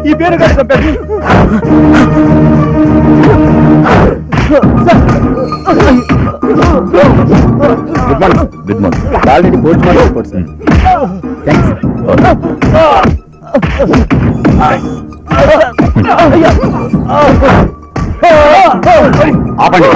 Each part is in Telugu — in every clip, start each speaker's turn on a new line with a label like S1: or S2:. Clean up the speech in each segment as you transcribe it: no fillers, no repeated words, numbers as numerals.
S1: ఈ పేరు గారు చంపాడు. Good morning. Good morning. Already post mortem report sir. Thanks. ఆపండి.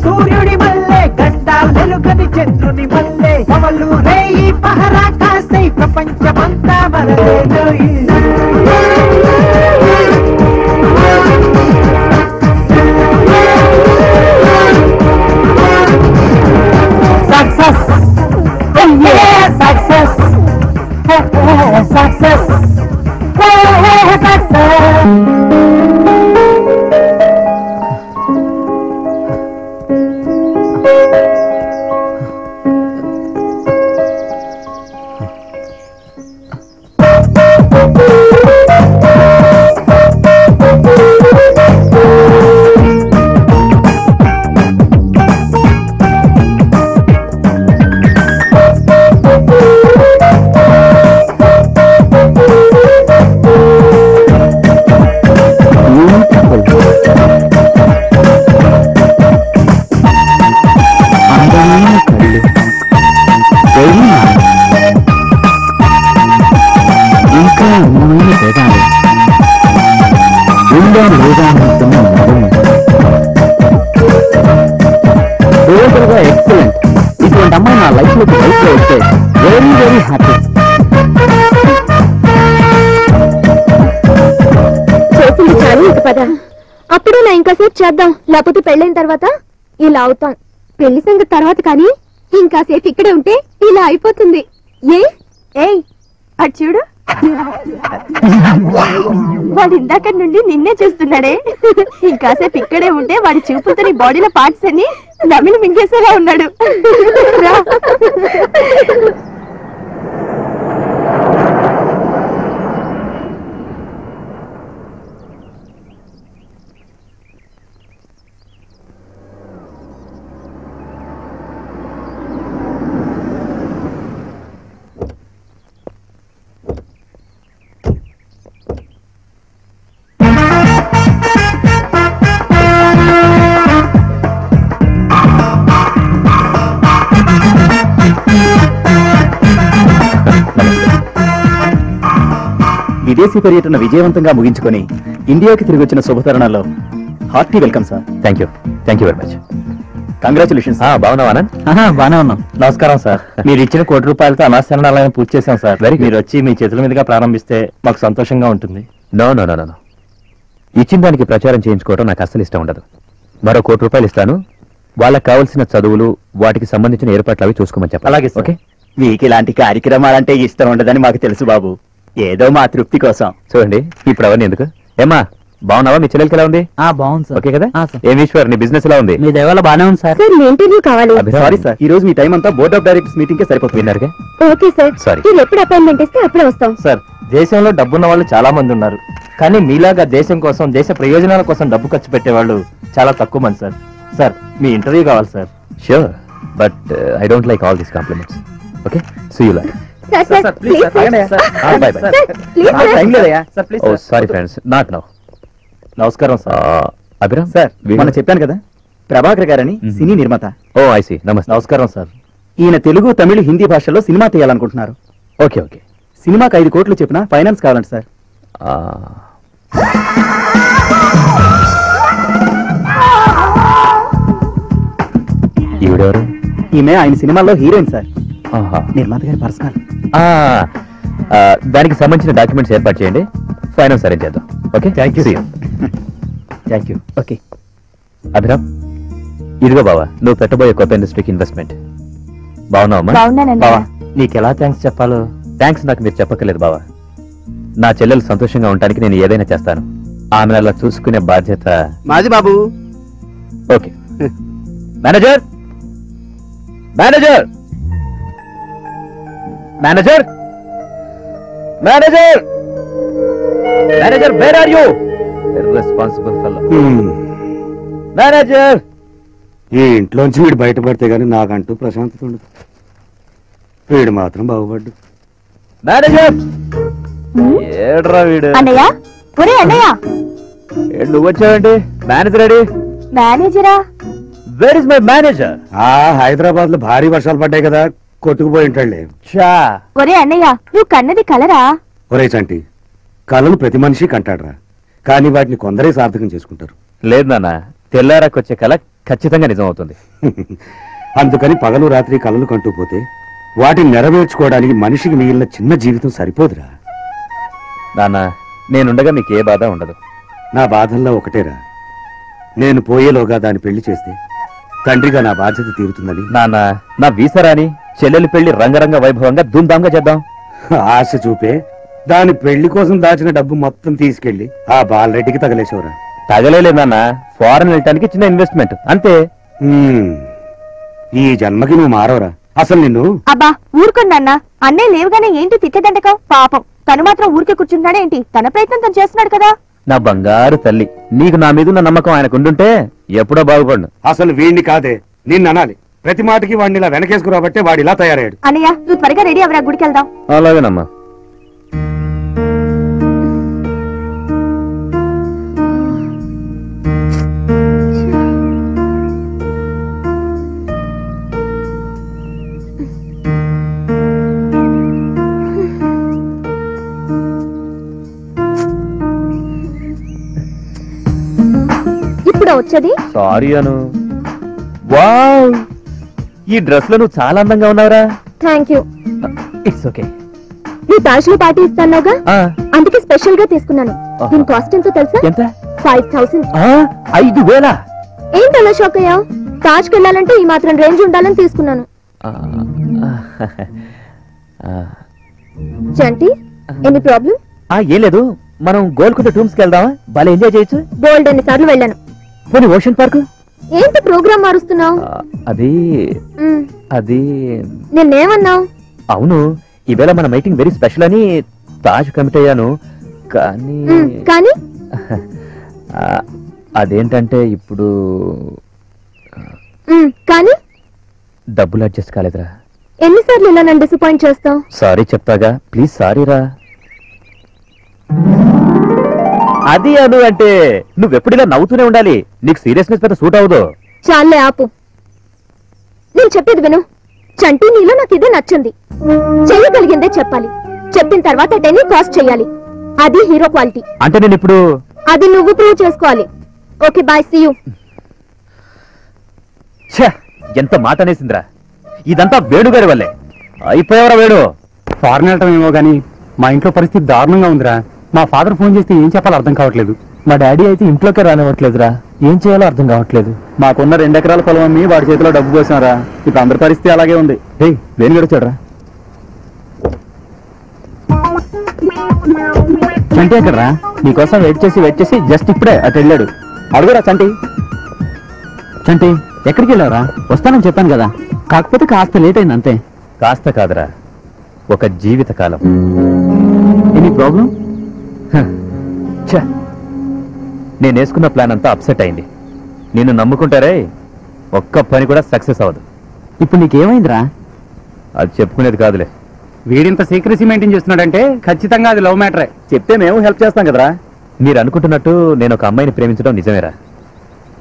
S2: సూర్యుడి మల్లె గండాలెలుగని చంద్రుని మల్లె పవలు రేయి పహరా కాసై ప్రపంచమంతా మరలేదోయి. Success success success excellent. ఇటువంటి అమ్మాయి నా లైఫ్ లో వస్తే వెరీ వెరీ హ్యాపీ.
S3: చేసింది చాలు, ఇక పద. అప్పుడే నా ఇంకాసేపు చేద్దాం, లేకపోతే పెళ్ళైన తర్వాత ఇలా అవుతాం. పెళ్లి సంగతి తర్వాత కానీ ఇంకాసేపు ఇక్కడే ఉంటే ఇలా అయిపోతుంది. ఏయ్ అటు చూడు, వాడు ఇందాక నుండి నిన్నే చూస్తున్నాడే. ఇంకాసేపు ఇక్కడే ఉంటే వాడి చూపులతో నీ బాడీలో పార్ట్స్ అన్ని నమిలి మింగేసేలా ఉన్నాడు.
S1: విదేశీ పర్యటన విజయవంతంగా ముగించుకొని ఇండియాకి తిరిగి వచ్చిన శుభతరుణంలో hearty welcome sir. Thank you very much. Congratulations. బాగున్నావా? బాగానే ఉన్నాం. నమస్కారం సార్. మీరు ఇచ్చిన ₹1,00,00,000తో అనాశరణాలయం పూర్తి చేశాం సార్. మీరు వచ్చి మీ చేతుల మీదుగా ప్రారంభిస్తే మాకు సంతోషంగా ఉంటుంది.
S4: నో నో నో నో ఇచ్చిన దానికి ప్రచారం చేయించుకోవడం నాకు అస్సలు ఇష్టం ఉండదు. మరో ₹1,00,00,000 ఇస్తాను. వాళ్ళకి కావాల్సిన చదువులు వాటికి సంబంధించిన ఏర్పాట్లు అవి చూసుకోమని చెప్పాలి.
S1: అలాగే. ఓకే. మీకు ఇలాంటి కార్యక్రమాలంటే ఇష్టం ఉండదని మాకు తెలుసు బాబు. ఏదో మా తృప్తి కోసం.
S4: చూడండి, ఇప్పుడు అవన్నీ ఎందుకు. ఏమా బాగున్నావా? మీ చెల్లెలకి ఎలా ఉంది?
S5: బాగుంది సార్.
S4: ఓకే కదా? ఏం ఈశ్వర్, నీ బిజినెస్ ఎలా ఉంది?
S5: మీ దయవల్ల బాగానే ఉంది సార్.
S3: ఇంటర్వ్యూ కావాలి.
S1: సారీ సార్, ఈ రోజు మీ టైం అంతా బోర్డ్ ఆఫ్ డైరెక్టర్స్ మీటింగ్ కే సరిపోతుంది.
S3: Okay sir.
S4: సారీ.
S3: మీరు ఎప్పుడు అపాయింట్మెంట్ ఇస్తే అప్పుడే వస్తాం
S1: సార్. దేశంలో డబ్బున్న వాళ్ళు చాలా మంది ఉన్నారు, కానీ మీలాగా దేశం కోసం, దేశ ప్రయోజనాల కోసం డబ్బు ఖర్చు పెట్టేవాళ్ళు చాలా తక్కువ మంది సార్. సార్, మీ ఇంటర్వ్యూ కావాలి sir.
S4: Sure, but I don't like all these compliments. Okay, see you later. Sorry friends, not now.
S1: నమస్కారం సార్.
S4: అభిరామ్
S1: సార్, మనం చెప్పాను కదా, ప్రభాకర్ గారని సినీ నిర్మాత.
S4: Oh I see. నమస్తే.
S1: నమస్కారం సార్. ఈయన తెలుగు, తమిళ, హిందీ భాషల్లో సినిమా తీయాలనుకుంటున్నారు.
S4: Okay okay.
S1: సినిమాకి 5 కోట్లు చెప్పిన ఫైనాన్స్ కావాలండి సార్.
S4: ఈవిడెవరు?
S1: ఈమె ఆయన సినిమాల్లో హీరోయిన్ సార్. నిర్మాత గారి పర్సనల్.
S4: దానికి సంబంధించిన డాక్యుమెంట్స్ ఏర్పాటు చేయండి, ఫైనాన్స్ అరేంజ్ చేద్దాం. Okay,
S1: thank you. Okay.
S4: Abhiram, ఇదిగో బావా, నువ్వు పెట్టబోయే కొత్త ఇండస్ట్రీకి ఇన్వెస్ట్మెంట్. బాగున్నావమ్మా?
S1: బావా, నీకు ఎలా థ్యాంక్స్ చెప్పాలో
S4: థ్యాంక్స్ నాకు మీరు చెప్పక్కర్లేదు బావా. నా చెల్లెలు సంతోషంగా ఉండడానికి నేను ఏదైనా చేస్తాను. ఆమెను అలా చూసుకునే బాధ్యత
S2: మాది బాబు.
S4: Okay. Manager manager manager manager manager where are you? Irresponsible fellow. Manager
S5: ఈ ఇంట్లోంచి వీడు బయటపడితే గానీ నాకంటూ ప్రశాంతత ఉండదు. వీడు మాత్రం బాగుపడ్డు.
S4: మేనేజర్ ఏడ్రా వీడు.
S3: అన్నయ్య, ఒరే అన్నయ్య,
S4: నువ్వు వచ్చావేంటి? Manager ready?
S3: మేనేజరా?
S4: Where is my manager?
S5: Hyderabad లో భారీ వర్షాలు పడ్డాయి కదా, కొట్టుకుపోయి ఉంటాడులే.
S4: చా
S3: ఒరే అన్నయ్య, నువ్వు కన్నది కలరా?
S5: ఒరే చంటి, కళలు ప్రతి మనిషి కంటాడ్రా, కానీ వాటిని కొందరే సార్థకం చేసుకుంటారు.
S4: లేదు నాన్న, తెల్లారకొచ్చే కళ ఖచ్చితంగా నిజం అవుతుంది.
S5: అందుకని పగలు రాత్రి కళలు కంటూ పోతే వాటిని నెరవేర్చుకోవడానికి మనిషికి మిగిలిన చిన్న జీవితం సరిపోదురా.
S4: నాన్న, నేనుండగా మీకు ఏ బాధ ఉండదు.
S5: నా బాధల్లో ఒకటేరా, నేను పోయేలోగా దాన్ని పెళ్లి చేస్తే తండ్రిగా నా బాధ్యత తీరుతుందని.
S4: నాన్న, నా వీసరాని చెల్లెలి పెళ్లి రంగరంగ వైభవంగా ధూమ్ధాంగా చేద్దాం.
S5: ఆశ చూపే దాని పెళ్లి కోసం దాచిన డబ్బు మొత్తం తీసుకెళ్లి ఆ బాలరెడ్డికి తగలేసేవరా.
S4: తగలేదు నాన్న, ఫారెన్ వెళ్ళటానికి చిన్న ఇన్వెస్ట్మెంట్ అంతే.
S5: ఈ జన్మకి నువ్వు మారవరా అసలు. నిన్ను
S3: అబ్బా ఊరుకున్నా, అన్నయ్య లేవుగానే ఏంటి తిట్టదండకం? పాపం తను మాత్రం ఊరికే కూర్చుంటాడే ఏంటి? తన ప్రయత్నం తను చేస్తున్నాడు కదా.
S4: నా బంగారు తల్లి, నీకు నా మీద ఉన్న నమ్మకం ఆయనకు ఉండుంటే ఎప్పుడో బాగుపడు.
S5: అసలు వీడిని కాదే నిన్ను అనాలి. ప్రతి మాటకి వాడిని ఇలా వెనకేసుకురాబట్టే వాడు ఇలా తయారయ్యాడు.
S3: అన్నయ్య, నువ్వు త్వరగా రెడీ అవరా, గుడికి వెళ్దాం.
S4: అలాగేనమ్మా.
S3: ఇప్పుడు వచ్చేది
S4: సారీ అను. వావ్, ఈ డ్రెస్ లో నువ్వు చాలా అందంగా ఉన్నావురా.
S3: Thank you.
S4: It's okay.
S3: నీ తాజ్ లో పార్టీ ఇస్తానుగా, అందుకే స్పెషల్ గా తీసుకున్నాను.
S4: ఆహా.
S3: దీని కాస్ట్ ఎంతో తెలుసా?
S4: ఎంత?
S3: 5000.
S4: 5,000?
S3: ఏంటలా షాక్ అయ్యావు? తాజ్కి వెళ్ళాలంటే ఈ మాత్రం రేంజ్ ఉండాలని తీసుకున్నాను. చంటి, ఎనీ ప్రాబ్లం?
S4: ఏం లేదు, మనం గోల్కొండ టూమ్స్ కి వెళ్దామా? బాగా ఎంజాయ్ చేయొచ్చు.
S3: బోల్డ్ ఎన్ని సార్లు వెళ్ళాను.
S4: పోనీ ఓషన్ పార్క్?
S3: ఏంటి ప్రోగ్రామ్ మారుస్తున్నావు?
S4: అది అది
S3: నిన్నేమన్నావు?
S4: అవును, ఈవేళ మన మీటింగ్ వెరీ స్పెషల్ అని తాజ్ కమిట్ అయ్యాను. కానీ
S3: కానీ
S4: అదేంటంటే ఇప్పుడు
S3: కానీ
S4: డబ్బులు అడ్జస్ట్ కాలేదురా.
S3: ఎన్నిసార్లు ఇలా నన్ను డిసప్పాయింట్ చేస్తావు?
S4: సారీ చెప్తాగా, ప్లీజ్ సారీరా. అది అను అంటే నువ్వెప్పుడు ఇలా నవ్వుతూనే ఉండాలి. నీకు సీరియస్నెస్ పెద్ద సూట్ అవ్వదు.
S3: చాలే ఆపు, నేను చెప్పేది విను. చంటి, నీలో నాకు ఇదే నచ్చింది. చెయ్యగలిగిందే చెప్పాలి, చెప్పిన తర్వాత డెన్నీ కాస్ట్ చెయ్యాలి. అది హీరో క్వాలిటీ.
S4: అంటే నేను ఇప్పుడు
S3: అది నువ్వు ప్రూవ్ చేసుకోవాలి. Okay, bye, see you.
S4: ఎంత మాట అనేసిందిరా. ఇదంతా వేణుగారి వల్లే. అయిపోయావరా వేణు.
S1: ఫారెన్ వెళ్ళటం ఏమో గానీ మా ఇంట్లో పరిస్థితి దారుణంగా ఉందిరా. మా ఫాదర్ ఫోన్ చేస్తే ఏం చెప్పాలో అర్థం కావట్లేదు. మా డాడీ అయితే ఇంట్లోకే రానివ్వట్లేదురా. ఏం చేయాలో అర్థం కావట్లేదు. మాకున్న 2 ఎకరాల పొలం అమ్మి వాడి చేతిలో డబ్బు పోసారా. ఇప్పుడు అందరి పరిస్థితి అలాగే ఉంది. హే, వేణు గడిచాడురా. చంటి ఎక్కడరా? నీకోసం వెయిట్ చేసి జస్ట్ ఇప్పుడే అటు వెళ్ళాడు. అడుగురా చంటి. చంటి, ఎక్కడికి వెళ్ళావురా? వస్తానని చెప్పాను కదా, కాకపోతే కాస్త లేట్ అయింది అంతే.
S4: కాస్త కాదురా, ఒక జీవితకాలం.
S1: Any problem?
S4: నేను వేసుకున్న ప్లాన్ అంతా అప్సెట్ అయింది. నిన్ను నమ్ముకుంటారే, ఒక్క పని కూడా సక్సెస్ అవ్వదు.
S1: ఇప్పుడు నీకేమైందిరా?
S4: అది చెప్పుకునేది కాదులే.
S1: వీడింత సీక్రెసీ మెయింటైన్ చేస్తున్నాడంటే ఖచ్చితంగా అది లవ్ మ్యాటరే. చెప్తే మేము హెల్ప్ చేస్తాం కదరా.
S4: మీరు అనుకుంటున్నట్టు నేను ఒక అమ్మాయిని ప్రేమించడం నిజమేరా,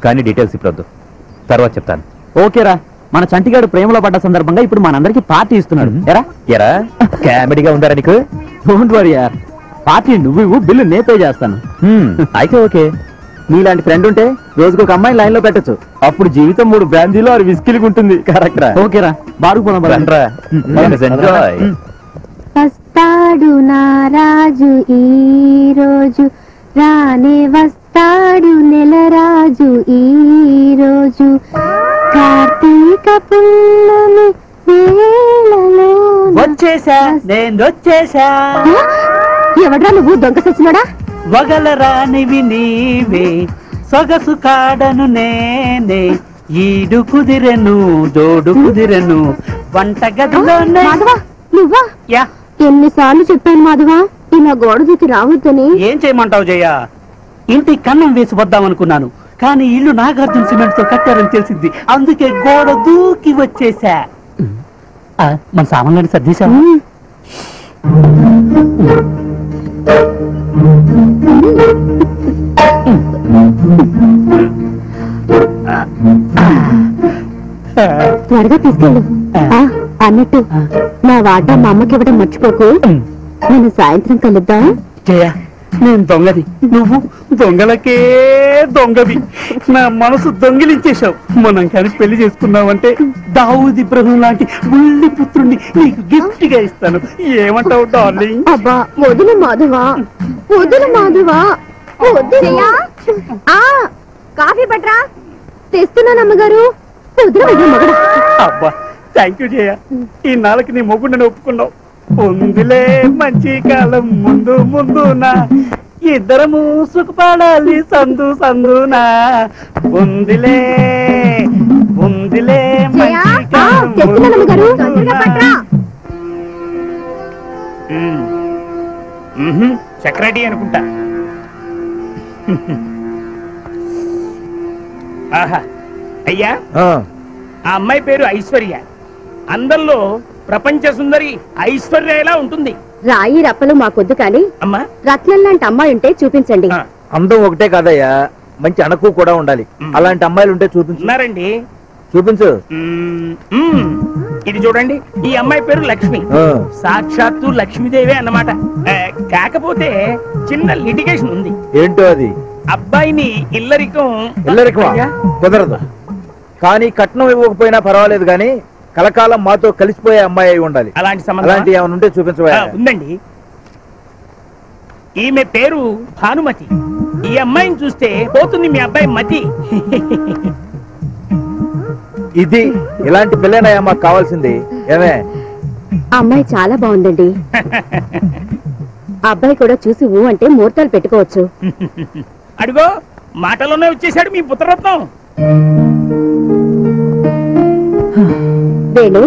S4: కానీ డీటెయిల్స్ ఇప్పుడు వద్దు, తర్వాత చెప్తాను.
S1: ఓకేరా. మన చంటిగాడు ప్రేమలో పడ్డ సందర్భంగా ఇప్పుడు మనందరికి పార్టీ ఇస్తున్నాడు. ఎరా
S4: ఎరా కామెడీగా ఉందారా నీకు?
S1: డోంట్ వరీ యార్, పార్టీ నువ్వు బిల్లు నే పే చేస్తాను.
S4: అయితే ఓకే.
S1: నీలాంటి ఫ్రెండ్ ఉంటే రోజుకు ఒక అమ్మాయి లైన్ లో పెట్టచ్చు. అప్పుడు జీవితం 3 బ్రాందీలో 6 విస్కీలకు ఉంటుంది.
S4: కరెక్ట్ రా.
S1: ఓకేరా, బారుకు పోదాం.
S4: ఎంజాయ్.
S3: వస్తాడు నా రాజు ఈ రోజు, రానే వస్తాడు నెలరాజు ఈ రోజు, కార్తీక పున్నమి వేళలో.
S1: వచ్చే
S2: నేనొచ్చేసా
S3: ఎవడ్రా నువ్వు దొంగ సచ్చినోడా?
S2: వగలరానివి నీవే సొగసు కాడను నేనే ఈడు కుదిరెను జోడు కుదిరెను వంట గదిలోనే.
S3: మాధవా నువ్వా?
S2: యా
S3: ఎన్నిసార్లు చెప్పాను మాధవా ఇలా గోడ దూకి రావద్దని.
S2: ఏం చేయమంటావు జయ? ఇంటి కన్నం వేసి వద్దామనుకున్నాను, కానీ ఇల్లు నాగార్జున సిమెంట్ తో కట్టారని తెలిసింది, అందుకే గోడ దూకి వచ్చేసా. మన సామాన్లని సర్దేశా?
S3: త్వరగా తీసుకెళ్ళు. అన్నట్టు నా వాటా మా అమ్మకి ఇవ్వడం మర్చిపోకు. నేను సాయంత్రం కలుద్దాం.
S2: జయ నేను దొంగది, నువ్వు దొంగలకే దొంగవి. నా మనసు దొంగిలించేశావు. మనం కానీ పెళ్లి చేసుకున్నావంటే దావూద్ ఇబ్రహీం లాంటి బుల్లి పుత్రుణ్ణి నీకు గిఫ్ట్ గా ఇస్తాను. ఏమంటావు డార్లింగ్?
S3: అబ్బా వదులు మాధవా, వదులు మాధవా, వద్దుయ్యా. కాఫీ పట్రా. తెస్తున్నాను అమ్మగారు. వదులు మగడా.
S2: అబ్బా థ్యాంక్ యూ జయ. ఈ నాలుగు నీ మొగుండని ఒప్పుకున్నావు. ఉందిలే మంచి కాలం ముందు ముందునా, ఇద్దరము సుఖపడాలి సందు సందునా. ఉందిలే ఉందిలే మంచి కాలం సెక్రటరీ అనుకుంటా. ఆహా అయ్యా, ఆ అమ్మాయి పేరు ఐశ్వర్య. అందరిలో ప్రపంచ సుందరి ఐశ్వర్య ఎలా ఉంటుంది?
S3: రాయి రప్పలు మాకొద్దు కానీ
S2: అమ్మా
S3: రత్నం లాంటి అమ్మాయి ఉంటే చూపించండి.
S1: అందం ఒకటే కాదయ్యా, మంచి అణకు కూడా ఉండాలి. అలాంటి అమ్మాయిలు ఉంటే
S2: చూపించున్నారండి.
S1: చూపించు.
S2: ఇది చూడండి, ఈ అమ్మాయి పేరు లక్ష్మి. సాక్షాత్తు లక్ష్మీదేవి అన్నమాట. కాకపోతే చిన్న లిటిగేషన్ ఉంది.
S1: ఏంటో అది?
S2: అబ్బాయిని ఇల్లరికం
S1: కుదరదు, కానీ కట్నం ఇవ్వకపోయినా పర్వాలేదు, కానీ కలకాలం మాతో కలిసిపోయే అమ్మాయి అయి ఉండాలి. అలాంటి ఏమైనా ఉంటే చూపించవా?
S2: ఉందండి. ఈమె పేరు భానుమతి. ఈ అమ్మాయిని చూస్తే పోతుంది మీ అబ్బాయి మతి.
S1: ఇది ఇలాంటి పిల్లనయ్యా మాకు కావాల్సింది. ఏమే
S3: అమ్మాయి చాలా బాగుందండి. అబ్బాయి కూడా చూసి ఊ అంటే ముహూర్తాలు పెట్టుకోవచ్చు.
S2: అడుగో మాటలోనే వచ్చేసాడు మీ పుత్రరత్నం.
S3: వేణు,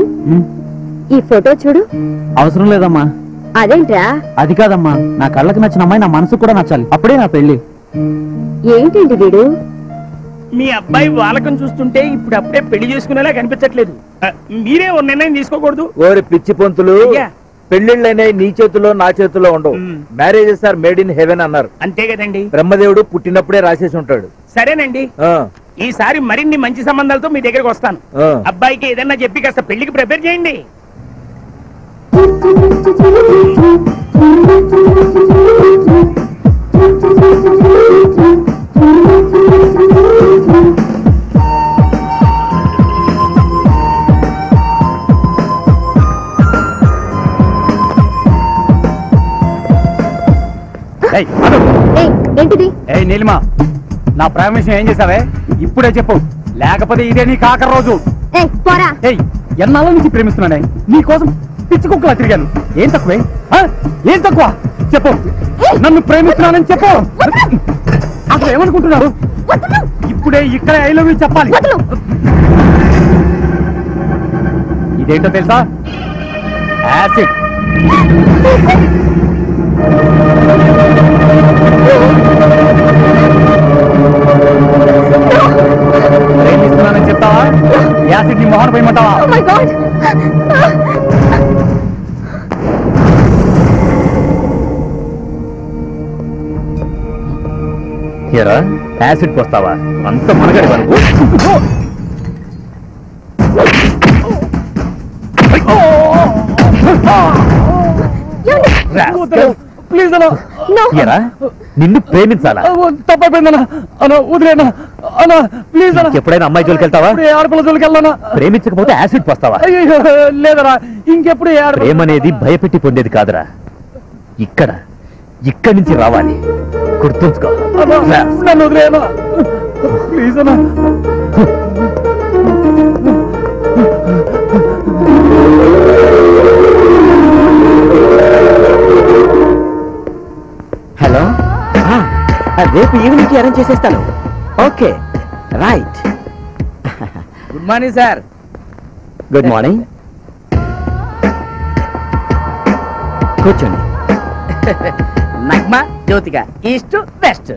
S3: ఈ ఫోటో చూడు.
S1: అవసరం లేదమ్మా.
S3: అదేంట్రా?
S1: అది కాదమ్మా, నా కళ్ళకి నచ్చిన అమ్మాయి నా మనసు కూడా నచ్చాలి, అప్పుడే నా పెళ్లి.
S3: ఏంటండి వీడు?
S2: మీ అబ్బాయి వాలకం చూస్తుంటే ఇప్పుడు అప్పుడే పెళ్లి చేసుకునేలా కనిపించట్లేదు. మీరే ఓ నిర్ణయం తీసుకోకూడదు?
S1: ఓరి పిచ్చి పొంతులు, పెళ్లిళ్ళైనాయి నీ చేతిలో నా చేతిలో ఉండవు. Marriages are made in heaven అన్నారు.
S2: అంతే కదండి.
S1: బ్రహ్మదేవుడు పుట్టినప్పుడే రాసేసి ఉంటాడు.
S2: సరేనండి, ఈసారి మరిన్ని మంచి సంబంధాలతో మీ దగ్గరకు వస్తాను. అబ్బాయికి ఏదన్నా చెప్పి కాస్త పెళ్లికి ప్రిపేర్ చేయండి.
S3: ఏంటిది?
S1: నీలిమా, నా ప్రేమ విషయం ఏం చేసావే? ఇప్పుడే చెప్పు, లేకపోతే ఇదే నీ కాకర రోజు. ఎన్నాళ్ళ నుంచి ప్రేమిస్తున్నానే, నీ కోసం పిచ్చి కుక్కలా తిరిగాను. ఏం తక్కువే? ఏం తక్కువ? చెప్పు, నన్ను ప్రేమిస్తున్నానని చెప్పు. అసలు ఏమనుకుంటున్నారు? ఇప్పుడే ఇక్కడే ఐ లవ్ యూ చెప్పాలి. ఇదేంటో తెలుసా? యాసిడ్. ప్రేమిస్తున్నానని చెప్తావా? యాసిడ్ ని మొహన పోయమంటావా? ఎరా యాసిడ్ పోస్తావా? అంత మనగడి వరకు ప్లీజ్ అన్నా, నిన్ను ప్రేమించాలా? తప్పైపోయిందన్నా, అన్నా వదిలేనా అన్నా, ప్లీజ్ అన్నా. ఎప్పుడైనా అమ్మాయి జోలికి వెళ్తావా? ఆడపిల్ల జోలికి వెళ్ళానా? ప్రేమించకపోతే యాసిడ్ పోస్తావా? లేదరా, ఇంకెప్పుడు ప్రేమనేది భయపెట్టి పొందేది కాదురా, ఇక్కడి నుంచి రావాలి, గుర్తుంచుకో. నన్ను వదిలేనా ప్లీజ్ అన్నా. రేపు ఈవినింగ్ కి అరేంజ్ చేసేస్తాను. Okay right.
S2: Good morning sir.
S1: Good morning. కూర్చోండి.
S2: Nagma Jyothika east west.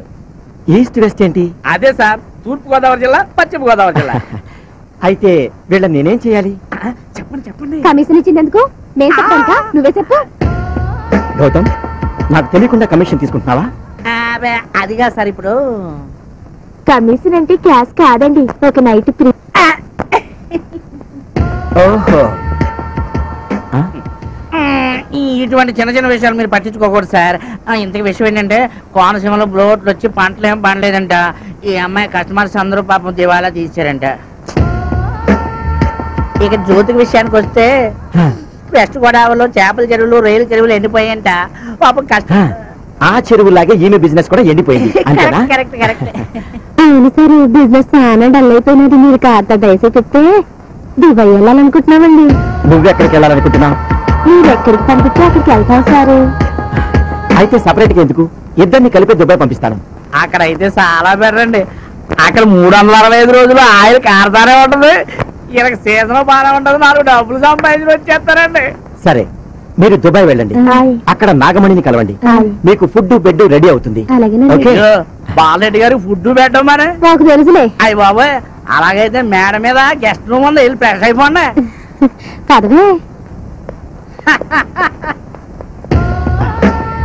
S1: East west ఏంటి?
S2: అదే సార్, తూర్పు గోదావరి జిల్లా పశ్చిమ గోదావరి జిల్లా.
S1: అయితే వీళ్ళని నేనేం చేయాలి?
S2: చెప్పండి చెప్పండి.
S3: కమిషన్ ఇచ్చిందెందుకు? నేను చెప్తానుకా, నువ్వే చెప్పు.
S1: గౌతమ్, నాకు తెలియకుండా కమిషన్ తీసుకుంటున్నావా?
S2: అదిగా సార్, ఇప్పుడు
S3: కమిషన్ అంటే క్యాష్ కాదండి, ఒక నైట్ ఫ్రీ.
S1: ఓహో,
S2: ఇటువంటి చిన్న చిన్న విషయాలు మీరు పట్టించుకోకూడదు సార్. ఇంతకు విషయం ఏంటంటే, కోనసీమలో బ్లోట్లు వచ్చి పంటలు ఏం పండలేదంట. ఈ అమ్మాయి కస్టమర్స్ అందరూ పాపం దివాలా తీశారంట. ఇక జ్యోతికి విషయానికి వస్తే, వెస్ట్ గోదావరిలో చేపల చెరువులు, రైలు చెరువులు ఎండిపోయాయంట. పాపం కష్టం.
S1: ఆ చెరువులాగే ఈమె బిజినెస్ కూడా ఎండిపోయింది.
S2: Correct correct.
S3: అవును సార్, బిజినెస్ చాలా డల్ అయిపోయినది. మీరు కాస్త దయచేసి చెప్తే దుబాయ్ వెళ్ళాలనుకుంటున్నామండి.
S1: నువ్వెక్కడికి వెళ్ళాలనుకుంటున్నావు?
S3: మీరు ఎక్కడికి పంపిస్తే అక్కడికి వెళ్తాం సార్.
S1: అయితే సపరేట్ గా ఎందుకు, ఇద్దరిని కలిపి దుబాయ్ పంపిస్తాను.
S2: అక్కడ అయితే చాలా బెటర్ అండి. అక్కడ 365 రోజులు ఆయిల్ కారతానే ఉంటది. ఈయనకి సీజన్ బాగానే ఉంటది. 4 డబ్బులు సంపాదించి వచ్చేస్తారండి.
S1: సరే, మీరు దుబాయ్ వెళ్ళండి. అక్కడ నాగమణిని కలవండి. మీకు ఫుడ్ బెడ్ రెడీ అవుతుంది. ఓకే?
S2: బాలరెడ్డి గారు ఫుడ్ పెట్టడం మరి
S3: నాకు తెలుసులే.
S2: అయ్యి బాబోయ్, అలాగైతే మేడ మీద గెస్ట్ రూమ్ ఉంది, వెళ్ళి ఫ్రెష్ అయిపోండి.
S3: కదవే.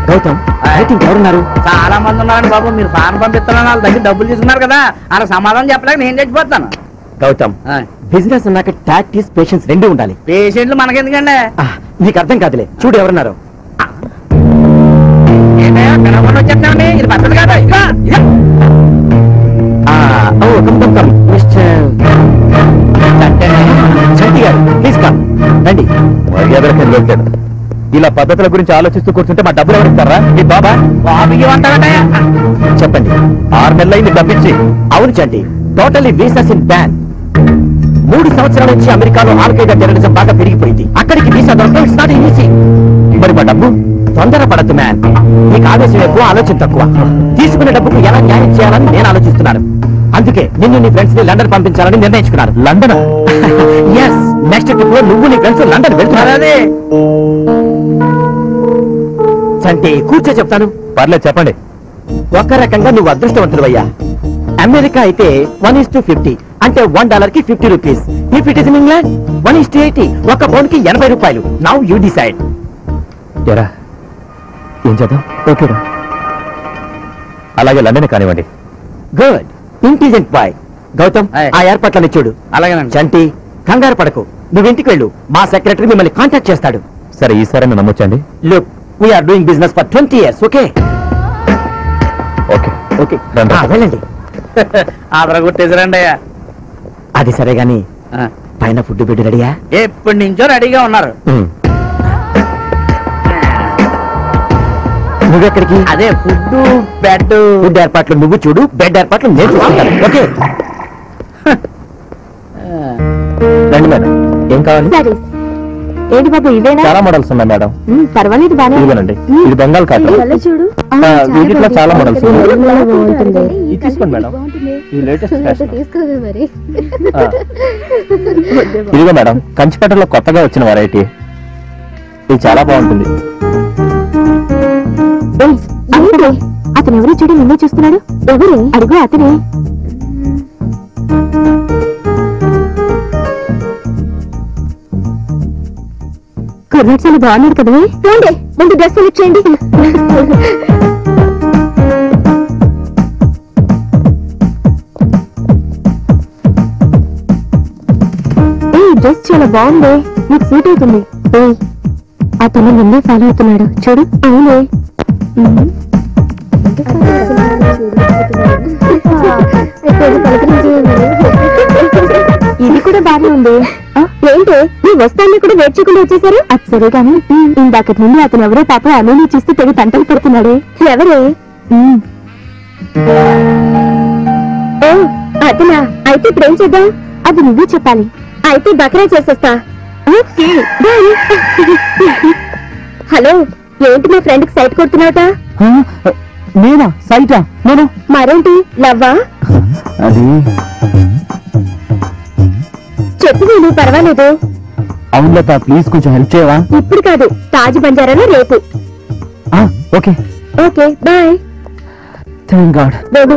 S1: గౌతమ్, అయితే ఇంకెవరున్నారు?
S2: చాలా మంది ఉన్నారండి బాబు. మీరు ఫారెన్ పంపిస్తున్నాను, వాళ్ళ దగ్గర డబ్బులు తీసుకున్నారు కదా, అలా సమాధానం చెప్పలేక నేను చచ్చిపోతాను.
S1: గౌతమ్, బిజినెస్ అన్నాక టాక్టీస్ పేషెన్స్ రెండు ఉండాలి.
S2: పేషెంట్లు మనకెందుకండి?
S1: నీకు అర్థం కాదులే. చూడు ఎవరున్నారు.
S2: వచ్చేస్తామండి, ఇది పద్ధతి కాదు.
S1: చంటి గారు, ప్లీజ్ కమ్. రండి. ఇలా పద్ధతుల గురించి ఆలోచిస్తూ కూర్చుంటే మా డబ్బులు ఎవరిస్తారా? మీ బాబా
S2: బాబుకి ఏమంటారంటే
S1: చెప్పండి. 6 నెలలైంది డబ్బిచ్చి. అవును చంటి, టోటల్లీ వీసాస్ ఇన్ బ్యాన్. 3 సంవత్సరాల నుంచి అమెరికాలో ఆల్ఖైదా టెర్రరిజం బాగా పెరిగిపోయింది. అక్కడికి వీసా దొరకడం ఇట్స్ నాట్ ఈజీ. మరి మా డబ్బు తొందరపడద్దు మ్యాన్. నీకు ఆవేశం ఎక్కువ, ఆలోచన తక్కువ. తీసుకునే డబ్బుకు ఎలా న్యాయం చేయాలని నేను ఆలోచిస్తున్నాను. అందుకే నిన్ను నీ ఫ్రెండ్స్ ని లండన్ పంపించాలని నిర్ణయించుకున్నాను. లండన్? ఎస్, నెక్స్ట్ ట్రిప్ లో నువ్వు నీ ఫ్రెండ్స్ లండన్ వెళ్తున్నారు. చంటి, కూర్చో చెప్తాను. పర్లేదు, చెప్పండి. ఒక రకంగా నువ్వు అదృష్టవంతుడు. అమెరికా అయితే 1:50, అంటే $1 కి 50 rupees. If it is in England 1:80, ఒక పౌండ్ కి 80 రూపాయలు. Now you decide. ఏం చేద్దాం? ఓకేరా, అలాగే లండన్ కానివ్వండి. Good, intelligent boy. గౌతమ్, ఆ ఏర్పాట్లని చూడు.
S2: అలాగేనండి.
S1: చంటి, కంగారు పడకు. నువ్వు ఇంటికి వెళ్ళు, మా సెక్రటరీ మిమ్మల్ని కాంటాక్ట్ చేస్తాడు. సరే, ఈసారి నమ్మొచ్చండి. Look, we are doing business for 20 years. Okay okay okay, వెళ్ళండి.
S2: ఆదర కొట్టేసారండి.
S1: అది సరే గాని పైన ఫుడ్ బెడ్ రెడీయా?
S2: ఎప్పటి నుంచో రెడీగా ఉన్నారు.
S1: నువ్వెక్కడికి?
S2: అదే ఫుడ్ బెడ్.
S1: ఫుడ్ ఏర్పాట్లు నువ్వు చూడు, బెడ్ ఏర్పాట్లు నేను చూసుకుంటాను. ఓకే, రండి మేడం. ఏం కావాలి?
S3: సరే. ఏంటి బాబు, ఇవేనా?
S1: చాలా మోడల్స్ ఉన్నాయి మేడం.
S3: పర్వాలేదు, బాగా
S1: ఇదిగోనండి, ఇది బెంగాల్ కాటన్.
S3: చూడు.
S1: వీటిలో చాలా మోడల్స్ ఉన్నాయి.
S3: బాగుంటుంది.
S1: ఇది తీసుకోండి మేడం, ఇది లేటెస్ట్ ఫ్యాషన్.
S3: తీసుకోవే మరి.
S1: ఇదిగో మేడం, కంచిపేటలో కొత్తగా వచ్చిన వెరైటీ. ఇది చాలా బాగుంటుంది.
S3: అతను ఎవరో చూడు, నిన్నే చూస్తున్నాడు. ఎవరు? అడుగు అతనే. కుర్రాడు చాలా బాగున్నాడు కదా. రండి, ముందు డ్రెస్ సెలెక్ట్ చేయండి. ఈ డ్రెస్ చాలా బాగుంది, నీకు సూట్ అవుతుంది. అతను నిన్నే ఫాలో అవుతున్నాడు చూడు. అవునే, ఇది కూడా బాగానే ఉంది. ఏంటి, నీ వస్తాన్ని కూడా వెయిట్ చేయకుండా వచ్చేసారు? అది సరే గాని, ఇందాక నుండి అతను ఎవరో పాప అమీని చూస్తే తెగ తంటలు పడుతున్నాడే. ఎవరే? ఓ, అతనా? అయితే ఇప్పుడు ఏం చేద్దాం? అది నువ్వే చెప్పాలి. అయితే బకరా చేసేస్తా. హలో, ఏంటి మా ఫ్రెండ్ కి సైట్ కొడుతున్నావుట?
S1: నేనా సైటా నేను
S3: మరేంటి లవ్వా?
S1: అది
S3: చెప్పు నేను, పర్వాలేదు.
S1: అవును లత, ప్లీజ్ కొంచెం హెల్ప్ చేయవా?
S3: ఇప్పుడు కాదు, తాజ్ బంజారాలో రేపు.
S1: Okay
S3: okay bye.
S1: Thank god.
S3: బాబు,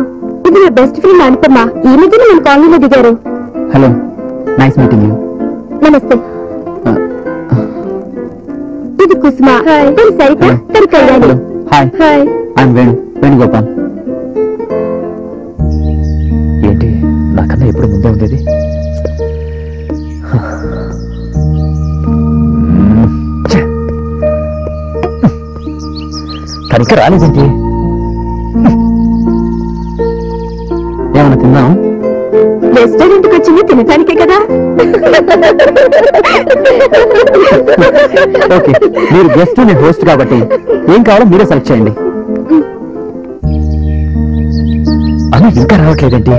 S3: ఇది నా బెస్ట్ ఫ్రెండ్ అనుపమ. ఈ మధ్యన మన కాలనీలో దిగారు.
S1: Hello, nice meeting you.
S3: నమస్తే. ఇది కుసుమ, తను సరిత, తను Kalyani.
S1: Hi
S3: hi.
S1: I'm Venugopal.
S4: ఏంటి నాకన్నా ఎప్పుడు ముందే ఉండేది? తనిక రాలేదేంటి?
S1: ఏమన్నా తిన్నాం?
S3: రెస్టారెంట్ కి వచ్చింది తినటానికే కదా.
S1: ఓకే, మీరు గెస్ట్, నేను హోస్ట్ కాబట్టి ఏం కావాలో మీరే సెలెక్ట్ చేయండి.
S4: అను ఇంకా రావట్లేదేంటి?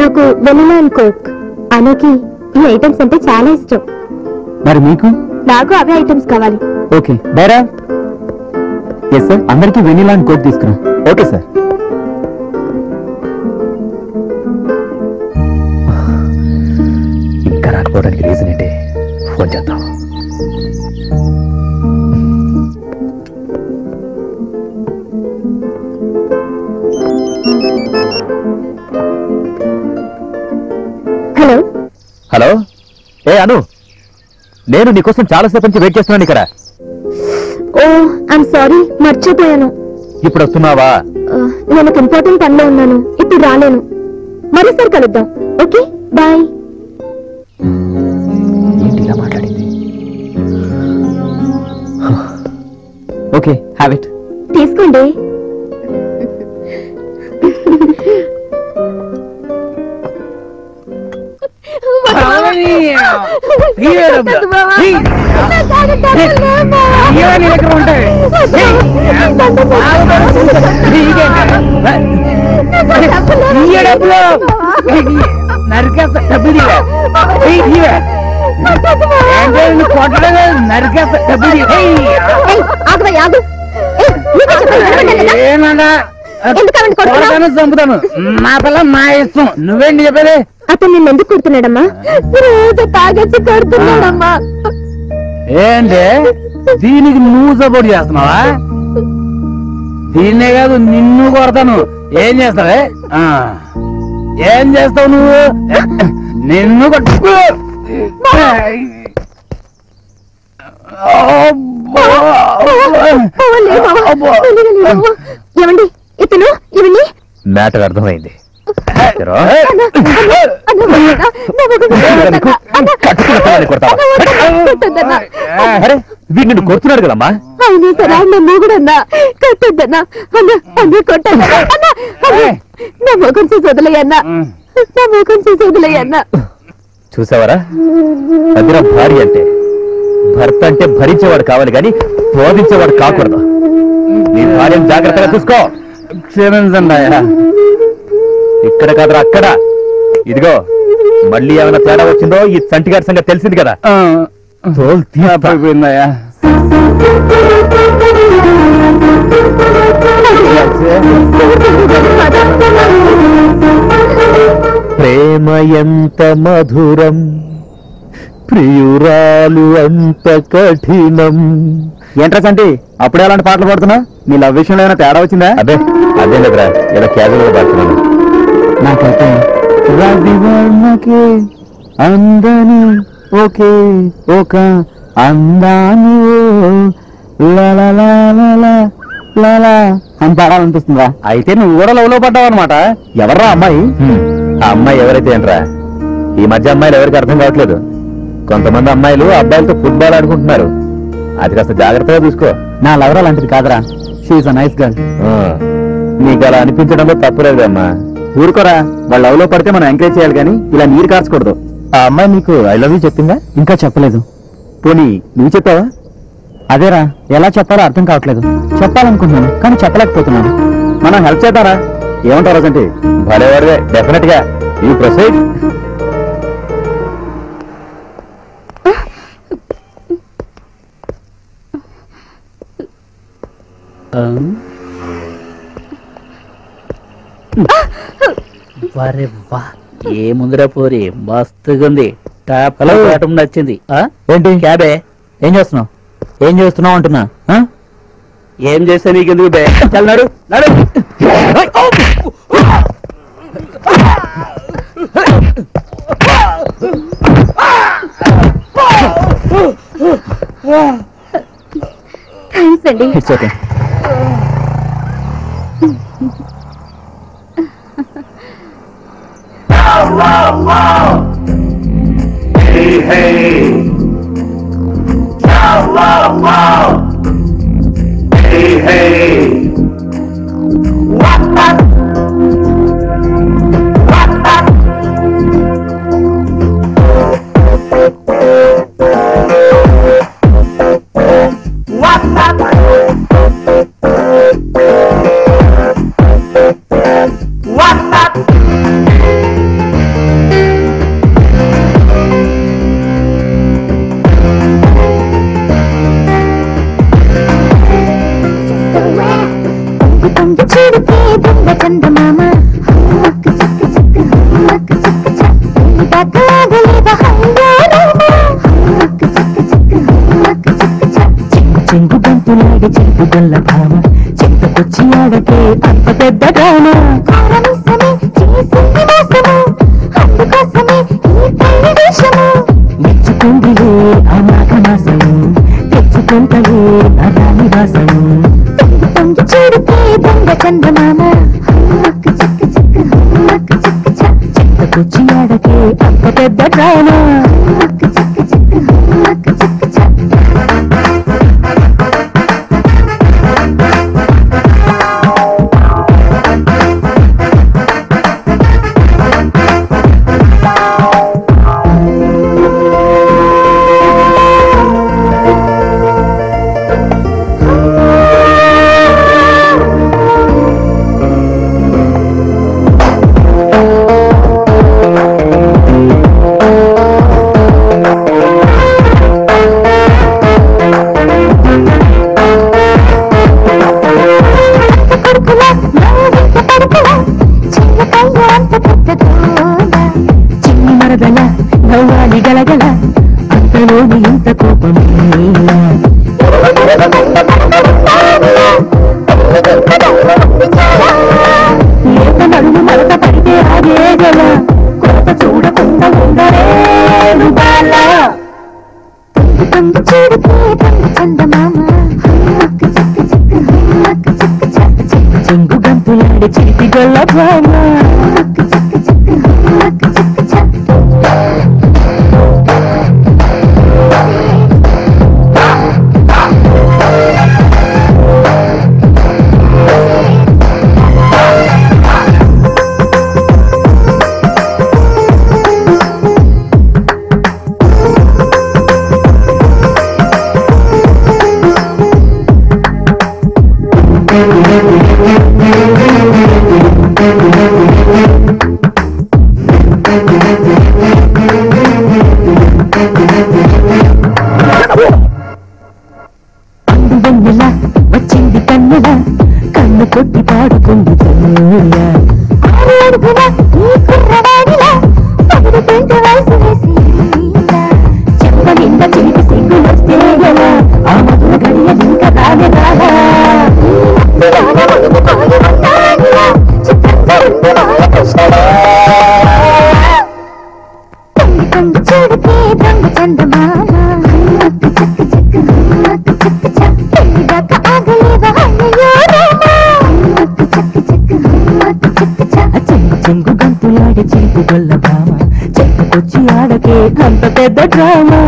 S3: నాకు వెనిలా అండ్ కోక్. అనుకి ఈ ఐటమ్స్ అంటే చాలా ఇష్టం.
S1: మరి మీకు?
S3: నాకు అవే ఐటమ్స్ కావాలి.
S1: ఓకే బైరా. ఎస్ సార్, అందరికీ వెనిలా అండ్ కోక్ తీసుకురా.
S4: Okay sir. ఇంకా రాకపోవడానికి రీజన్ ఏంటి? ఫోన్ చేద్దాం.
S3: హలో.
S4: హలో, ఏ అను, నేను నీకోసం చాలాసేపు నుంచి వెయిట్ చేస్తున్నాను ఇక్కడ.
S3: ఓ ఐఎమ్ సారీ, మర్చిపోయాను.
S4: ఇప్పుడు వస్తున్నావా?
S3: నేను ఒక ఇంపార్టెంట్ పనిలో ఉన్నాను, ఇప్పుడు రాలేను. మరోసారి కలుద్దాం. Okay bye.
S4: ఏంటి ఇలా మాట్లాడింది?
S1: Okay, have it.
S3: తీసుకోండి.
S2: నరికేస్తా డబ్బులు నరికేస్తా డబ్బులు ఏమన్నా చంపుతాను. మా పిల్ల మా ఇష్టం, నువ్వేంటి చెప్పేది?
S3: అతను నిన్ను ఎందుకు కొడుతున్నాడమ్మా? రోజు తాగొచ్చి కొడుతున్నాడమ్మా.
S2: ఏంటి దీనికి నువ్వు సపోర్ట్ చేస్తున్నావా? దీన్నే కాదు నిన్ను కొడతాను. ఏం చేస్తావే? ఏం చేస్తావు నువ్వు? నిన్ను కొట్టు.
S3: ఏమండి ఇతను ఇవన్నీ
S4: మ్యాటర్ అర్థమైంది. వీడు నిన్ను కొడుతున్నాడు కదమ్మా.
S3: అవును సరే, నన్ను కూడా అన్నా కట్టొద్దన్నా. అన్న కొట్టన్నా, నా ముఖం చూసి వదిలేయన్నా, నా ముఖం చూసి వదిలేయన్నా.
S4: చూసావరా, అదిరా భార్య అంటే. భర్త అంటే భరించేవాడు కావాలి కానీ బోధించేవాడు కాకూడదు. నీ భార్యను జాగ్రత్తగా చూసుకో.
S2: క్షమించండి.
S4: ఇక్కడ కాదురా అక్కడ. ఇదిగో మళ్ళీ ఏమైనా తేడా వచ్చిందో ఈ చంటిగారి సంగతి తెలిసింది కదా.
S2: అయిపోయిందయ్యా.
S4: ప్రేమ ఎంత మధురం, ప్రియురాలు అంత కఠినం.
S1: ఏంట్రా సంటి, అప్పుడే అలాంటి పాటలు పాడుతున్నా? మీ లవ్ విషయంలో ఏమైనా తేడా వచ్చిందా?
S4: అదే అదే లేదురా, ఇలా క్యాజువల్ గా పాడుతున్నాను.
S1: నాకైతే రవివర్ణకే అందని ఒకే ఒక అందాన్ని అని పాడాలనిపిస్తుందా? అయితే నువ్వు కూడా లవ్ లో పడ్డావు అనమాట. ఎవర్రా అమ్మాయి?
S4: ఆ అమ్మాయి ఎవరైతే ఏంట్రా, ఈ మధ్య అమ్మాయిలు ఎవరికి అర్థం కావట్లేదు. కొంతమంది అమ్మాయిలు అబ్బాయిలతో ఫుట్బాల్ ఆడుకుంటున్నారు. అది కాస్త జాగ్రత్తగా చూసుకో.
S1: నా లవర్ అలాంటిది కాదురా, షీఈస్ అ నైస్ గర్ల్.
S4: నీకు అలా అనిపించడంలో తప్పులేదు అమ్మా.
S1: ఊరుకోరా, వాళ్ళు లవ్ లో పడితే మనం ఎంకరేజ్ చేయాలి కానీ ఇలా నీరు కార్చకూడదు.
S4: ఆ అమ్మాయి నీకు ఐ లవ్ యూ చెప్పిందా?
S1: ఇంకా చెప్పలేదు. పోనీ నువ్వు చెప్పావా? అదేరా, ఎలా చెప్పాలో అర్థం కావట్లేదు. చెప్పాలనుకుంటున్నాను కానీ చెప్పలేకపోతున్నాను. మనం హెల్ప్ చేద్దారా? ఏమంటారు అంటే?
S4: భలేవాడివే, డెఫినెట్ గా యూ ప్రొసీడ్.
S2: వరే వా ఏముందిరా పోరి మస్తుగుంది టాప్ ఆటం నచ్చింది
S1: ఏంటి క్యాబే ఏం చేస్తున్నావు అంటున్నా
S2: ఏం చేస్తే నీకెందుకు బే చల్లాడు నడు
S3: థ్యాంక్స్ అండి.
S1: It's okay.
S6: చెంగు బంతులాడి చెంగు గొల్ల భామ చెంతకొచ్చి ఆడకే అంత పెద్ద డ్రామా మెచ్చుకుందిలే ఆ మాఘ మాసము తెచ్చుకుంటలే ఆ రాణి వాసము చెడుకే దొంగ చందమామ చెంతకొచ్చి ఆడకే అంత పెద్ద డ్రామా చిన్ని మరదల నవ్వాలి గలగల అంతలోని ఇంత కోపం ఏత నడుము మరత పడితే ఆగే గల కొరత చూడకుండా ఉండరేను బాల తంగి చూడుకే తంగి చందమామ చెంగు గంతులాడి చిరితి గొల్ల భామ అందువెన్నెల వచ్చింది కన్నెల కన్ను కొట్టి పాడుకుంది చెప్ప నింద చిలిపి సిగ్గులొస్తే గల ఆ మధుర గడియ ఇంకా రానే రాలా చూడుకే దొంగ చందమామ చెంగు గంతులాడి చిరుపు గొల్ల భామ చెప్పుకొచ్చి ఆడకే అంత పెద్ద డ్రామా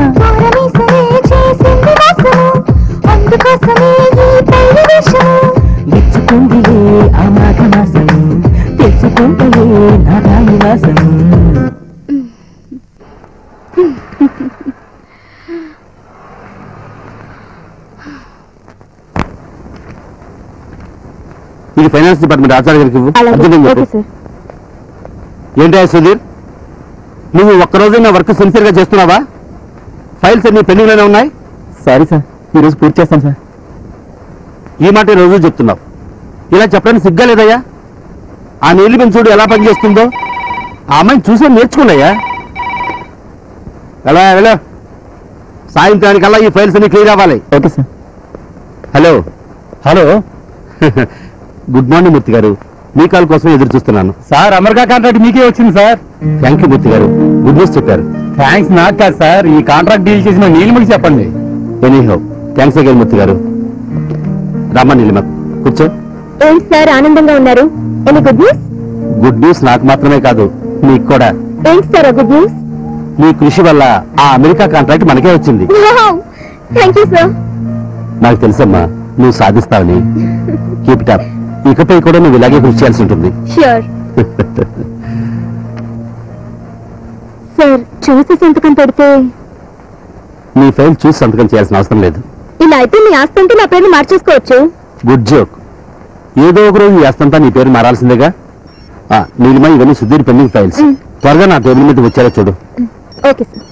S6: మెచ్చుకుందిలే ఆ మాఘ మాసము తెచ్చుకుంటలే నా రాణి వాసము
S5: ఇది ఫైనాన్స్ డిపార్ట్మెంట్ ఆచార్య గారికి ఇవ్వు. అర్జెంటుగా చెప్పు. ఏంటా సుధీర్, నువ్వు ఒక్కరోజు నా వర్క్ సిన్సియర్ గా చేస్తున్నావా? ఫైల్స్ అన్ని పెండింగ్ లోనే ఉన్నాయి.
S1: సారీ సార్, ఈరోజు పూర్తి చేస్తాను సార్.
S5: ఈ మాట రోజు చెప్తున్నావు. ఇలా చెప్పడానికి సిగ్గా లేదయ్యా? ఆ నీళ్ళు మేము చూడు ఎలా పనిచేస్తుందో. ఆ అమ్మాయిని చూసే నేర్చుకున్నాయా? ఎలా వెళ్ళా, సాయంత్రానికల్లా ఈ ఫైల్స్ అన్ని క్లియర్ అవ్వాలి.
S1: Okay sir.
S5: Hello
S1: hello
S5: good morning Murthy garu. మీ కాల్ కోసం ఎదురు చూస్తున్నాను.
S2: సార్ అమెరికా కాంట్రాక్ట్ మీకే వచ్చింది సార్.
S5: థ్యాంక్ యూ మూర్తి గారు, గుడ్ న్యూస్ చెప్పారు.
S2: థ్యాంక్స్ నాకు కాదు సార్, ఈ కాంట్రాక్ట్ డీల్ చేసిన నీలిమకి చెప్పండి.
S5: ఎనీహౌ థ్యాంక్స్ అగైన్ మూర్తి గారు. రామ్మా నీలిమ, కూర్చో.
S3: ఏంటి సార్ ఆనందంగా ఉన్నారు? Any good news?
S5: Good news నాకు మాత్రమే కాదు, మీకు కూడా.
S3: ఏంటి సార్ గుడ్ న్యూస్?
S5: మీ కృషి వల్ల ఆ అమెరికా కాంట్రాక్ట్ మనకే వచ్చింది.
S3: Thank you sir.
S5: నాకు తెలుసమ్మా, నువ్వు సాధిస్తావని. Keep it up. ఇకపై కూడా నువ్వు ఇలాగే కృషి చేయాల్సి ఉంటుంది.
S3: Sure sir. చూసి సంతకం పెడితే?
S5: నీ ఫైల్ చూసి సంతకం చేయాల్సిన అవసరం లేదు.
S3: ఇలా అయితే మీ ఆస్తి అంటే నా పేరుని మార్చేసుకోవచ్చు.
S5: Good joke. ఏదో ఒక రోజు ఈ ఆస్తంతా నీ పేరు మారాల్సిందేగా. నీలిమా, ఇవన్నీ సుధీర్ పెండింగ్ ఫైల్స్. త్వరగా నా టేబుల్ మీద వచ్చారో చూడు.
S3: Okay sir.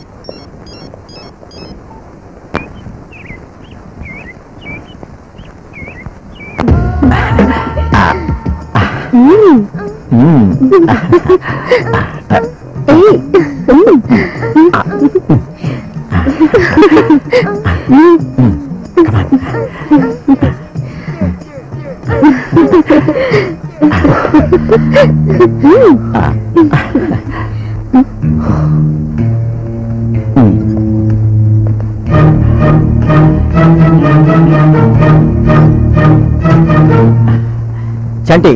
S1: చంటి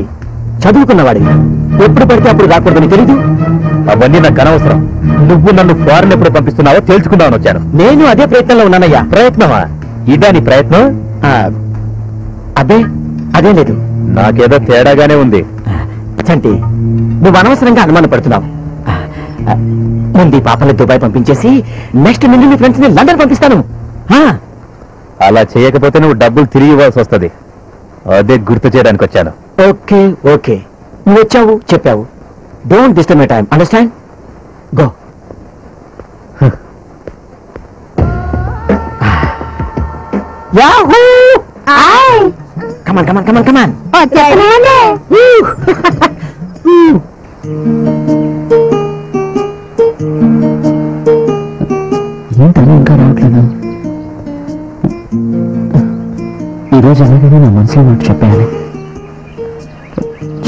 S1: చదువుకున్నవాడి ఎప్పుడు పడితే అప్పుడు రాకూడదని తెలీదు.
S4: అవన్నీ నాకు అనవసరం. నువ్వు నన్ను ఫారెన్ ఎప్పుడు పంపిస్తున్నావో తెలుసుకుందామని వచ్చాను.
S1: నేను అదే ప్రయత్నంలో ఉన్నానయ్యా.
S4: ప్రయత్నమా? ఇదా నీ ప్రయత్నం?
S1: అదే అదే లేదు.
S4: నాకేదో తేడాగానే ఉంది.
S1: చంటి, నువ్వు అనవసరంగా అనుమాన పడుతున్నావు. ముందు ఈ పాపని దుబాయ్ పంపించేసి నెక్స్ట్ నిన్ను నీ ఫ్రెండ్స్ ని లండన్ పంపిస్తాను.
S4: అలా చేయకపోతే నువ్వు డబ్బులు తిరిగి ఇవ్వాల్సి వస్తుంది. అదే గుర్తు చేయడానికి వచ్చాను.
S1: ఓకే ఓకే, నువ్వు వచ్చావు, చెప్పావు. Don't disturb my time, understand? Go. Yahoo! Come on come on come on come on. ఏంటని ఇంకా రావట్లేదు? ఈరోజు అలాగే నా మనసులో మాట చెప్పేయాలి.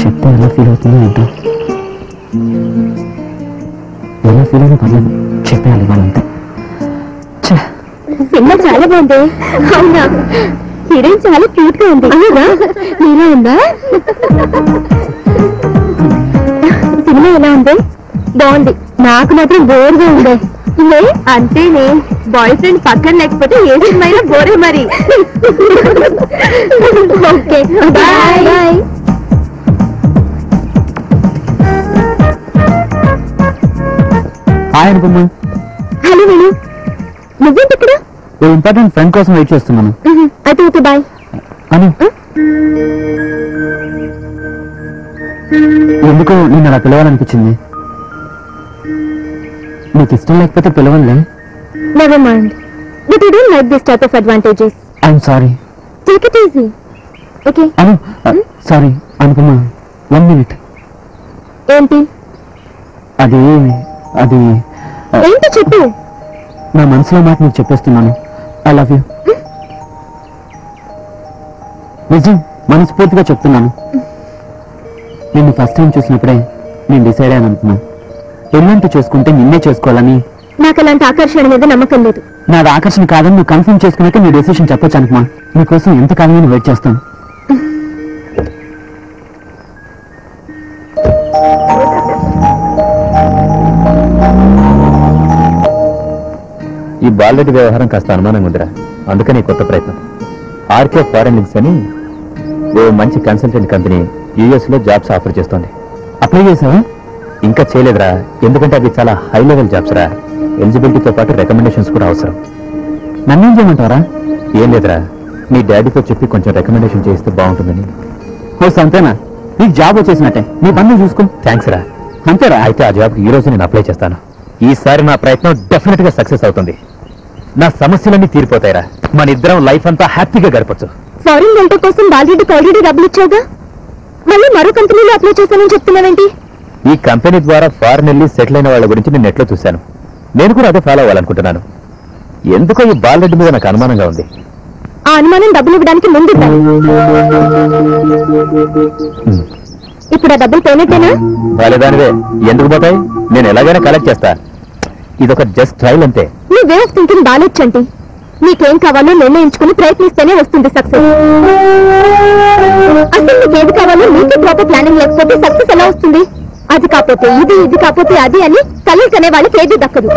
S1: చెప్తే ఎలా ఫీల్ అవుతుందో ఏంటో. ఎలా ఫీల్ అయినా పర్లేదు, చెప్పేయాలి వాళ్ళంతా.
S3: సినిమా చాలా బాగుంది. అవునా? హీరోయిన్ చాలా క్యూట్ గా ఉంది. అవునా? నీలా ఉందా? సినిమా ఎలా ఉంది? బాగుంది. నాకు మాత్రం బోర్గా ఉంది. అంతేనే, బాయ్ ఫ్రెండ్ పక్కన లేకపోతే ఏ సినిమా అయినా బోరే మరి. Okay bye bye.
S1: హాయ్ అనుపమ్మ.
S3: హలో వేణు, నువ్వేంటి ఇక్కడ?
S1: ఓ ఇంపార్టెంట్ ఫ్రెండ్ కోసం వెయిట్ చేస్తున్నాను.
S3: అయితే ఓకే బాయ్.
S1: అని ఎందుకో నేను అలా పిలవాలనిపించింది. నీకు ఇష్టం లేకపోతే పిలవనులే.
S3: Never mind, but you don't like this type of advantages.
S1: I'm sorry.
S3: Take it easy. Okay.
S1: Anu sorry Anupama, 1 minute.
S3: ఏంటి?
S1: అది అది
S3: ఏంటి చెప్పు.
S1: నా మనసులో మాట నీకు చెప్పేస్తున్నాను. I love you. నిజం, మనస్ఫూర్తిగా చెప్తున్నాను. నిన్ను ఫస్ట్ టైం చూసినప్పుడే నేను డిసైడ్ అయ్యాను అనుకున్నాను. ఎన్నంటూ చేసుకుంటే నిన్నే చేసుకోవాలని.
S3: నాకు అలాంటి ఆకర్షణ మీద నమ్మకం లేదు.
S1: నాది ఆకర్షణ కాదని నువ్వు కన్ఫర్మ్ చేసుకున్నాక నీ డెసిషన్ చెప్పొచ్చు అనుకున్నా. నీకోసం ఎంతకాలం నేను వెయిట్ చేస్తాను.
S4: ఈ బాలరెడ్డి వ్యవహారం కాస్త అనుమానంగా ఉందిరా. అందుకని కొత్త ప్రయత్నం. ఆర్కే ఫారెన్ లింక్స్ అని ఓ మంచి కన్సల్టెంట్ కంపెనీ యుఎస్ లో జాబ్స్ ఆఫర్ చేస్తోంది.
S1: అప్లై చేసావా?
S4: ఇంకా చేయలేదురా, ఎందుకంటే అది చాలా హై లెవెల్ జాబ్స్ రా. ఎలిజిబిలిటీతో పాటు రికమెండేషన్స్ కూడా అవసరం.
S1: నన్నేం చేయమంటారా?
S4: ఏం లేదురా, మీ డాడీతో చెప్పి కొంచెం రికమెండేషన్ చేస్తే బాగుంటుందని.
S1: ఓ అంతేనా? నీకు జాబ్ వచ్చేసినట్టే, నీ పని చూసుకో.
S4: థ్యాంక్స్ రా.
S1: అంతేరా?
S4: అయితే ఆ జాబ్కి ఈ రోజు నేను అప్లై చేస్తాను. ఈసారి నా ప్రయత్నం డెఫినెట్ గా సక్సెస్ అవుతుంది. నా సమస్యలన్నీ తీరిపోతాయిరా. మన ఇద్దరం లైఫ్ అంతా హ్యాపీగా గడపచ్చు.
S3: ఫారిన్ వెంట కోసం బాలీవుడ్కి ఆల్రెడీ డబ్బులు ఇచ్చావుగా, మళ్ళీ మరో కంపెనీలో అప్లై చేశానని చెప్తున్నావేంటి?
S4: ఈ కంపెనీ ద్వారా ఫారెన్ వెళ్ళి సెటిల్ అయిన వాళ్ళ గురించి నేను నెట్లో చూశాను. నేను కూడా అదే ఫాలో అవ్వాలనుకుంటున్నాను. ఎందుకో ఈ బాలరెడ్డి మీద నాకు అనుమానంగా ఉంది.
S3: ఆ అనుమానం డబ్బులు ఇవ్వడానికి ముందు ఇప్పుడు ఆ డబ్బులు పోయినట్టేనా?
S4: బాలేదానివే, ఎందుకు పోతాయి? నేను ఎలాగైనా కలెక్ట్ చేస్తా. ఇదొక జస్ట్ ట్రైల్ అంతే.
S3: నీ వే ఆఫ్ థింకింగ్ బాలేచ్చండి. నీకేం కావాలో నిర్ణయించుకుని ప్రయత్నిస్తేనే వస్తుంది సక్సెస్. అసలు నీకేది కావాలో నీకే ప్రాపర్ ప్లానింగ్ లేకపోతే సక్సెస్ ఎలా వస్తుంది? అది కాకపోతే ఇది, ఇది కాకపోతే అది అని కలలు కనే వాళ్ళకి ఏది దక్కదు.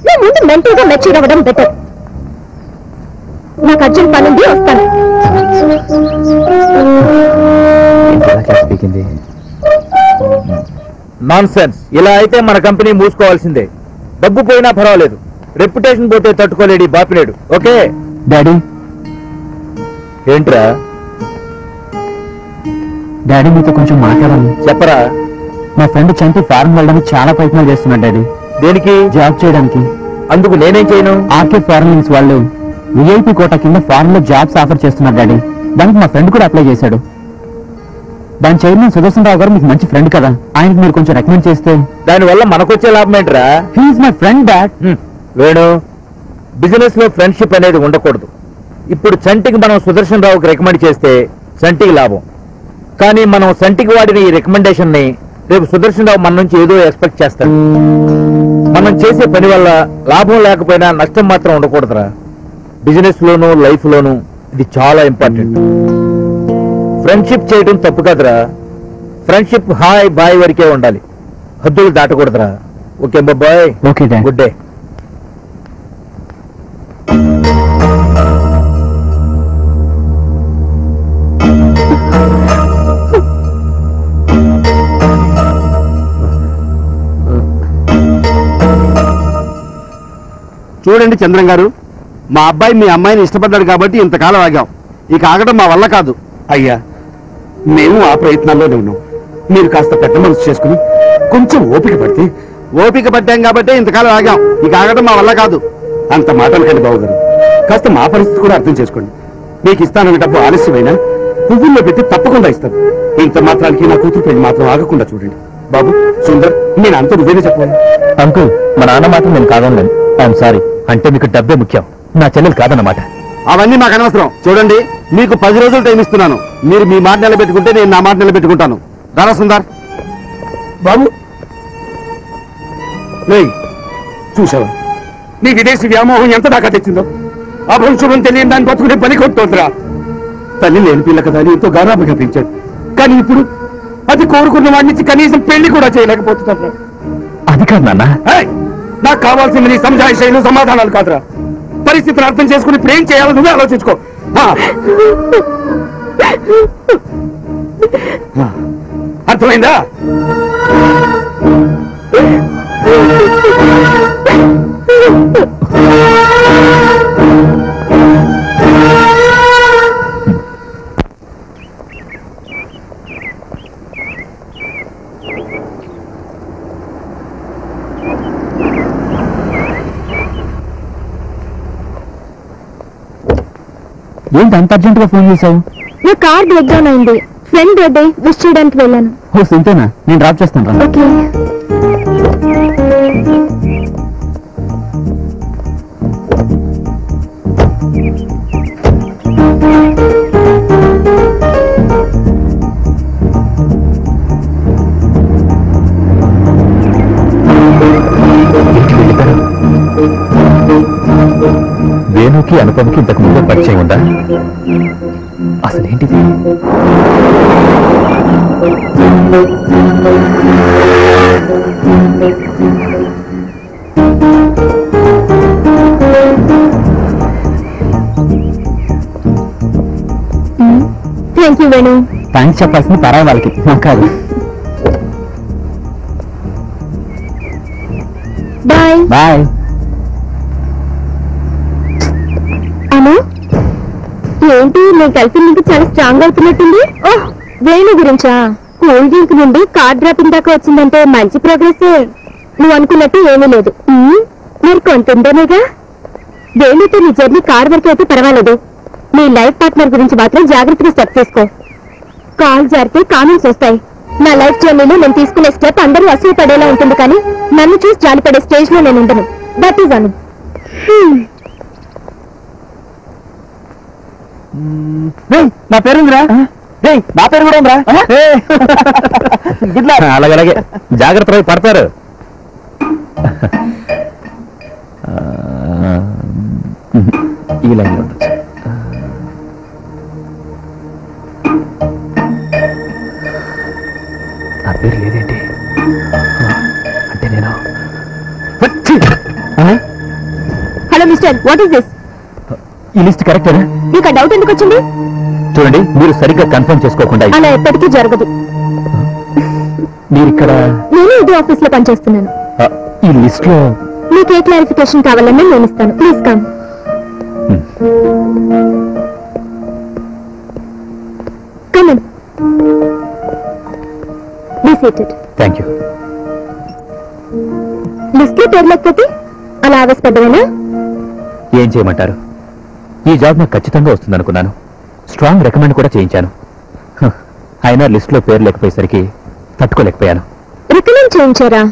S3: నువ్వు ముందు మెంటల్ గా మెచ్యూర్ అవ్వడం బెటర్. నాకు అర్జెంట్ పని ఉంది, వస్తాను.
S4: Non sense. ఇలా అయితే మన కంపెనీ మూసుకోవాల్సిందే. డబ్బు పోయినా పర్వాలేదు, రెప్యుటేషన్ పోతే తట్టుకోలేడు బాపిలేడు. ఓకే
S1: డాడీ,
S4: ఏంట్రా?
S1: డాడీ మీతో కొంచెం మాట్లాడాలి.
S4: చెప్పరా.
S1: మా ఫ్రెండ్ చంటి ఫారెన్ వెళ్ళడానికి చాలా ప్రయత్నాలు చేస్తున్నాడు డాడీ.
S4: దేనికి?
S1: జాబ్ చేయడానికి.
S4: అందుకు నేనేం చేయను?
S1: ఆర్కే ఫారెన్ లింక్స్ వాళ్ళు విఐపి కోటా కింద ఫారెన్ లో జాబ్స్ ఆఫర్ చేస్తున్నారు డాడీ. దానికి మా ఫ్రెండ్ కూడా అప్లై చేశాడు. దాని చైర్మన్ సుదర్శన్ రావు గారు మీకు మంచి ఫ్రెండ్ కదా, ఆయనకు మీరు కొంచెం రికమెండ్ చేస్తే.
S4: దానివల్ల మనకొచ్చే లాభం ఏంట్రా?
S1: He's my friend dad.
S4: Venu, business లో ఫ్రెండ్షిప్ అనేది ఉండకూడదు. ఇప్పుడు చంటికి మనం సుదర్శన్ రావుకి రికమెండ్ చేస్తే చంటికి లాభం, కానీ మనం చంటికి వాడిన ఈ రికమెండేషన్ ని రేపు సుదర్శన్ రావు మన నుంచి ఏదో ఎక్స్పెక్ట్ చేస్తాడు. మనం చేసే పని వల్ల లాభం లేకపోయినా నష్టం మాత్రం ఉండకూడదురా. బిజినెస్ లోను లైఫ్ లోను ఇది చాలా ఇంపార్టెంట్. ఫ్రెండ్షిప్ చేయడం తప్పు కదరా. ఫ్రెండ్షిప్ హాయ్ బాయ్ వరకే ఉండాలి, హద్దులు దాటకూడదురా. Okay bye.
S1: Okay dad.
S4: Good day.
S5: చూడండి చంద్రం గారు, మా అబ్బాయి మీ అమ్మాయిని ఇష్టపడ్డాడు కాబట్టి ఇంతకాలం ఆగాం. ఇక ఆగడం మా వల్ల కాదు.
S2: అయ్యా, మేము ఆ ప్రయత్నాల్లోనే ఉన్నాం. మీరు కాస్త పెద్ద మనసు చేసుకుని కొంచెం ఓపిక పడితే.
S5: ఓపిక పట్టాం కాబట్టి ఇంతకాలం ఆగాం. ఇక ఆగడం మా వల్ల కాదు.
S2: అంత మాటలు కండి బాబు గారు, కాస్త మా పరిస్థితి కూడా అర్థం చేసుకోండి. మీకు ఇస్తానన్న డబ్బు ఆలస్యమైనా పువ్వుల్లో పెట్టి తప్పకుండా ఇస్తాను. ఇంత మాత్రానికి నా కూతురు పెళ్లి మాత్రం ఆగకుండా చూడండి. బాబు సుందర్, నేను అంత నువ్వేనే చెప్పాలి.
S4: అంకుల్, మా నాన్న మాత్రం నేను కాదనలేను. I'm sorry. అంటే మీకు డబ్బే ముఖ్యం, నా చెల్లెలు కాదన్నమాట.
S5: అవన్నీ మాకు అనవసరం. చూడండి, మీకు 10 రోజులు టైం ఇస్తున్నాను. మీరు మీ మాట నిలబెట్టుకుంటే నేను నా మాట నిలబెట్టుకుంటాను. రారా సుందర్.
S2: బాబు చూసావా నీ విదేశీ వ్యామోహం ఎంత దాకా తెచ్చిందో? అభంశుభం తెలియని దాన్ని బతుకునే పని కొట్టుతోందిరా. తల్లి లేని పిల్ల కదా అని ఎంతో గారాబిగా పెంచాడు, కానీ ఇప్పుడు అది కోరుకున్న వాడి నుంచి కనీసం పెళ్లి కూడా చేయలేకపోతున్నా.
S4: అది కాదు నాన్న.
S2: నాకు కావాల్సింది నీ సంజాయిషాలు సమాధానాలు కాదురా. పరిస్థితిని అర్థం చేసుకుని ఇప్పుడు ఏం చేయాలో నువ్వే ఆలోచించుకో. అర్థమైందా?
S1: ఏంటి అంత అర్జెంట్ గా ఫోన్ చేశావు?
S3: నా కార్ బ్రేక్ డౌన్ అయింది. ఫ్రెండ్ బర్త్డే విష్ చేయడానికి వెళ్ళాను.
S1: ఓ సింతేనా, నేను డ్రాప్ చేస్తాను రా.
S3: ఓకే.
S4: వేణుకి అనుపమకి ఇంతకు ముందే పరిచయం ఉందా? అసలేంటిది?
S3: Thank you Venu.
S1: థ్యాంక్స్ చెప్పాల్సింది పరాయి వాళ్ళకి, నాకు కాదు.
S3: బాయ్.
S1: బాయ్.
S3: అమ్మా, ఏంటి నీ గర్ల్ఫ్రెండ్ నీకు చాలా స్ట్రాంగ్ అవుతున్నట్టుంది? ఓహ్, వేణు గురించా? కూల్ డ్రింక్ నుండి కార్ డ్రాపింగ్ దాకా వచ్చిందంటే మంచి ప్రోగ్రెస్. నువ్వు అనుకున్నట్టు ఏమీ లేదు. మరి కొంత ఉందేనేగా. వేణుతో నీ జర్నీ కార్ వరకు అయితే పర్వాలేదు, నీ లైఫ్ పార్ట్నర్ గురించి మాత్రం జాగ్రత్తగా స్టెప్ తీసుకో. కాల్ జారితే కామెంట్స్ వస్తాయి. నా లైఫ్ జర్నీలో నేను తీసుకునే స్టెప్ అందరూ అసూయ పడేలా ఉంటుంది, కానీ నన్ను చూసి జాలిపడే స్టేజ్ లో నేను ఉండను. దట్ ఈజ్ అను.
S2: నా పేరుందిరా,
S1: నా పేరు కూడా ఉందిరా. అలాగే జాగ్రత్త పడతారు. ఈ లైన్ లో నా పేరు లేదేంటి అంటే నేను.
S3: Hello mister, what is this?
S1: ఈ లిస్ట్ కరెక్టేనా?
S3: మీకు ఆ డౌట్ ఎందుకు వచ్చింది?
S1: చూడండి, మీరు సరిగ్గా కన్ఫర్మ్ చేసుకోకుండా
S3: అలా ఎప్పటికీ జరగదు.
S1: మీరు ఇక్కడ
S3: నేను ఇదే ఆఫీస్ లో పనిచేస్తున్నాను.
S1: ఈ లిస్ట్ లో
S3: మీకు ఏ క్లారిఫికేషన్ కావాలన్నా నేను ఇస్తాను. Please come. Come in. Be seated.
S1: Thank you.
S3: List లో పేరు లేకపోతే అలా ఆవేశపడ్డావేనా?
S1: ఏం చేయమంటారు? ఈ జాబ్ నాకు ఖచ్చితంగా వస్తుందనుకున్నాను. స్ట్రాంగ్ రికమెండ్ కూడా చేయించాను. అయినా లిస్ట్ లో పేరు లేకపోయేసరికి తట్టుకోలేకపోయాను.
S3: రికమెండ్ చేయించారా?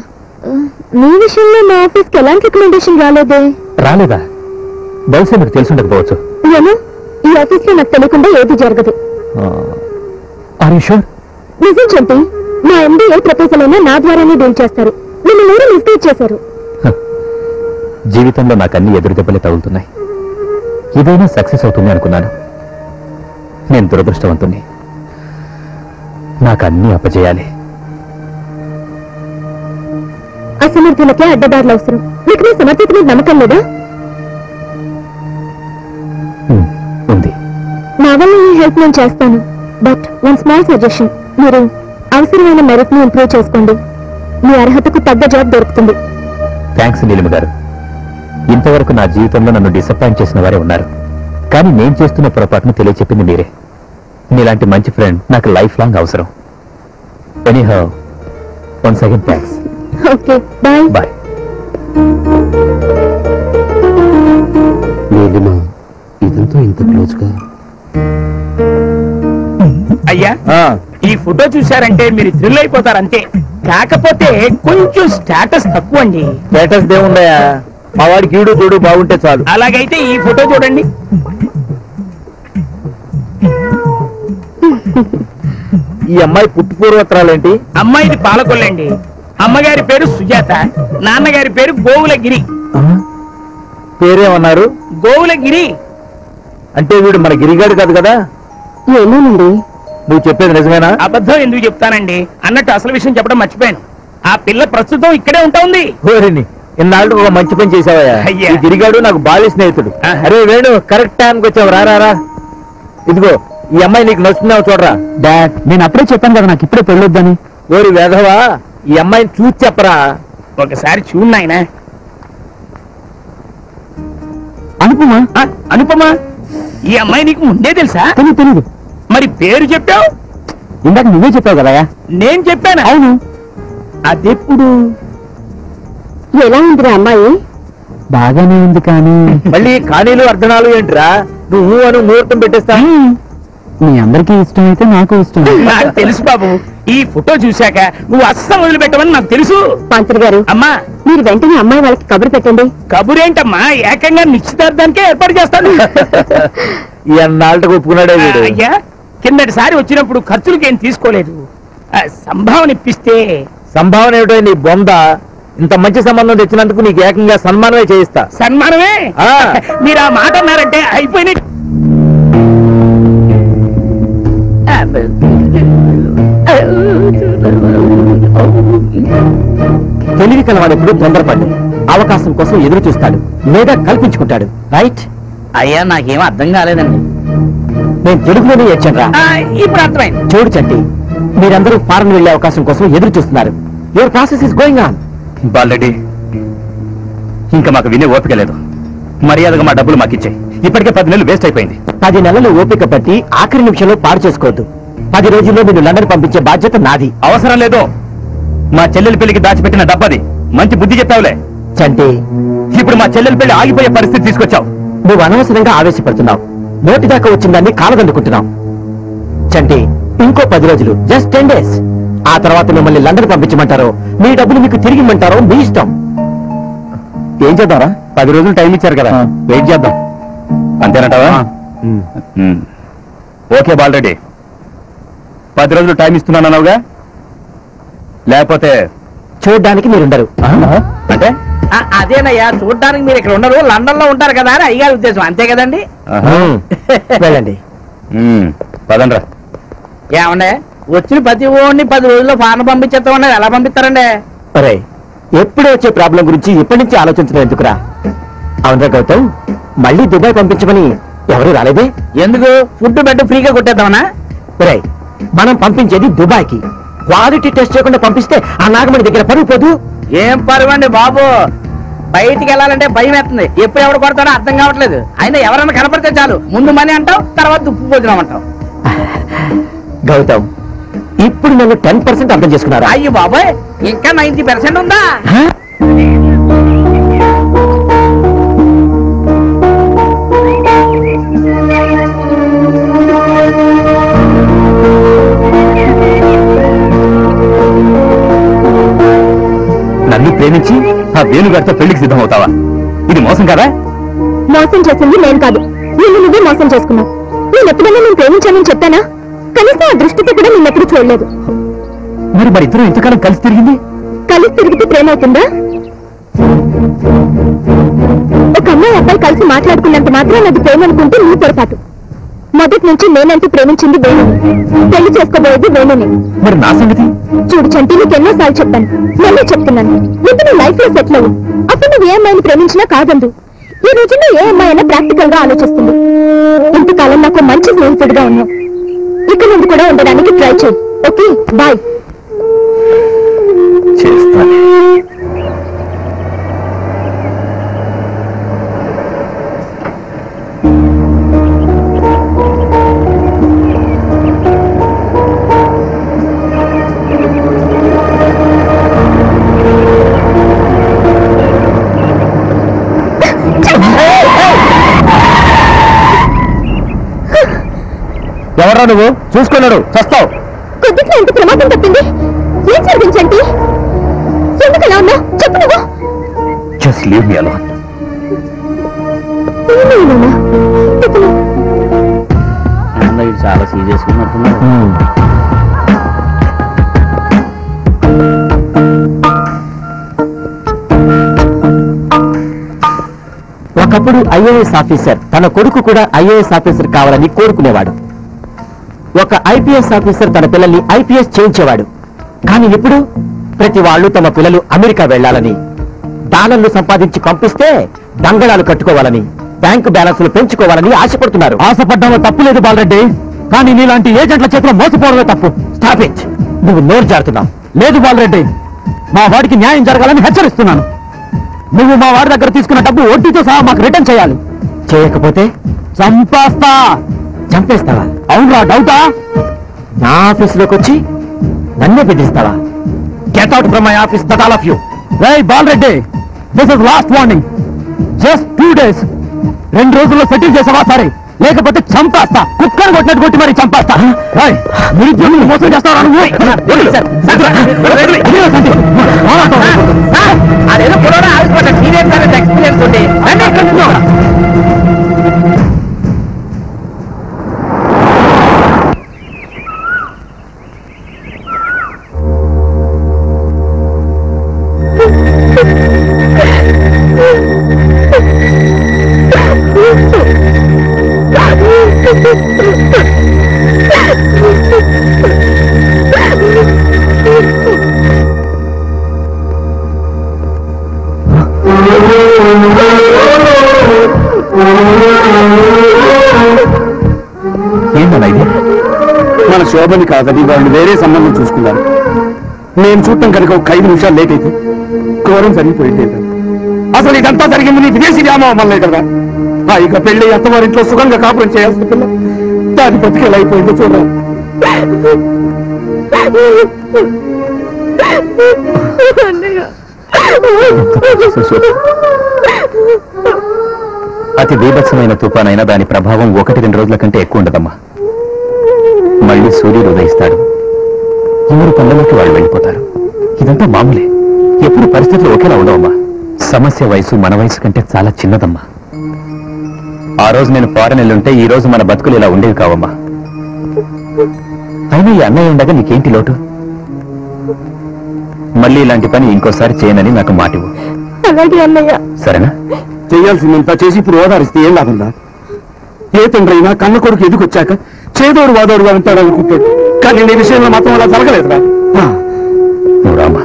S3: మీ విషయంలో మా ఆఫీస్ కి ఎలాంటి రికమెండేషన్ రాలేదే.
S1: రాలేదా? బహుశా మీకు తెలిసి ఉండకపోవచ్చు.
S3: ఏమో, ఈ ఆఫీస్ లో నాకు తెలియకుండా ఏది జరగదు.
S1: Are you sure?
S3: నిజం చెప్పి మా ఎండీ ఏ ప్రపోజల్ అయినా నా ద్వారానే డీల్ చేస్తారు. నిన్ను ఎవరు మిస్గైడ్ చేశారు.
S1: జీవితంలో నాకు అన్ని ఎదురు దెబ్బలే తగులుతున్నాయి. ఇదైనా సక్సెస్ అవుతుంది అనుకున్నాను. నేను దురదృష్టవంతుణ్ణి. నాకు అన్ని అప్పచేయాలి.
S3: అసమర్థులకే అడ్డదారులు అవసరం. మీకు నీ సమర్థత మీద నమ్మకం లేదా?
S1: ఉంది.
S3: నా వల్ల ఈ హెల్ప్ నేను చేస్తాను. బట్ వన్ స్మాల్ సజెషన్, మీరు అవసరమైన మెరిట్ ని ఇంప్రూవ్ చేసుకోండి. మీ అర్హతకు తగ్గ జాబ్ దొరుకుతుంది.
S1: థ్యాంక్స్ నీలిమ గారు. ఇంతవరకు నా జీవితంలో నన్ను డిసప్పాయింట్ చేసిన వారే ఉన్నారు, కానీ నేను చేస్తున్న పొరపాటును తెలియచెప్పింది మీరే. మీలాంటి మంచి ఫ్రెండ్ నాకు లైఫ్ లాంగ్ అవసరం. Anyhow, once again thanks.
S3: Okay, bye.
S1: Bye.
S5: Neelima ఇదంతా ఇంత క్లోజ్ గా.
S2: అయ్యా, ఈ ఫోటో చూశారంటే మీరు థ్రిల్ అయిపోతారు అంతే. కాకపోతే కొంచెం స్టేటస్ తక్కువ అండి.
S4: స్టేటస్ దేవుండయా, మా వాడికి ఈడు చూడు బాగుంటే చాలు.
S2: అలాగైతే ఈ ఫోటో చూడండి.
S4: ఈ అమ్మాయి పుట్టు పూర్వత్రాలేంటి?
S2: అమ్మాయిది పాలకొల్లండి. అమ్మగారి పేరు సుజాత, నాన్నగారి పేరు గోవులగిరి.
S4: పేరేమన్నారు?
S2: గోవులగిరి.
S4: అంటే వీడు మన గిరిగాడు కాదు కదా?
S3: ఏమోనండి.
S4: నువ్వు చెప్పేది నిజమేనా?
S2: అబద్ధం ఎందుకు చెప్తానండి? అన్నట్టు అసలు విషయం చెప్పడం మర్చిపోయాను. ఆ పిల్ల ప్రస్తుతం ఇక్కడే ఉంటా ఉంది.
S4: ఓరిని, ఇన్నాళ్ళు ఒక మంచి పని చేసావయ్యా.
S2: అయ్యా.
S4: ఈ గిరిగాడు నాకు బాల్య స్నేహితుడు. అరే వేణు, కరెక్ట్ టైంకి వచ్చావు. రారా. ఇదిగో ఈ అమ్మాయి నీకు నచ్చుతున్నావు చూడరా.
S1: డాడ్, నేను అప్పుడే చెప్పాను కదా నాకు ఇప్పుడే పెళ్ళొద్దని.
S4: ఓరి వేధవా, ఈ అమ్మాయిని చూసి చెప్పరా.
S2: ఒకసారి చూడు నాయనా.
S1: అనుపమా?
S2: అనుపమా? ఈ అమ్మాయి నీకు ముందే తెలుసా?
S1: తెలీదు.
S2: మరి పేరు చెప్పావు?
S1: ఇందాక నువ్వే చెప్పావు కదా.
S2: నేను చెప్పాను.
S1: అవును.
S2: అదెప్పుడు?
S3: ఎలా ఉందిరా అమ్మాయి?
S1: బాగానే ఉంది, కానీ
S4: మళ్ళీ కానీలు అర్ధనాలు ఏంటిరా? నువ్వు అని ముహూర్తం పెట్టేస్తా.
S1: మీ అందరికీ ఇష్టం అయితే నాకు ఇష్టం.
S2: నాకు తెలుసు బాబు. ఈ ఫోటో చూశాక నువ్వు అస్సలు వదిలిపెట్టవని నాకు తెలుసు.
S3: పంతులు గారు,
S2: అమ్మా,
S3: మీరు వెంటనే అమ్మాయి వాళ్ళకి కబురు పెట్టండి.
S2: కబురేంటమ్మా, ఏకంగా నిశ్చితార్థానికే ఏర్పాటు చేస్తాను.
S4: ఈ అన్నాళ్ళకు ఒప్పుకున్నాడే వీడు.
S2: అయ్యా, కిందటిసారి వచ్చినప్పుడు ఖర్చులకేం తీసుకోలేదు. సంభావన ఇప్పిస్తే.
S4: సంభావన ఏమిటో నీ బొంద. ఇంత మంచి సంబంధం తెచ్చినందుకు నీకు ఏకంగా సన్మానమే చేయిస్తా.
S2: సన్మానమే?
S4: ఆ.
S2: మీరు ఆ మాట అన్నారంటే అయిపోయినట్టు.
S1: తెలివి కలవాడు ఎప్పుడు తొందరపడ్డు అవకాశం కోసం ఎదురు చూస్తాడు లేదా కల్పించుకుంటాడు. రైట్?
S2: అయ్యా, నాకేం అర్థం కాలేదండి.
S1: నేను తెలుగులోనే వచ్చాను.
S2: ఇప్పుడు అర్థమైంది.
S1: చూడు చంటి, మీరందరూ ఫారెన్ వెళ్లే అవకాశం కోసం ఎదురు చూస్తున్నారు. Your process is going on. Bala Reddy, ఇంకా మాకు వినే ఓపిక లేదు. మర్యాదగా మా డబ్బులు మాకిచ్చాయి. ఇప్పటికే 10 నెలలు వేస్ట్ అయిపోయింది. 10 నెలలు ఓపిక పట్టి ఆఖరి నిమిషంలో పాడు చేసుకోవద్దు. 10 రోజుల్లో మీరు లండన్ పంపించే బాధ్యత నాది. అవసరం లేదు. మా చెల్లెలి పెళ్లికి దాచిపెట్టిన డబ్బది. మంచి బుద్ధి చెప్తావులే. చంటి, ఇప్పుడు మా చెల్లెలి పెళ్లి ఆగిపోయే పరిస్థితి తీసుకొచ్చావు. నువ్వు అనవసరంగా ఆవేశపడుతున్నావు. నోటి దాకా వచ్చిందాన్ని కాలదండుకుంటున్నాం. చంటి, ఇంకో 10 రోజులు, జస్ట్ 10 days. ఆ తర్వాత మిమ్మల్ని లండన్ పంపించమంటారో మీ డబ్బులు మీకు తిరిగి ఇమ్మంటారో మీ ఇష్టం. ఏం చేద్దాంరా? 10 రోజులు టైం ఇచ్చారు కదా, వెయిట్ చేద్దాం. అంతేనంటావా? ఓకే బాలరెడ్డి, 10 రోజులు టైం ఇస్తున్నానన్నావుగా, లేకపోతే చూడ్డానికి మీరుండరు. అంటే
S2: అదేనయ్యా, చూడడానికి మీరు ఇక్కడ ఉండరు, లండన్ లో ఉంటారు కదా అని అయ్యారు ఉద్దేశం, అంతే కదండి?
S1: వెళ్ళండి.
S4: పదండ్రా.
S2: ఏమండే, వచ్చిన ప్రతి ఓడిని 10 రోజుల్లో ఫారెన్ పంపించేస్తామన్నా ఎలా పంపిస్తారండి?
S1: అరే, ఎప్పుడు వచ్చే ప్రాబ్లం గురించి ఇప్పటి నుంచి ఆలోచించడం ఎందుకురా? అవునరా గౌతమ్, మళ్ళీ దుబాయ్ పంపించమని ఎవరు రాలేదే?
S2: ఎందుకు? ఫుడ్ బెడ్ ఫ్రీగా కొట్టేద్దామనా?
S1: ఒరే, మనం పంపించేది దుబాయ్కి. క్వాలిటీ టెస్ట్ చేయకుండా పంపిస్తే ఆ నాగమణి దగ్గర పరుగు పోదు.
S2: ఏం పర్వండి బాబు, బయటికి వెళ్ళాలంటే భయం వేస్తుంది, ఎప్పుడు ఎవడు కొడతాడో అర్థం కావట్లేదు. అయినా ఎవరైనా కనపడితే చాలు, ముందు మనీ అంటావు, తర్వాత ఉప్పు భోజనం అంటావు.
S1: గౌతమ్, ఇప్పుడు నన్ను 10% అర్థం చేసుకున్నారా?
S2: అయ్యో బాబాయ్, ఇంకా 90% ఉందా?
S1: నన్ను ప్రేమించి ఆ వేణుగారితో పెళ్లికి సిద్ధమవుతావా? ఇది మోసం కదా?
S3: మోసం చేసింది నేను కాదు, నిన్ను నువ్వే మోసం చేసుకున్నావు. నేను ఎప్పుడైనా నేను ప్రేమించానని చెప్పానా? కనీసం ఆ దృష్టితో కూడా నిన్నెప్పుడు చూడలేదు.
S1: మరి ఇద్దరు ఇంతకాలం కలిసి తిరిగింది?
S3: కలిసి తిరిగితే ప్రేమ అవుతుందా? ఒక అమ్మాయి అబ్బాయి కలిసి మాట్లాడుకున్నంత మాత్రం అది ప్రేమ అనుకుంటే నీ పొరపాటు. మొదటి నుంచి నేనంటూ ప్రేమించింది వేణు, పెళ్లి చేసుకోబోయేది వేణుని.
S1: మరి నా సంగతి?
S3: చూడు చంటి, నీకు ఎన్నోసార్లు చెప్పాను, మళ్ళీ చెప్తున్నాను, ముందు నీ లైఫ్ లో సెటిల్ అవ్వు, అప్పుడు నువ్వు ఏ అమ్మాయిని ప్రేమించినా కాదందు. ఈ రోజుల్లో ఏ అమ్మాయి అయినా ప్రాక్టికల్ గా ఆలోచిస్తుంది. ఇంతకాలం నాకు మంచి స్నేహితుడిగా ఉన్నావు, ఇక నుండి కూడా ఉండడానికి ట్రై చేయి. Okay, bye.
S1: చేస్తాను. ఎవరా నువ్వు? చూసుకున్నాడు, చస్తావు.
S3: కొద్దిగా ఎంత ప్రమాదం తప్పింది? ఏం జరిగించండి? ఎందుకు అలా ఉన్నా చెప్పు. నువ్వు
S1: జస్ట్ లీవ్ మీ అలోన్.
S2: చాలా సీరియస్ ఉన్నట్టున్నాడు.
S1: ఒకప్పుడు ఐఏఎస్ ఆఫీసర్ తన కొడుకు కూడా ఐఏఎస్ ఆఫీసర్ కావాలని కోరుకునేవాడు. ఒక ఐపీఎస్ ఆఫీసర్ తన పిల్లల్ని ఐపీఎస్ చేయించేవాడు. కానీ ఇప్పుడు ప్రతి వాళ్ళు తమ పిల్లలు అమెరికా వెళ్లాలని, డాలర్లు సంపాదించి పంపిస్తే బంగళాలు కట్టుకోవాలని, బ్యాంకు బ్యాలెన్స్లు పెంచుకోవాలని ఆశపడుతున్నారు. ఆశపడ్డంలో తప్పు లేదు బాలరెడ్డి, కానీ నీలాంటి ఏజెంట్ల చేతిలో మోసపోవడమే తప్పు. Stop it. నువ్వు నోరు జారుతున్నావు. లేదు బాలరెడ్డి, మా వాడికి న్యాయం జరగాలని హెచ్చరిస్తున్నాను. నువ్వు మా వాడి దగ్గర తీసుకున్న డబ్బు వడ్డీతో సహా మాకు రిటర్న్ చేయాలి. చేయకపోతే చంపేస్తా. చంపేస్తావా? అవునరా, డౌటా? నా ఆఫీసులోకి వచ్చి నన్నే బెదిరిస్తావా? Get out from my office, that all of you. Rai Balareddy, this is last warning. Just 2 days. 2 రోజుల్లో సెటిల్ చేసావా సరే, లేకపోతే చంపేస్తా. కుక్కను కొట్టినట్టు కొట్టి మరి చంపేస్తా. నిరుద్యోగులు మోసం చేస్తావా నువ్వు?
S2: అదేదో పురోడా ఆవిష్పడ్డ సీరియస్ ఎక్స్పీరియన్స్ ఉంది.
S1: ఏంటన్నా ఇది?
S5: మన శోభని కాదని వాళ్ళు వేరే సంబంధం చూసుకున్నారు. నేను చూడటం కనుక ఒక 5 నిమిషాలు లేట్ అయితే ఘోరం జరిగిపోయింది. అసలు ఇదంతా జరిగింది నీ విదేశీ వ్యామోహం వల్లే కదా. ఇక పెళ్లి అత్తవారింట్లో సుఖంగా కాపురం చేయాల్సిన పిల్ల దాని బతికేలా అయిపోయిందో చూడాలి.
S1: అతి బీభత్సమైన తుఫానైనా దాని ప్రభావం 1-2 రోజుల కంటే ఎక్కువ ఉండదమ్మా. మళ్ళీ సూర్యుడు ఉదయిస్తాడు, ఎవరి పనులలోకి వాళ్ళు వెళ్ళిపోతారు. ఇదంతా మామూలే. ఎప్పుడు పరిస్థితులు ఒకేలా ఉండవమ్మా. సమస్య వయసు మన వయసు కంటే చాలా చిన్నదమ్మా. ఆ రోజు నేను ఫారెన్ వెళ్ళుంటే ఈ రోజు మన బతుకులు ఇలా ఉండేవి కావమ్మా. అయినా ఈ అన్నయ్య ఉండగా నీకేంటి లోటు? మళ్ళీ ఇలాంటి పని ఇంకోసారి చేయనని నాకు మాటివు.
S3: అలాగే అన్నయ్య.
S1: సరేనా?
S5: చేయాల్సిందంతా చేసి ఇప్పుడు ఓదారిస్తే ఏం లాభందా? ఏ తండ్రి అయినా కన్న కొడుకు ఎదుకొచ్చాక చేదోడు వాదోడుగా ఉంటాడు అనుకుంటాడు. కానీ నీ విషయంలో మాత్రం అలా జరగలేదురా.
S1: నువ్వు రామా.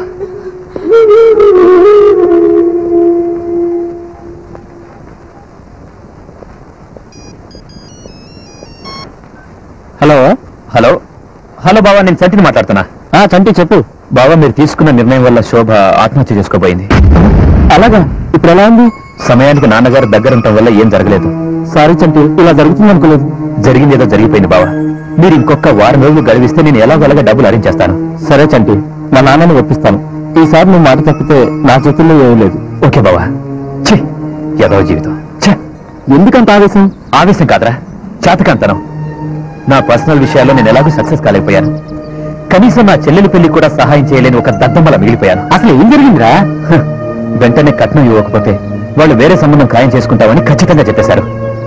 S1: హలో హలో హలో బావా, నేను చంటిని మాట్లాడుతున్నా. చంటి చెప్పు. బావా, మీరు తీసుకున్న నిర్ణయం వల్ల శోభ ఆత్మహత్య చేసుకోబోయింది. అలాగా? ఇప్పుడు ఎలా ఉంది? సమయానికి నాన్నగారు దగ్గరుండటం వల్ల ఏం జరగలేదు. సారీ చంటి, ఇలా జరుగుతుంది అనుకోలేదు. జరిగింది ఏదో జరిగిపోయింది బావా. మీరు ఇంకొక వారం రోజులు గడివిస్తే నేను ఎలాగోలాగా డబ్బులు అరేంజ్ చేస్తాను. సరే చంటి, మా నాన్నని ఒప్పిస్తాను. ఈసారి నువ్వు మాట తప్పితే నా చేతుల్లో ఏమీ లేదు. ఓకే బావా. ఛీ, ఏదో జీవితం. ఛే, ఎందుకంత ఆవేశం? ఆవేశం కాదురా, చేతకంతనం. నా పర్సనల్ విషయాల్లో నేను ఎలాగో సక్సెస్ కాలేకపోయాను. కనీసం నా చెల్లెలి పెళ్లి కూడా సహాయం చేయలేని ఒక దద్దమ్మల మిగిలిపోయాను. అసలు ఏం జరిగిందిరా? వెంటనే కట్నం ఇవ్వకపోతే వాళ్ళు వేరే సంబంధం ఖాయం చేసుకుంటామని ఖచ్చితంగా చెప్పేశారు.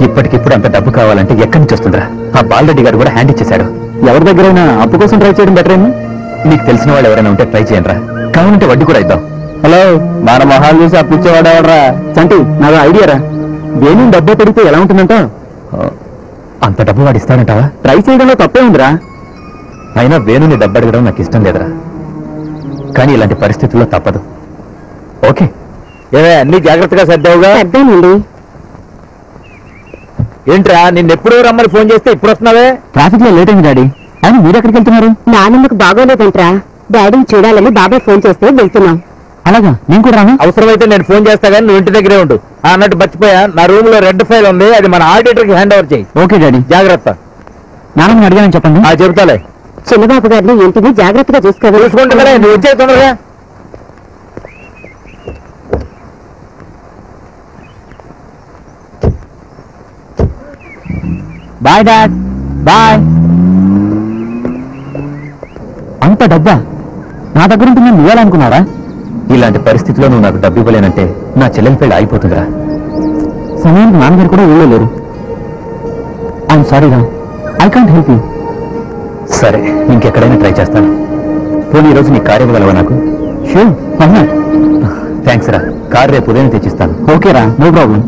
S1: ఇప్పటికిప్పుడు అంత డబ్బు కావాలంటే ఎక్కడి నుంచి వస్తుందిరా? ఆ బాలరెడ్డి గారు కూడా హ్యాండ్ ఇచ్చేశాడు. ఎవరి దగ్గరైనా అప్పు కోసం ట్రై చేయడం బెటర్ ఏమో. నీకు తెలిసిన వాళ్ళు ఎవరైనా ఉంటే ట్రై చేయండిరా. కావాలంటే వడ్డీ కూడా ఇద్దాం. హలో, మన మొహాలు చూసి అప్పు ఇచ్చేవాడెవడరా? చంటి, నాకు ఐడియా రా. వేణు డబ్బు పెడితే ఎలా ఉంటుందంట? అంత డబ్బు వాడు ఇస్తాడంటావా? ట్రై చేయడంలో తప్పే ఉందిరా. అయినా వేణుని డబ్బు అడగడం నాకు ఇష్టం లేదురా. కానీ ఇలాంటి పరిస్థితుల్లో తప్పదు. ఓకే,
S4: ఏమే అన్ని జాగ్రత్తగా సర్దావుగా?
S3: అర్థమేనండి.
S4: ఏంట్రా నిన్నెప్పుడు రమ్మని ఫోన్ చేస్తే ఇప్పుడు వస్తున్నావే?
S1: ట్రాఫిక్ లో లేట్ అయింది డాడీ. అని మీరు ఎక్కడికి వెళ్తున్నారు?
S3: నాన్నమ్మకు బాగోలేదంట్రా. డాడీని చూడాలని బాబాయ్ ఫోన్ చేస్తే వెళ్తున్నాం.
S1: అలాగా? నేను కూడా రాను.
S4: అవసరమైతే నేను ఫోన్ చేస్తా కానీ నువ్వు ఇంటి దగ్గరే ఉండు. అన్నట్టు మర్చిపోయా, నా రూమ్ లో రెడ్ ఫైల్ ఉంది, అది మన ఆడిటర్ కి హ్యాండ్ ఓవర్ చేయి.
S1: Okay daddy.
S4: జాగ్రత్త.
S1: నాన్నని అడిగానని చెప్పండి.
S4: చెబుతాలే.
S3: చిన్నబాబు గారిని ఇంటిని జాగ్రత్తగా చూసుకోవాలి.
S4: చూసుకుంటున్నారే, నువ్వు వచ్చే తొందరగా.
S1: Bye dad. బాయ్. అంత డబ్బా నా దగ్గర ఉంటే నేను ఇవ్వాలనుకున్నారా? ఇలాంటి పరిస్థితిలో నువ్వు నాకు డబ్బు ఇవ్వలేనంటే నా చెల్లెలి పెళ్లి అయిపోతుందిరా. సమయానికి నాన్నగారు కూడా ఇవ్వలేరు. ఐఎమ్ సారీ రా, ఐ కాంట్ హెల్ప్ యూ. సరే, ఇంకెక్కడైనా ట్రై చేస్తాను. పోనీ ఈరోజు నీ కారు ఇవ్వగలవా నాకు? షూర్, వై థ్యాంక్స్ రా. కారు రేపు ఉదయం తెచ్చిస్తాను. ఓకే రా, నో ప్రాబ్లం.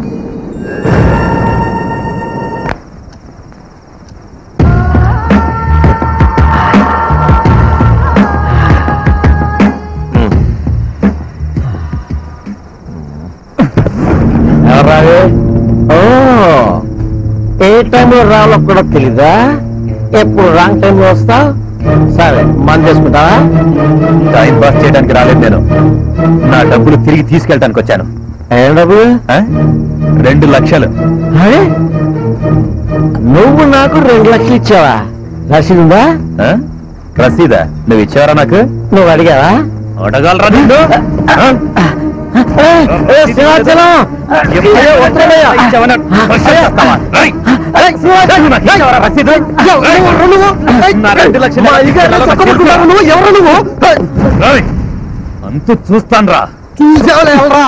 S4: ఏ టైంలో రావాలో కూడా తెలీదా? ఎప్పుడు రాంగ్ టైంలో వస్తావు? సరే, మంది చేసుకుంటావా?
S1: టైం పాస్ చేయడానికి రాలేదు నేను. నా డబ్బులు తిరిగి తీసుకెళ్ళడానికి వచ్చాను.
S4: ఏం డబ్బులు?
S1: 2 లక్షలు.
S4: నువ్వు నాకు 2 లక్షలు ఇచ్చావా? రసీదుందా?
S1: రసీదా? నువ్వు ఇచ్చావరా నాకు?
S4: నువ్వు అడిగావా?
S1: అడగాలరా నిన్ను?
S4: సింహాచలం
S1: అంతు చూస్తాను రా.
S4: చూసావులేవరా?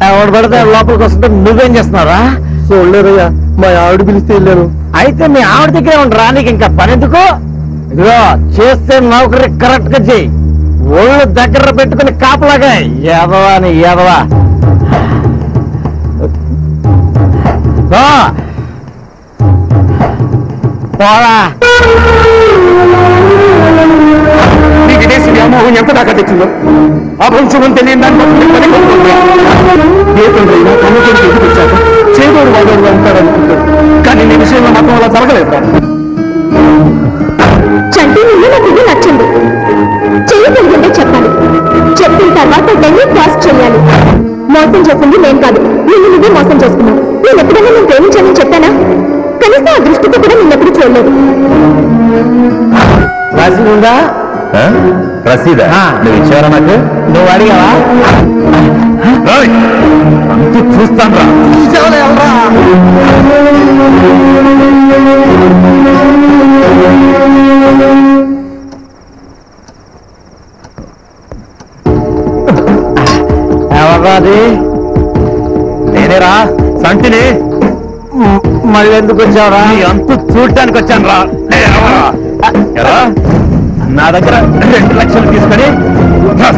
S4: ఎవడు పడితే లోపలికి వస్తుంటే నువ్వేం చేస్తున్నారా?
S5: చూడలేదయ్యా, మా ఆవిడ పిలిస్తే వెళ్ళాను.
S4: అయితే మీ ఆవిడ దగ్గరే ఉండరా, నీకు ఇంకా పని ఎందుకు? ఇదిగో చేస్తే నౌకరీ కరెక్ట్ గా చెయ్యి. ఒళ్ళు దగ్గర పెట్టుకుని కాపలాగా ఎదవా అని ఎదవా. పోరా.
S5: నీ విదేశీ వ్యామోహం ఎంత దాకా తెచ్చిందో ఆ వంశం తెలియని దాన్ని ఏ తండ్రైనా కన్నకొడుకు ఎదుగు వచ్చాక చేదోడు వాదోడుగా ఉంటాడనుకుంటాడు. కానీ నీ విషయంలో మాత్రం అలా జరగలేదురా.
S3: చంటి నిన్ను నాకు ఇది నచ్చింది. చేయగలిగిందే చెప్పాలి. చెప్పిన తర్వాత దాన్ని క్రాస్ చేయాలి. మోసం చేసింది నేను కాదు, నిన్ను నువ్వే మోసం చేసుకున్నావు. నేను ఎప్పుడైనా నేను ప్రేమించానని చెప్పానా? కనీసం ఆ దృష్టితో కూడా నిన్నెప్పుడు చూడలేదు.
S4: రసీదు ఉందా? రసీదా? నువ్వు ఇచ్చావరా నాకు? నువ్వు అడిగావా? అంతు చూస్తాను రా. ఎవరాది? నేనేరా సంటిని. మళ్ళీ ఎందుకు వచ్చావరా? అంతు చూడటానికి వచ్చాను రా. నా దగ్గర 2 లక్షలు తీసుకొని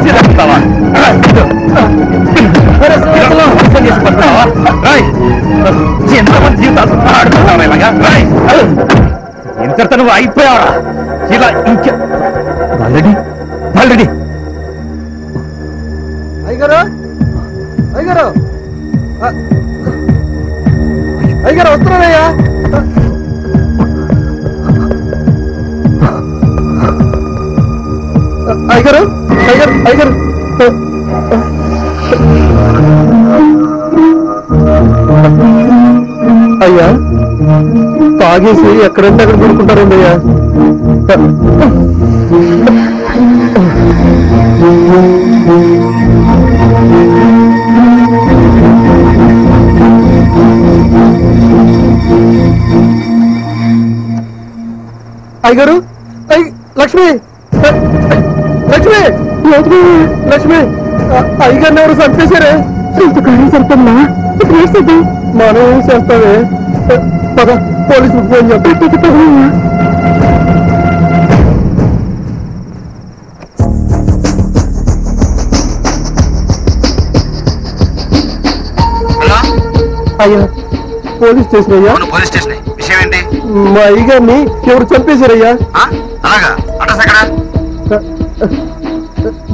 S4: తీసుకుంటావా? ఎంతమంది జీవితాలు ఆడుతున్నావా ఇలాగా? ఇంతతో నువ్వు అయిపోయావా? ఇలా ఇంకే ఆల్రెడీ
S5: అయ్యగారు అయ్యగారు అయ్యగారు వస్తున్నానయ్యా. అయ్యగారు అయ్యగారు అయ్యగారు అయ్యా తాగేసి ఎక్కడంటే అక్కడ పడుకుంటారండి అయ్యా. అయ్యగారు లక్ష్మి లక్ష్మి లక్ష్మి అయ్యగారిని ఎవరు చంపేశారే?
S3: సరిపోయిందా?
S5: మనం ఏం చేస్తామే? పద పోలీసులకు ఫోన్ చెప్పి. అయ్యా పోలీస్ స్టేషన్ అయ్యా.
S7: Police station. విషయం ఏంటి?
S5: మా అయ్యగారిని ఎవరు చంపేశారయ్యా.
S7: అలాగా? అడ్రస్ ఎక్కడ?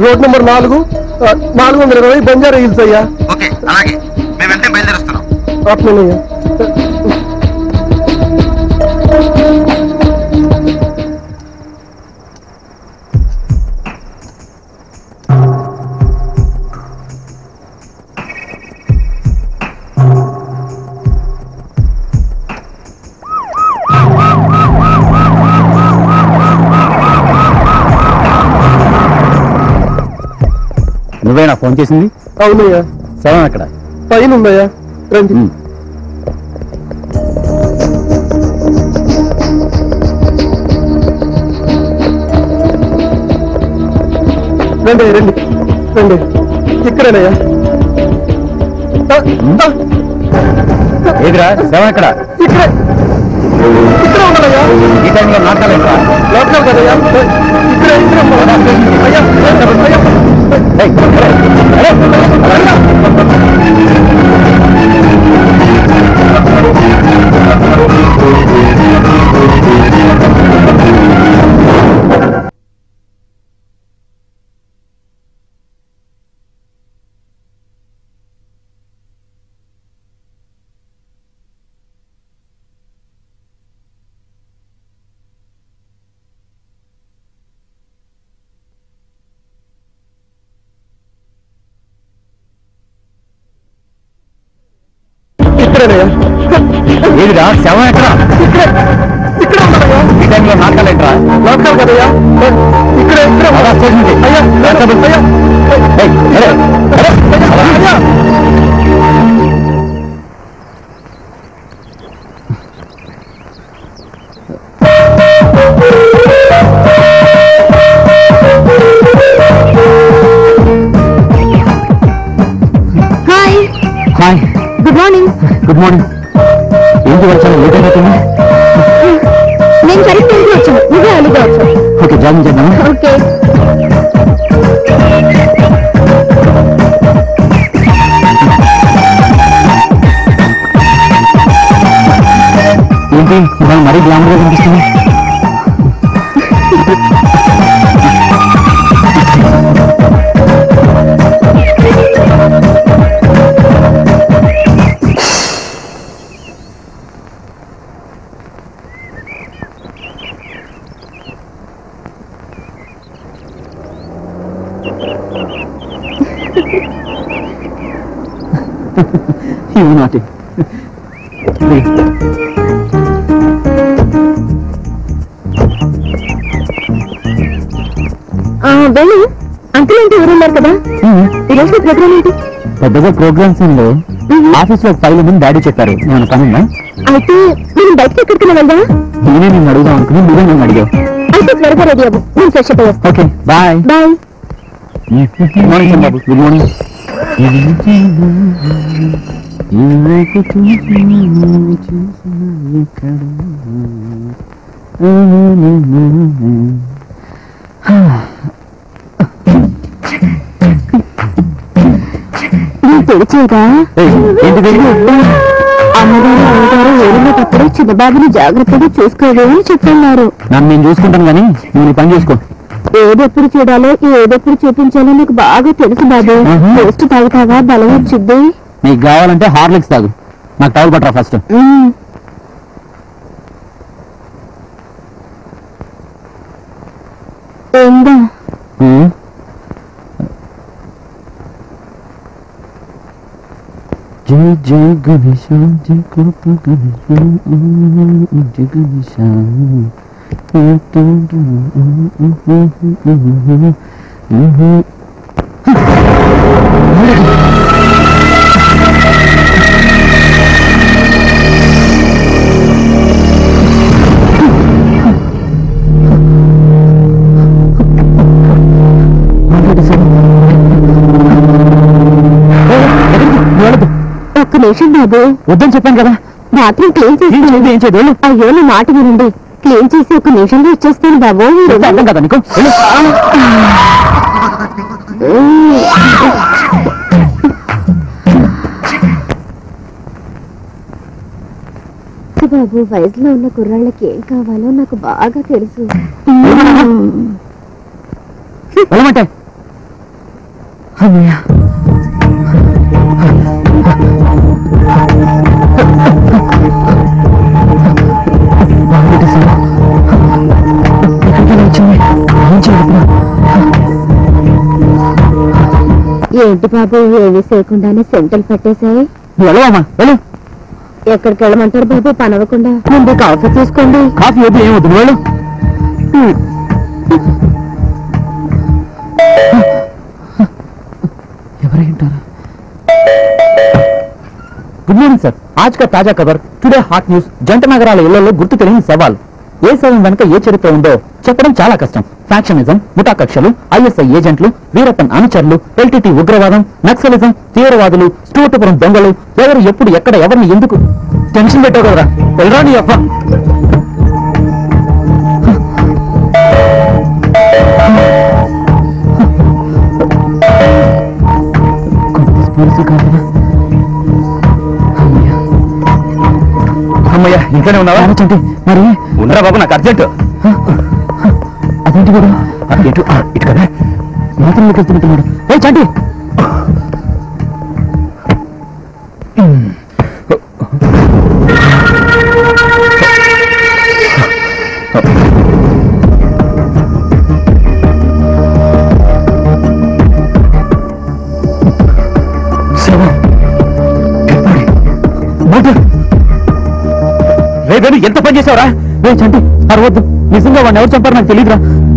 S5: రోడ్ నెంబర్ 420 బంజారా హిల్స్ అయ్యా.
S7: ఓకే, అలాగే మేము వెంటనే బయలుదేరుస్తున్నాం.
S5: అట్లనయ్యా.
S1: నువ్వేనా ఫోన్ చేసింది?
S5: అవునయ్యా.
S1: శవం అక్కడ
S5: పైన ఉందయ్యా. రండి. రండి రండి రండి. ఇక్కడేనయ్యా.
S1: ఏదిరా శవం ఎక్కడ?
S5: ఇక్కడే ఉన్నాడయ్యా.
S1: ఈ టైంలో నాటాలేంట్రా?
S5: లోకల్ కదయ్యా. ఇక్కడే అయ్యా.
S1: ఏదిరా శవం ఎక్కడ?
S5: ఇక్కడ ఉన్నాడయ్యా.
S1: ఈ టైంలో నాటాలేంట్రా?
S5: లోకల్ కదయ్యా. ఇక్కడే అయ్యా.
S3: Hi
S1: hi.
S3: Good morning.
S1: Good morning. ఏంటి వచ్చాను? లేట్ అయిపోతుంది.
S3: నేను కరెక్ట్ టైంకి వచ్చాను. నువ్వే అలీగా వచ్చావు.
S1: ఓకే, జాయిన్ చేద్దామా?
S3: ఓకే.
S1: ఏంటి ఇవాళ మరీ గ్లామర్గా కనిపిస్తుంది? You naughty. Please.
S3: వెళ్ళు. అంకుల్ ఏంటి ఊరున్నారు కదా, ఈరోజు ప్రోగ్రామ్ ఏంటి?
S1: పెద్దగా ప్రోగ్రామ్స్ ఉందో ఆఫీస్ లో ఫైల్ ముందు డాడీ చెప్పారు. నేను పనుందా?
S3: అయితే నేను బయటకి ఎక్కడికైనా వెళ్దామా?
S1: నేనే నిన్ను అడుగుదాం అనుకుని నువ్వే నన్ను అడిగావు.
S3: అయితే త్వరగా రెడీ అవ్వు, నేను ఫ్రెష్ అప్ అయ్యేస్తాను.
S1: Okay bye.
S3: Bye.
S1: Good morning బాబు. Good morning.
S3: తెరిచేదా? అమ్మగారు అమ్మగారు వెళ్ళినప్పుడు చిన్నబాబుని జాగ్రత్తగా చూసుకోవాలి చెప్తున్నారు.
S1: నన్ను నేను చూసుకుంటాను కానీ నువ్వు పని చేసుకో.
S3: ఏదెప్పుడు చూడాలో ఏదెప్పుడు చూపించాలో నాకు బాగా తెలుసు బాబు. టేస్ట్ తాగుతావా? బలం వచ్చింది.
S1: నీకు కావాలంటే హార్లిక్స్ తాగు. నాకు టవల్ పట్టరా ఫస్ట్.
S3: ఏందా?
S1: జై జై గణేశ జై కృప గణేశ జై గణేశ.
S3: ఒక్క నిమిషం బాబు.
S1: వద్దని చెప్పాను కదా.
S3: బాత్రూమ్ క్లీన్ చేసి
S1: ఏం చేయదు.
S3: అయ్యో నా మాట వినండి. క్లీన్ చేసి ఒక నిమిషంలో వచ్చేస్తాను బాబు.
S1: అర్థం కదా నీకు?
S3: బాబు వయసులో ఉన్న కుర్రాళ్ళకి ఏం కావాలో నాకు బాగా తెలుసు.
S1: వెళ్ళమంటే
S3: ఏంటి బాబు ఏమీ చేయకుండానే సెంటలు పట్టేశాయి?
S1: వెళ్ళవమ్మా వెళ్ళు.
S3: ఎక్కడికి వెళ్ళమంటారు బాబు? పనవకుండా ముందు కాఫీ తీసుకోండి.
S1: కాఫీ వద్దు, ఏం వద్దు, వెళ్ళు. ఎవరైంటారా? Good morning sir. ఆజ్ కా తాజా ఖబర్, టుడే హాట్ న్యూస్. జంట నగరాల ఇళ్లలో గుర్తు తెలియని సవాల్. ఏ శవం వెనుక ఏ చరిత్ర ఉందో చెప్పడం చాలా కష్టం. ఫ్యాక్షనిజం, ముఠా కక్షలు, ఐఎస్ఐ ఏజెంట్లు, వీరప్పన్ అనుచరులు, ఎల్టీటీ ఉగ్రవాదం, నక్సలిజం, తీవ్రవాదులు, స్టూటపురం దొంగలు, ఎవరు ఎప్పుడు ఎక్కడ ఎవరిని ఎందుకు టెన్షన్ పెట్టావు కదరా. వెళ్ళరా నీ అప్ప. అమ్మయ్యా, ఇంట్లోనే ఉన్నావా? మరి ఉండరా బాబు, నాకు అర్జెంట్. అదేంటి కూడా ఇటు ఇటు కదా మాత్రం వెళ్తున్నట్టున్నాడు. ఏ చంటి, రేపు ఎంత పని చేసావురా? ఏ చంటి అరవద్దు. నిజంగా వాడిని ఎవరు చంపారు నాకు తెలియదురా.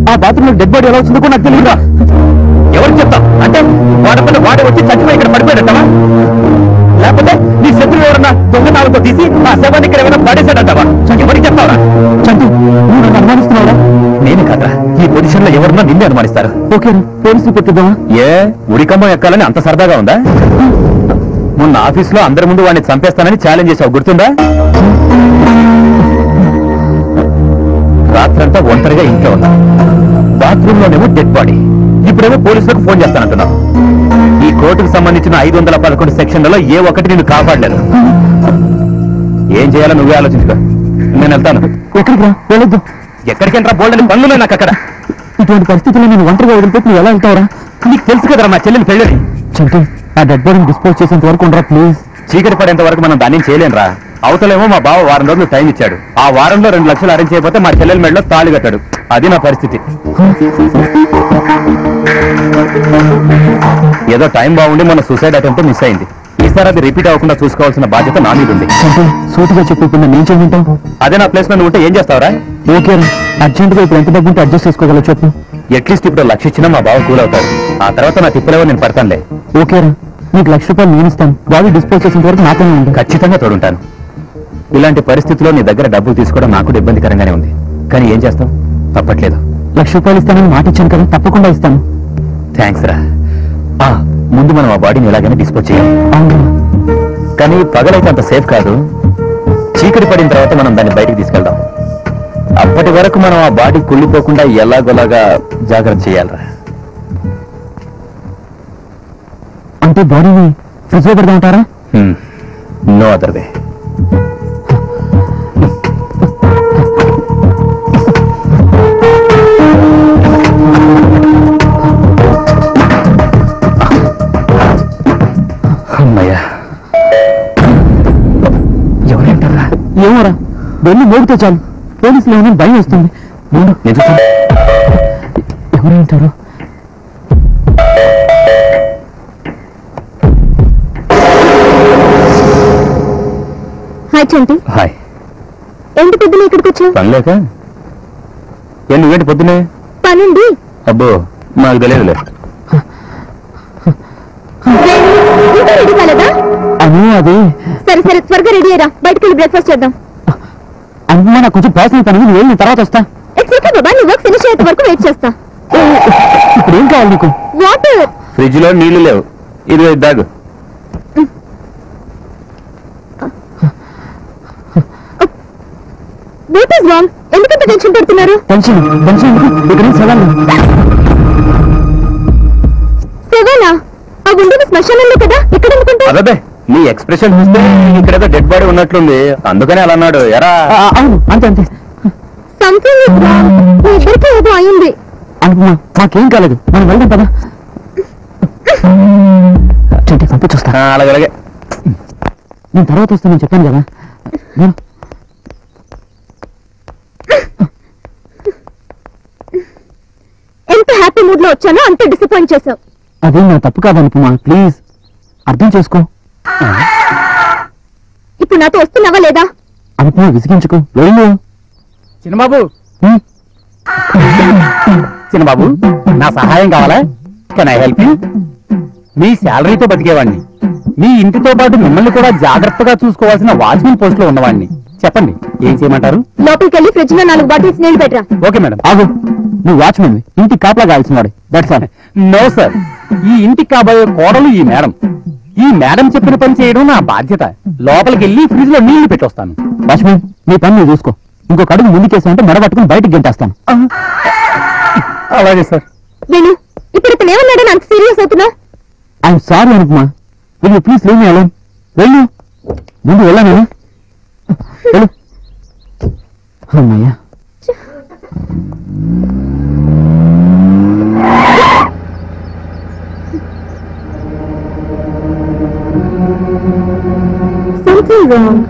S1: ఆ బాత్రూంలో డెడ్ బాడీ ఎలా వచ్చిందో కూడా నాకు తెలియదురా. ఎవరికి చెప్తావు? అంటే వాడపల్లి వాడే వచ్చి చచ్చిపోయి ఇక్కడ పడిపోయాడటవా? లేకపోతే నీ శత్రువు ఎవరన్నా దొంగతాలతో తీసి ఆ శవాన్ని ఇక్కడ ఏమైనా పడేశాడంటావా? ఎవరికి చెప్తావరా? చంటి నువ్వు నన్ను అనుమానిస్తున్నావురా? నేను కాదురా, ఈ పొజిషన్ లో ఎవరన్నా నిన్నే అనుమానిస్తారు. ఓకే పోలీసులు పెట్టిద్దామా? ఏ ఉడికమ్మ ఎక్కాలని అంత సరదాగా ఉందా? మొన్న ఆఫీసులో అందరి ముందు వాడిని చంపేస్తానని ఛాలెంజ్ చేసావు, గుర్తుందా? రాత్రంతా ఒంటరిగా ఇంట్లో ఉన్నా. బాత్రూమ్ లోనేమో డెడ్ బాడీ. ఇప్పుడేమో పోలీసులకు ఫోన్ చేస్తానంటున్నావు. ఈ కోర్టుకు సంబంధించిన 511 సెక్షన్లలో ఏ ఒక్కటి నేను కాపాడలేదు. ఏం చేయాలో నువ్వే ఆలోచించుకో. నేను వెళ్తాను. ఎక్కడికి రా? వెళ్ళొద్దు. ఎక్కడికి వెళ్ళరా? బోల్డని పనులు నాకు అక్కడ. ఇటువంటి పరిస్థితుల్లో నేను ఒంటరిగా వదిలిపెట్టి నువ్వు ఎలా వెళ్తావురా? నీకు తెలుసు కదరా మా చెల్లెని పెళ్ళని. చంటి ఆ డెడ్ బాడీని డిస్పోజ్ చేసేంత వరకు ఉండరా ప్లీజ్. చీకటి పడేంత వరకు మనం దాన్ని చేయలేనురా. అవతలేమో మా బావ వారం రోజులు టైం ఇచ్చాడు. ఆ వారంలో 2 లక్షలు అరేంజ్ చేయకపోతే మా చెల్లెల మెడలో తాళి కట్టాడు. అది నా పరిస్థితి. ఏదో టైం బాగుండి మన సూసైడ్ అటెంప్ట్ మిస్ అయింది. ఈసారి అది రిపీట్ అవ్వకుండా చూసుకోవాల్సిన బాధ్యత నా మీద ఉంది. సూటిగా చెప్పకుండా నేను చేయమంటావు? అదే నా ప్లేస్ లో నువ్వు ఉంటే ఏం చేస్తావురా? ఓకే అర్జెంట్ గా ఇప్పుడు ఎంత డబ్బు ఉంటే అడ్జస్ట్ చేసుకోగలవు చెప్పు. అట్లీస్ట్ ఇప్పుడు 1,00,000 ఇచ్చినా మా బావ కూల్ అవుతాడు. ఆ తర్వాత నా తిప్పలేవో నేను పడతానులే.
S6: ఓకేరా, నీకు 1,00,000 రూపాయలు నేను ఇస్తాను. బాడీ డిస్పోజ్ చేసిన వరకు నాతోనే ఉంది.
S1: ఖచ్చితంగా తోడుంటాను. ఇలాంటి పరిస్థితుల్లో నీ దగ్గర డబ్బులు తీసుకోవడం నాకు ఇబ్బందికరంగానే ఉంది. కానీ ఏం చేస్తాం, తప్పట్లేదు.
S6: 1,00,000 రూపాయలు ఇస్తానని మాట ఇచ్చాను కదా, తప్పకుండా ఇస్తాను.
S1: థ్యాంక్స్ రా. ముందు మనం ఆ బాడీని ఎలాగైనా డిస్పోజ్ చేయాలి.
S6: అవును,
S1: కానీ పగలైతే అంత సేఫ్ కాదు. చీకటి పడిన తర్వాత మనం దాన్ని బయటికి తీసుకెళ్దాం. అప్పటి వరకు మనం ఆ బాడీ కుళ్ళిపోకుండా ఎలాగోలాగా జాగ్రత్త చేయాలరా.
S6: అంటే బాడీని ఫ్రిడ్జ్ లో పెడదామంటారా?
S1: No other way. అమ్మయ్యా, ఎవరేంటారా?
S6: ఏమోరా, వెళ్ళి మోగితే చాలు పోలీసులు ఏమన్నా భయం వస్తుంది. ముందు ఎవరేంటారు?
S3: హాయ్ చంటి.
S1: హాయ్.
S3: ఏంటి పొద్దున ఇక్కడికి వచ్చావు?
S1: పనిలేక? నువ్వేంటి పొద్దునే?
S3: పనుండి.
S1: అబ్బో, నాకు తెలియదులే.
S3: ఇంకా రెడీ కాలేదా?
S6: అని అది
S3: సరే సరే, త్వరగా రెడీ అయ్యారా, బయటకు వెళ్ళి బ్రేక్ఫాస్ట్ చేద్దాం.
S6: అమ్మా, నాకు కొంచెం పర్సనల్ పని, నువ్వు వెళ్ళిన తర్వాత వస్తా.
S3: ఇట్స్ ఓకే బాబా, నీ వర్క్ ఫినిష్ అయ్యేంత వరకు వెయిట్ చేస్తా.
S6: ఇప్పుడు ఏం కావాలి నీకు?
S3: వాటర్.
S1: ఫ్రిడ్జ్ లో నీళ్లు లేవు, ఇది దాగు.
S3: What is wrong? ఎందుకంత టెన్షన్ పడుతున్నారు?
S6: టెన్షన్ టెన్షన్ ఇక్కడ సెవెన్.
S3: సెవెనా? ఆ ఉండేది శ్మశానంలో కదా, ఇక్కడ అనుకుంటా.
S1: అదే, నీ ఎక్స్ప్రెషన్ చూస్తే ఇక్కడేదో డెడ్ బాడీ ఉన్నట్లుంది, అందుకనే అలా అన్నాడు. ఎరా?
S6: అవును, అంతే అంతే.
S3: Something is wrong. మీ ఇద్దరికి ఏదో అయింది.
S6: అనుకున్నా, మాకేం కాలేదు, మనం వెళ్దాం పదా. చెంటి పంపించొస్తా.
S1: అలాగే,
S6: నేను తర్వాత వస్తానని చెప్పాను కదా.
S3: ఎంత హ్యాపీ మూడ్ లో వచ్చానో అంత డిసప్పాయింట్ చేసావు.
S6: అదే నా తప్పు కాదనుకుమా, ప్లీజ్ అర్థం చేసుకో.
S3: ఇప్పుడు నాతో వస్తున్నావా లేదా?
S6: అనుకుమా, విసిగించుకో, వెళ్ళు.
S2: చిన్నబాబు,
S6: హ్మ్.
S2: చిన్నబాబు, నా సహాయం కావాలా? Can I help you? మీ శాలరీతో బతికేవాడిని, మీ ఇంటితో పాటు మిమ్మల్ని కూడా జాగ్రత్తగా చూసుకోవాల్సిన వాచ్మెన్ పోస్ట్ లో ఉన్నవాడిని. చెప్పండి, ఏం చేయమంటారు?
S3: లోపలికి వెళ్ళి ఫ్రిడ్జ్ లో 4 బాటిల్స్ నీళ్లు పెట్టరా.
S2: Okay madam.
S6: ఆగు, నువ్వు వాచ్మెన్, ఇంటికి కాపలా కావాల్సిన వాడు. That's all.
S2: నో సార్, ఈ ఇంటికి కాబోయే కోడలు ఈ మేడం. ఈ మేడం చెప్పిన పని చేయడం నా బాధ్యత. లోపలికి వెళ్ళి ఫ్రిడ్జ్ లో నీళ్లు పెట్టొస్తాను.
S6: వాచ్మెన్, నీ పని నువ్వు చూసుకో. ఇంకొక అడుగు ముందుకేసామంటే మెడబట్టుకుని బయటికి గెంటేస్తాను.
S2: అలాగే సార్.
S3: వేణు, ఇప్పుడు ఇతను ఏమన్నాడని అంత సీరియస్ అవుతున్నావు?
S6: ఐఎమ్ సారీ అనుకుమా, will please leave me alone. వెళ్ళు, ముందు వెళ్ళాను. వెళ్ళు. అమ్మయ్యా.
S3: Something wrong.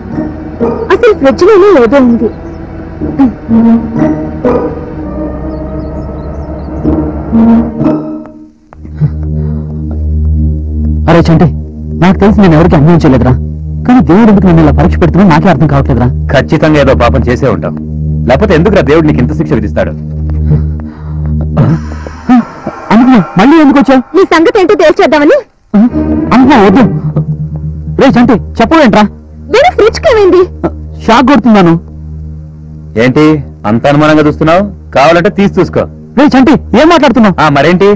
S3: అసలు ఫ్రిడ్జ్ లోనే ఏదో ఉంది.
S6: అరే చంటి, నాకు తెలిసి నేను ఎవరికి అన్యాయం చేయలేదురా, కానీ దేవుడు ఎందుకు నన్ను ఇలా పరీక్ష పెడుతున్నా నాకే అర్థం కావట్లేదురా.
S1: ఖచ్చితంగా ఏదో పాపం చేసే ఉంటాం, లేకపోతే ఎందుకురా దేవుడు నీకు ఇంత శిక్ష విధిస్తాడు?
S6: అనుకున్నా, మళ్ళీ ఎందుకు వచ్చావు?
S3: నీ సంగతి ఏంటో తేల్చేద్దామని.
S6: అనుకున్నా, వద్దు. రే చంటి, చెప్పవేంట్రా?
S3: వేణు, ఫ్రిడ్జ్ కి ఏమైంది?
S6: షాక్ కొడుతున్నాను.
S1: ఏంటి అంత అనుమానంగా చూస్తున్నావు? కావాలంటే తీసి చూసుకో.
S6: రే చంటి, ఏం మాట్లాడుతున్నావు?
S1: మరేంటి?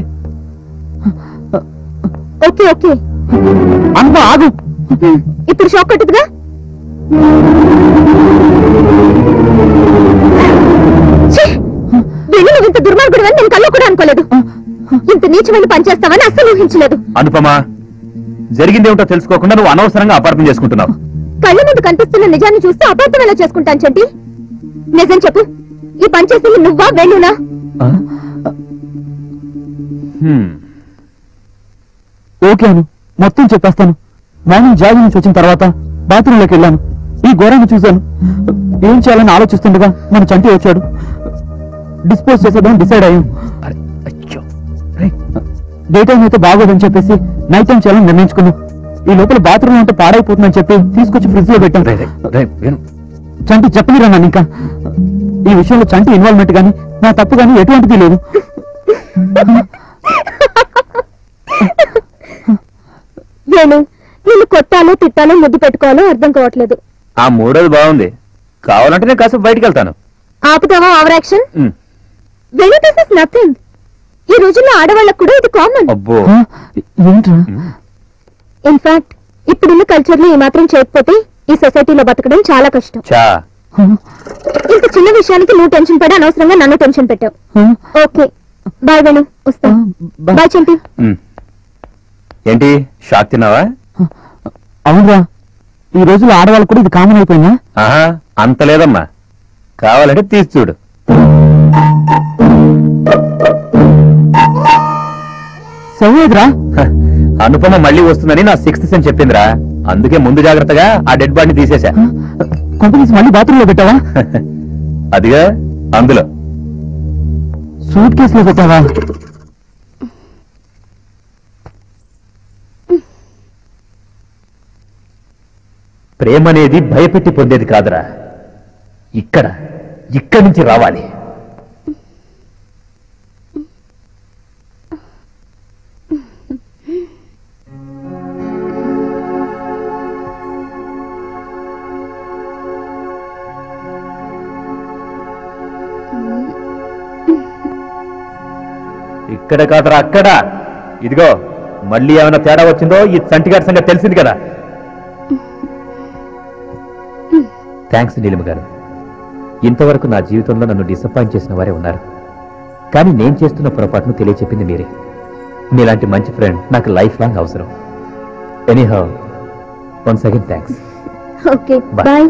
S3: ఓకే ఓకే,
S6: అనుకో, ఆగు.
S3: ఇప్పుడు షాక్ కొట్టుదుగా. వేణు, నువ్వు ఇంత దుర్మార్గుడు అని నేను కల్లో కూడా అనుకోలేదు. ఇంత నీచమైన పని చేస్తావని అస్సలు ఊహించలేదు.
S1: అనుపమా, జరిగిందేమిటో తెలుసుకోకుండా నువ్వు అనవసరంగా అపార్థం చేసుకుంటున్నావు.
S3: కళ్ళ ముందు కనిపిస్తున్న నిజాన్ని చూస్తే అపార్థం ఎలా చేసుకుంటాను చంటి? నిజం చెప్పు, ఈ పని చేసింది నువ్వా వేణునా?
S6: ఓకే అను, మొత్తం చెప్పేస్తాను. మార్నింగ్ జాగింగ్ నుంచి వచ్చిన తర్వాత బాత్రూంలోకి వెళ్ళాను, ఈ ఘోరాన్ని చూశాను. ఏం చేయాలని ఆలోచిస్తుండగా మన చంటి వచ్చాడు. డిస్పోజ్ చేసేద్దాం డిసైడ్ అయ్యాం. డే టైం అయితే బాగోదని చెప్పేసి నైట్ టైం చేయాలని నిర్ణయించుకున్నాం. ఈ లోపల బాత్రూమ్ ఉంటే పాడైపోతుందని చెప్పి తీసుకొచ్చి ఫ్రిడ్జ్ లో పెట్టాం. చంటి చెప్పలేరా నన్ను ఇంకా. ఈ విషయంలో చంటి ఇన్వాల్వ్మెంట్ గానీ నా తప్పు గానీ ఎటువంటిది లేదు.
S3: వేణు, నిన్ను కొట్టాలో తిట్టాలో ముద్దు పెట్టుకోవాలో అర్థం కావట్లేదు.
S1: ఆ మూడోది బాగుంది, కావాలంటే నేను కాసేపు బయటికి వెళ్తాను.
S3: ఆపుతావా over action? Venu, this is nothing. ఈ రోజుల్లో ఆడవాళ్ళకు కూడా ఇది కామన్.
S1: అబ్బో,
S6: ఏంట్రా?
S3: ఇన్ఫాక్ట్ ఇప్పుడున్న కల్చర్ లో ఈ మాత్రం చేయకపోతే ఈ సొసైటీలో బతకడం చాలా కష్టం.
S1: చా
S3: ఇంత చిన్న విషయానికి నువ్వు టెన్షన్ పడి అనవసరంగా నన్ను టెన్షన్ పెట్టావు. ఓకే బాయ్ వేణు, వస్తా. బాయ్ చంటి.
S1: ఏంటి షాక్ తిన్నావా?
S6: అవునరా, ఈ రోజుల్లో ఆడవాళ్ళకు కూడా ఇది కామన్ అయిపోయిందా?
S1: ఆహా, అంత లేదమ్మా, కావాలంటే తీసి చూడు.
S6: సవ్వేదిరా,
S1: అనుపమ మళ్ళీ వస్తుందని నా 6th సెన్స్ చెప్పిందిరా, అందుకే ముందు జాగ్రత్తగా ఆ డెడ్ బాడీని తీసేశా.
S6: కొంప మళ్ళీ బాత్రూమ్ లో పెట్టావా?
S1: అదిగా అందులో.
S6: సూట్ కేసులో పెట్టావా?
S1: ప్రేమ అనేది భయపెట్టి పొందేది కాదురా, ఇక్కడి నుంచి రావాలి. ఇక్కడ కాదురా, అక్కడ. ఇదిగో, మళ్ళీ ఏమైనా తేడా వచ్చిందో ఈ చంటిగారి సంగతి తెలిసింది కదా. థ్యాంక్స్ నీలిమ గారు, ఇంతవరకు నా జీవితంలో నన్ను డిసప్పాయింట్ చేసిన వారే ఉన్నారు, కానీ నేను చేస్తున్న పొరపాటును తెలియచెప్పింది మీరే. మీలాంటి మంచి ఫ్రెండ్ నాకు లైఫ్ లాంగ్ అవసరం. Anyhow, once again thanks.
S3: Okay bye.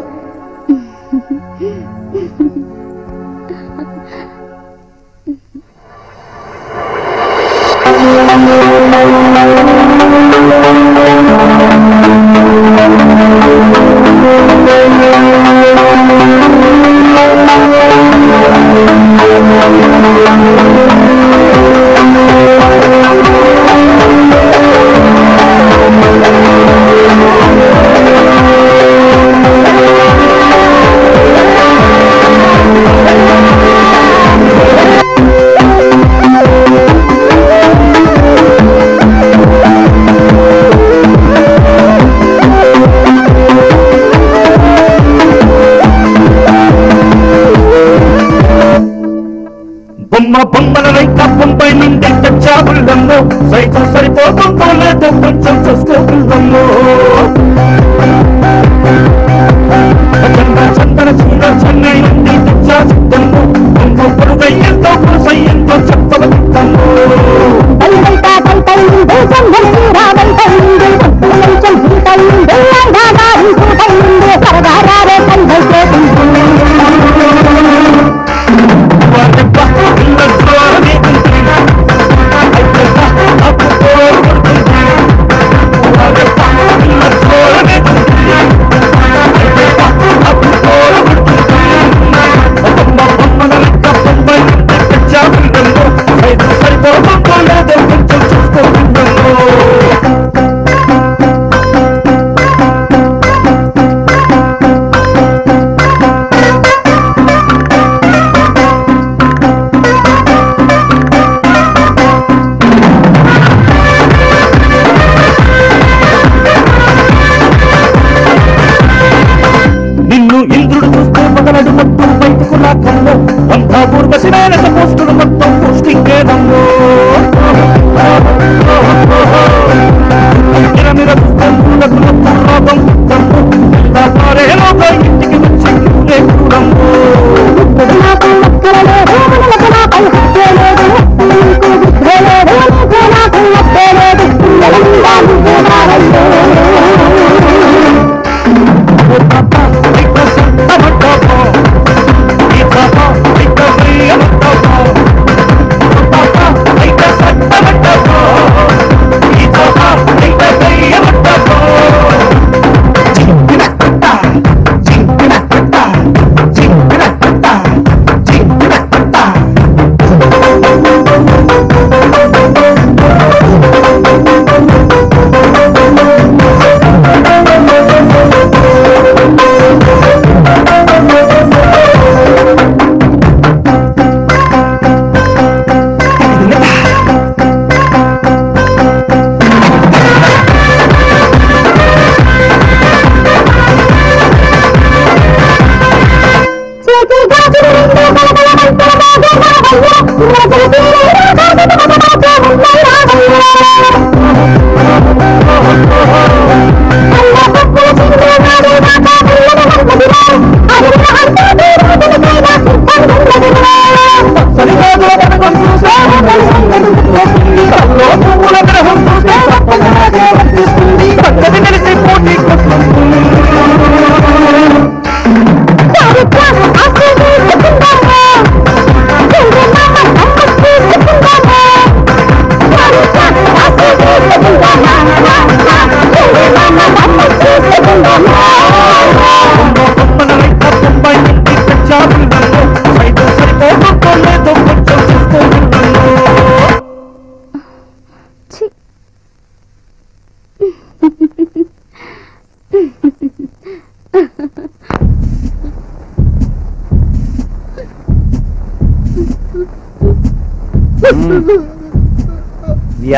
S2: బొమ్మల రైత బొంబై నుండి తెచ్చాబుల్లమ్మో, సైతం సరిపోతుందో కొంచెం చూసుకోబుల్లమ్మో. చందన చీర చెన్నై నుండి తెచ్చా సిద్ధమ్మో, బొమ్మ పొరుగయ్యంతో పురుసయ్యంతో చెప్పబుద్దమ్మో.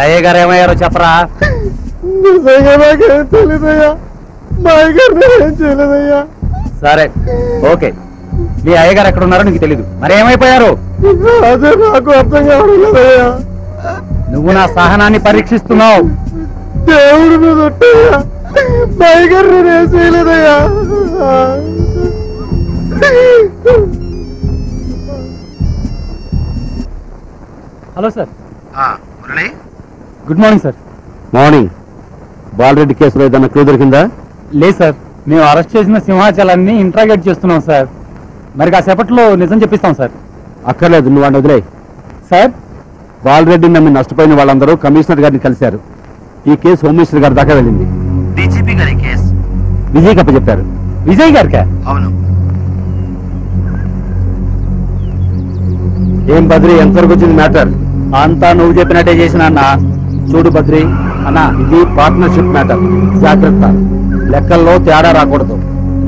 S2: అయ్య గారు ఏమయ్యారో చెప్పరా? సరే ఓకే, మీ అయ్యగారు ఎక్కడ ఉన్నారో నీకు తెలీదు, మరి ఏమైపోయారు?
S5: అదే నాకు అర్థం కావడం లేదయ్యా.
S2: నువ్వు నా సహనాన్ని పరీక్షిస్తున్నావు.
S5: దేవుడి మీద ఒట్టయ్యా, టైగర్ నేనేం చేయలేదయ్యా.
S2: Hello sir.
S7: Murali,
S2: good morning sir.
S5: Morning. Balareddy కేసులో ఏదన్నా క్లూ దొరికిందా?
S2: లేదు సార్, మేము అరెస్ట్ చేసిన సింహాచలాన్ని ఇంట్రాగేట్ చేస్తున్నాం సార్. మరి కాసేపట్లో నిజం చెప్పిస్తాం సార్.
S5: అక్కర్లేదు, నువ్వు వాడిని వదిలే.
S2: సార్,
S5: బాలరెడ్డిని నమ్మి నష్టపోయిన వాళ్ళందరూ కమిషనర్ గారిని కలిశారు. ఈ కేసు హోమ్ మినిస్టర్ గారి దాకా వెళ్ళింది.
S7: డీజీపీ గారి కేసు.
S5: విజయ్ కప్ప చెప్పారు.
S2: విజయ్ గారికా?
S7: అవును.
S5: ఏం బద్రి, ఎంతవరకు వచ్చింది మ్యాటర్?
S2: అంతా నువ్వు చెప్పినట్టే చేసిన అన్న.
S5: చూడు బద్రి అన్న, ఇది పార్ట్నర్షిప్ మ్యాటర్, జాగ్రత్త. లెక్కల్లో తేడా రాకూడదు.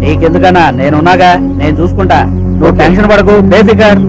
S2: నీకెందుకన్నా, నేనున్నాగా, నేను చూసుకుంటా. నువ్వు టెన్షన్ పడకు, బేఫికర్.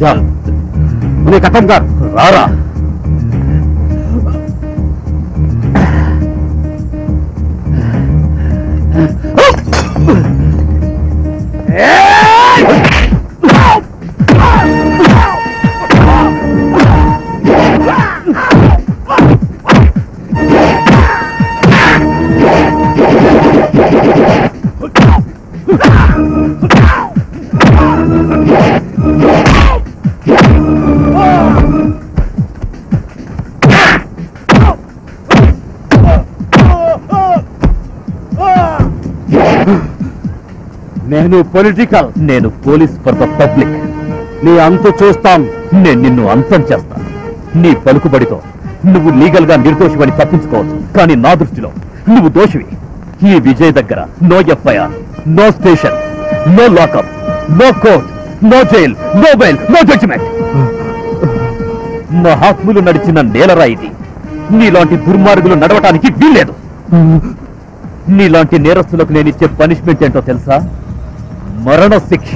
S5: जा, उन्हें खत्म कर। रारा నేను పొలిటికల్,
S4: నేను పోలీస్ ఫర్ ద పబ్లిక్.
S5: నీ అంతు చూస్తాం.
S4: నేను నిన్ను అంతం చేస్తా. నీ పలుకుబడితో నువ్వు లీగల్ గా నిర్దోషివని తప్పించుకోవచ్చు, కానీ నా దృష్టిలో నువ్వు దోషివి. ఈ విజయ్ దగ్గర no FIR, no station, no lockup, no court, no jail, no bail, no judgement. నా ఆత్మలు నడిచిన నేలరా ఇది. నీలాంటి దుర్మార్గులు నడవటానికి వీల్లేదు. నీలాంటి నేరస్తులకు నేను ఇచ్చే పనిష్మెంట్ ఏంటో తెలుసా? మరణ శిక్ష.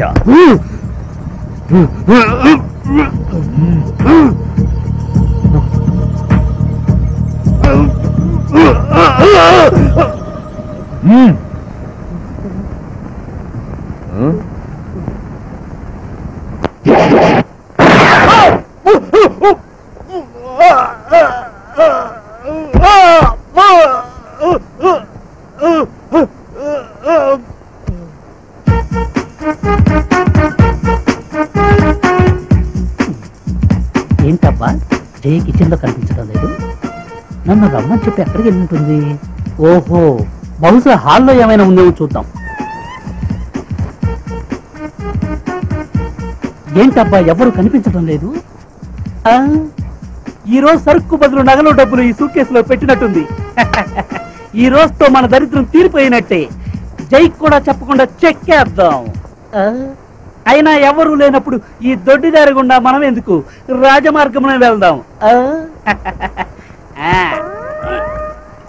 S2: ఏంటబ్బా, జయ కిచెన్ లో కనిపించడం లేదు? నన్ను రమ్మని చెప్పి ఎక్కడికి వెళ్ళి ఉంటుంది? ఓహో, బహుశా హాల్లో ఏమైనా ఉందేమో చూద్దాం. ఏంటబ్బా, ఎవరు కనిపించడం లేదు? ఈ రోజు సరుకు బదులు నగలు డబ్బులు ఈ సూట్ కేసులో పెట్టినట్టుంది. ఈ రోజుతో మన దరిద్రం తీరిపోయినట్టే. జైకి కూడా చెప్పకుండా చెక్కేద్దాం. అయినా ఎవరు లేనప్పుడు ఈ దొడ్డిదారి గుండా మనం ఎందుకు రాజమార్గంలో వెళ్దాం.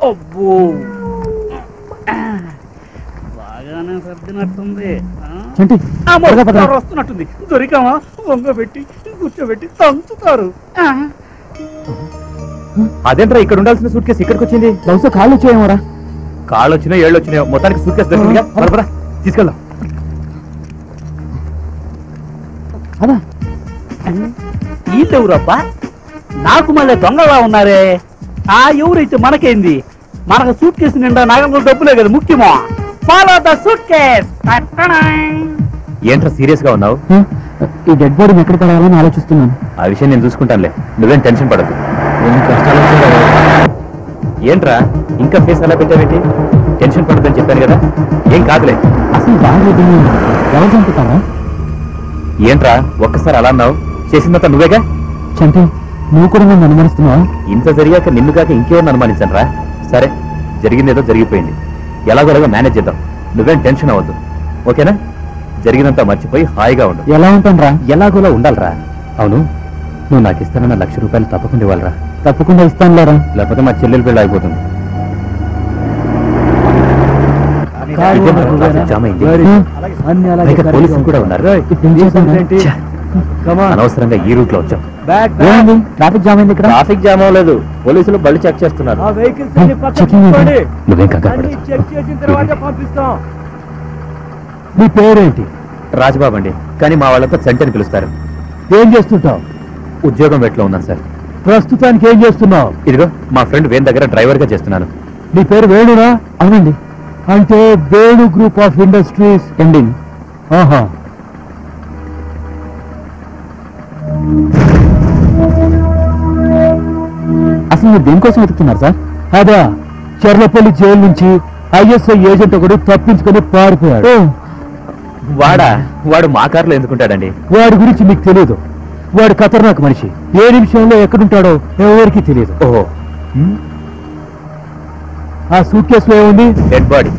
S2: అబ్బో బాగానే సర్దినట్టుంది. వస్తున్నట్టుంది. దొరికామా? వంగబెట్టి కూర్చోబెట్టి తంచుతారు.
S1: అదేంట్రా ఇక్కడ ఉండాల్సిన సూట్ కేసు ఇక్కడికి వచ్చింది?
S6: బహుశా కాళ్ళు వచ్చాయేమోరా.
S1: కాళ్ళు వచ్చినాయో ఏళ్ళు వచ్చినాయో మొత్తానికి సూట్ కేసు దొరికిందిగా. బరబరా తీసుకెళ్దాం.
S6: అదా
S2: వీళ్ళెవరబ్బా? నాకు మళ్ళీ దొంగలా ఉన్నారే. ఆ ఎవరైతే మనకేంది? మనకు సూట్ కేసు నిండా నాగంలో డబ్బులే కదా ముఖ్యమో. Follow the suit case.
S1: ఏంట్రా సీరియస్ గా ఉన్నావు?
S6: ఈ డెడ్ బాడీని ఎక్కడ పడాలని ఆలోచిస్తున్నాను.
S1: ఆ విషయం నేను చూసుకుంటానులే, నువ్వేం టెన్షన్ పడద్దు. ఏంట్రా ఇంకా ఫేస్ అలా పెట్టావేంటి? టెన్షన్ పడద్దని చెప్పాను కదా, ఏం కాదులే.
S6: అసలు బాగా ఎవరు చంపుతారా?
S1: ఏంట్రా ఒక్కసారి అలా అన్నావు? చేసిందంతా నువ్వేగా.
S6: చంటి, నువ్వు కూడా నన్ను అనుమానిస్తున్నావా?
S1: ఇంత జరిగాక నిన్ను కాక ఇంకెవరిని అనుమానించను రా. సరే, జరిగిందేదో జరిగిపోయింది, ఎలాగోలాగా మేనేజ్ చేద్దాం. నువ్వేం టెన్షన్ అవ్వద్దు, ఓకేనా? జరిగినంతా మర్చిపోయి హాయిగా ఉండు.
S6: ఎలా ఉంటాను రా?
S1: ఎలాగోలా ఉండాలరా. అవును, నువ్వు నాకు ఇస్తానన్న ₹1,00,000 తప్పకుండా ఇవ్వాలరా.
S6: తప్పకుండా ఇస్తానులేరా,
S1: లేకపోతే మా చెల్లెలు పెళ్ళి అయిపోతుంది. జామ్ అయింది. పోలీసులు కూడా ఉన్నారు. అనవసరంగా ఈ రూట్ లో వచ్చాం.
S6: ట్రాఫిక్ జామ్ అయింది ఇక్కడ.
S1: ట్రాఫిక్ జామ్ అవ్వలేదు, పోలీసులు బళ్ళు చెక్ చేస్తున్నారు. నువ్వేం కంగారు పడకు.
S6: నీ పేరేంటి?
S1: రాజబాబు అండి, కానీ మా వాళ్ళతో చంటని పిలుస్తారు.
S6: ఏం చేస్తుంటావు?
S1: ఉద్యోగం వెట్లో ఉన్నాను సార్.
S6: ప్రస్తుతానికి ఏం చేస్తున్నావు?
S1: ఇదిగో మా ఫ్రెండ్ వేణు దగ్గర డ్రైవర్ గా చేస్తున్నాను.
S6: నీ పేరు వేణురా? అవునండి. అంటే Venu group of industries ending. ఆహా, అసలు మీరు దేనికోసం వెతుకుతున్నారు సార్? అదా, చెర్లపల్లి జైలు నుంచి ISI ఏజెంట్ ఒకడు తప్పించుకొని పారిపోయాడు.
S1: వాడు మా కార్లో ఎందుకుంటాడండి?
S6: వాడి గురించి మీకు తెలియదు. వాడు ఖతర్నాక్ మనిషి. ఏ నిమిషంలో ఎక్కడుంటాడో ఎవరికి తెలియదు.
S1: ఓహో,
S6: ఆ సూట్ కేసులో ఏముంది?
S1: Dead body.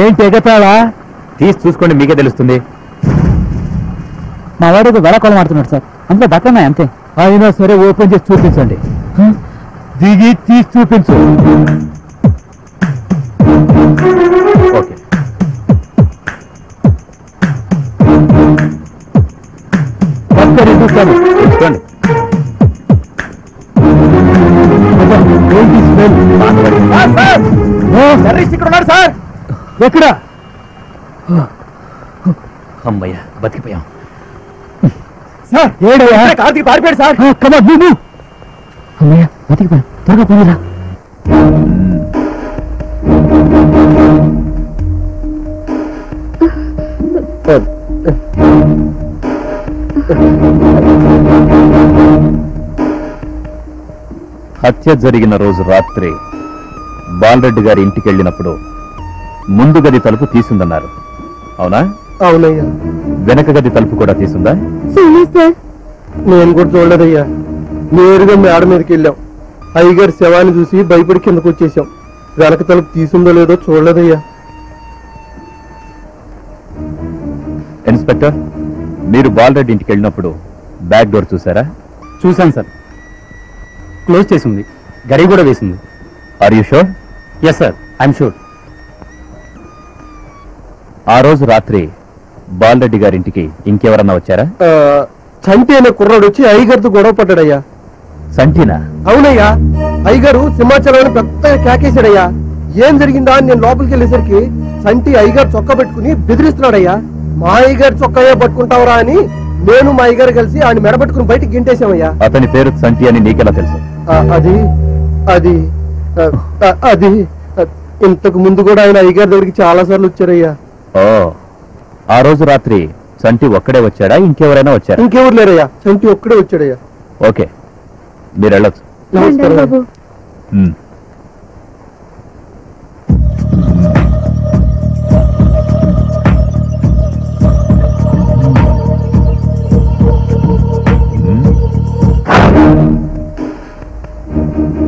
S6: ఏంటి ఎగతాళా?
S1: తీసి చూసుకోండి, మీకే తెలుస్తుంది.
S6: మా వాడు వేళకోళం ఆడుతున్నాడు సార్, అందులో దక్కన్నాయి అంతే. అయినా సరే ఓపెన్ చేసి చూపించండి. దిగి తీసి చూపించు.
S1: ఓకే,
S6: చూస్తాను.
S1: తీసుకోండి.
S6: సార్ ఎక్కడ?
S1: అమ్మయ్య, బతికిపోయాం.
S6: సార్ ఏడయ్యా?
S1: కార్తీక్ పారిపోయాడు సార్.
S6: అమ్మయ్య, బతికిపోయాం. త్వరగా పోనీరా.
S1: హత్య జరిగిన రోజు రాత్రి బాలరెడ్డి గారి ఇంటికి వెళ్ళినప్పుడు ముందు గది తలుపు తీసుందన్నారు, అవునా?
S5: అవునయ్యా.
S1: వెనక గది తలుపు కూడా తీసుందా?
S5: నేను కూడా చూడలేదయ్యా. నేరుగా మేడ మీదకి వెళ్ళాం. అయ్యగారి శవాన్ని చూసి భయపడి కిందకు వచ్చేసాం. వెనక తలుపు తీసుందో లేదో చూడలేదయ్యా.
S1: ఇన్స్పెక్టర్, మీరు బాలరెడ్డి ఇంటికి వెళ్ళినప్పుడు బ్యాక్ డోర్ చూసారా?
S6: చూశాను సార్, క్లోజ్ చేసి ఉంది, గడి కూడా వేసింది.
S1: Are you sure?
S6: Yes sir, I'm sure.
S1: ఆ రోజు రాత్రి బాలరెడ్డి గారింటికి ఇంకెవరన్నా వచ్చారా?
S5: చంటి అనే కుర్రాడు వచ్చి అయ్యగారితో గొడవ పడ్డాడయ్యా.
S1: సంటినా?
S5: అవునయ్యా. అయ్యగారు సింహాచలం పెద్దగా కేకేశాడయ్యా. ఏం జరిగిందా అని నేను లోపలికి వెళ్ళేసరికి సంటి అయ్యగారు చొక్కా పెట్టుకుని బెదిరిస్తున్నాడయ్యా. మా అయ్యగారు చొక్కాయే పట్టుకుంటావురా అని నేను మా అయ్యగారు కలిసి ఆయన మెడబెట్టుకుని బయటికి గింటేశామయ్యా.
S1: అతని పేరు సంటి అని నీకెలా తెలుసు?
S5: అది అది అది ఇంతకు ముందు కూడా ఆయన అయ్యగారి దగ్గరికి చాలా సార్లు వచ్చారయ్యా.
S1: ఓ, ఆ రోజు రాత్రి సంటి ఒక్కడే వచ్చాడా, ఇంకెవరైనా వచ్చారా?
S5: ఇంకెవరు లేరయ్యా, సంటి ఒక్కడే వచ్చాడయ్యా.
S1: ఓకే, మీరు వెళ్ళొచ్చు.
S5: నమస్కారం.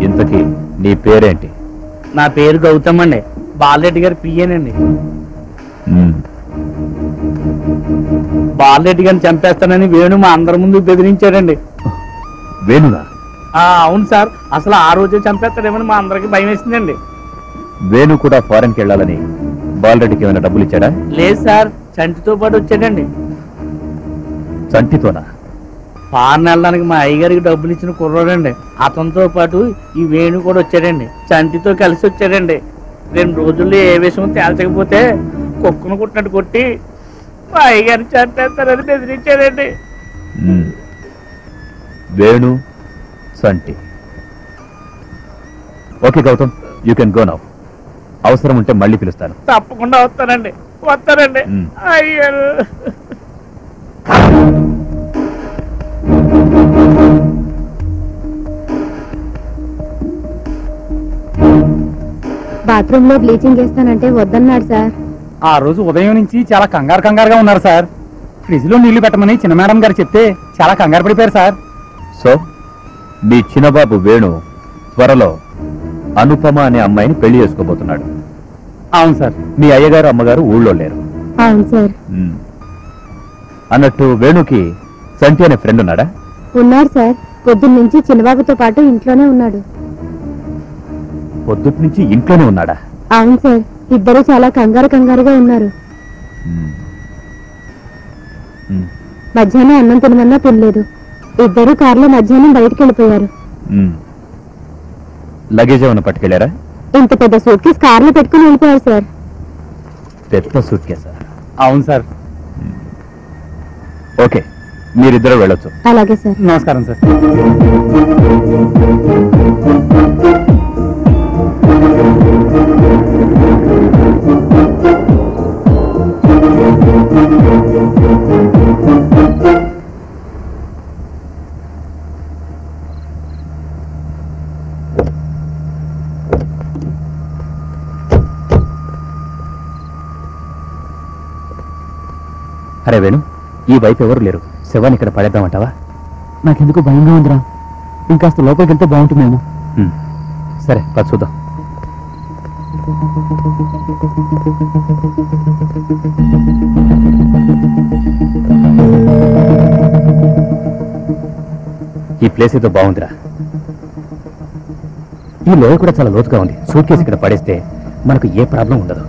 S1: ఇంతకీ నీ పేరేంటి?
S2: నా పేరు గౌతమ్ అండి, బాలరెడ్డి గారి పియ్యేనండి. బాలరెడ్డి గారిని చంపేస్తానని వేణు మా అందరి ముందు బెదిరించాడండి.
S4: వేణునా?
S2: అవును సార్, అసలు ఆ రోజే చంపేస్తాడేమని మా అందరికి భయం వేసిందండి.
S4: వేణు కూడా ఫారెన్కి వెళ్ళాలని బాలరెడ్డికి ఏమైనా డబ్బులు ఇచ్చాడా?
S2: లేదు సార్, చంటితో పాటు వచ్చాడండి.
S4: చంటితోనా?
S2: ఫారెన్ వెళ్ళడానికి మా అయ్యగారికి డబ్బులు ఇచ్చిన కుర్రాడండి. అతనితో పాటు ఈ వేణు కూడా వచ్చాడండి. చంటితో కలిసి వచ్చాడండి. 2 రోజుల్లో ఏ విషయం తేల్చకపోతే కుక్కను కుట్టినట్టు కొట్టి మా అయ్యగారిని చంపేస్తారని బెదిరించాడండి.
S4: Venu, Chanti. Okay Gautham, you can go now. అవసరం ఉంటే మళ్ళీ పిలుస్తాను.
S2: తప్పకుండా వస్తానండి. అయ్యో,
S3: బాత్రూమ్ లో బ్లీచింగ్ వేస్తానంటే వద్దన్నాడు సార్.
S6: ఆ రోజు ఉదయం నుంచి చాలా కంగారుగా ఉన్నారు సార్. ఫ్రిడ్జ్ లో నీళ్లు పెట్టమని చిన్న మేడం గారు చెప్తే చాలా కంగారు పడిపోయారు సార్.
S4: సో మీ చిన్నబాబు వేణు త్వరలో అనుపమ అనే అమ్మాయిని పెళ్లి చేసుకోబోతున్నాడు.
S6: అవును సార్.
S4: మీ అయ్యగారు అమ్మగారు ఊళ్ళో లేరు.
S3: అవును సార్.
S4: అన్నట్టు వేణుకి చంటి అనే ఫ్రెండ్ ఉన్నాడా?
S3: ఉన్నాడు సార్. పొద్దున్న నుంచి చిన్నబాబుతో పాటు ఇంట్లోనే ఉన్నాడు.
S4: పొద్దుటి నుంచి ఇంట్లోనే ఉన్నాడా?
S3: అవును సార్. ఇద్దరు చాలా కంగారుగా ఉన్నారు. మధ్యాహ్నం అన్నం తినమన్నా తినలేదు. ఇద్దరు కారులో మధ్యాహ్నం బయటికి వెళ్ళిపోయారు.
S4: లగేజ్ ఏమైనా పట్టుకెళ్లారా?
S3: ఇంత పెద్ద సూట్ కేసు కారులో పెట్టుకుని వెళ్ళిపోయారు సార్.
S4: పెద్ద సూట్ కేసా?
S6: అవును సార్.
S4: ఓకే, మీరిద్దరూ వెళ్ళొచ్చు.
S3: అలాగే సార్.
S6: నమస్కారం సార్.
S1: అరే వేణు, ఈ వైపు ఎవరు లేరు. శవాన్ని ఇక్కడ పడేద్దామంటావా?
S6: నాకెందుకు భయంగా ఉందిరా. ఇంకాస్త లోపలికి వెళ్తే బాగుంటుందేమో.
S1: సరే, పద చూద్దాం. ఈ ప్లేస్ ఏదో బాగుందిరా. ఈ లోయ కూడా చాలా లోతుగా ఉంది. సూట్ కేసు ఇక్కడ పడేస్తే మనకు ఏ ప్రాబ్లం ఉండదు.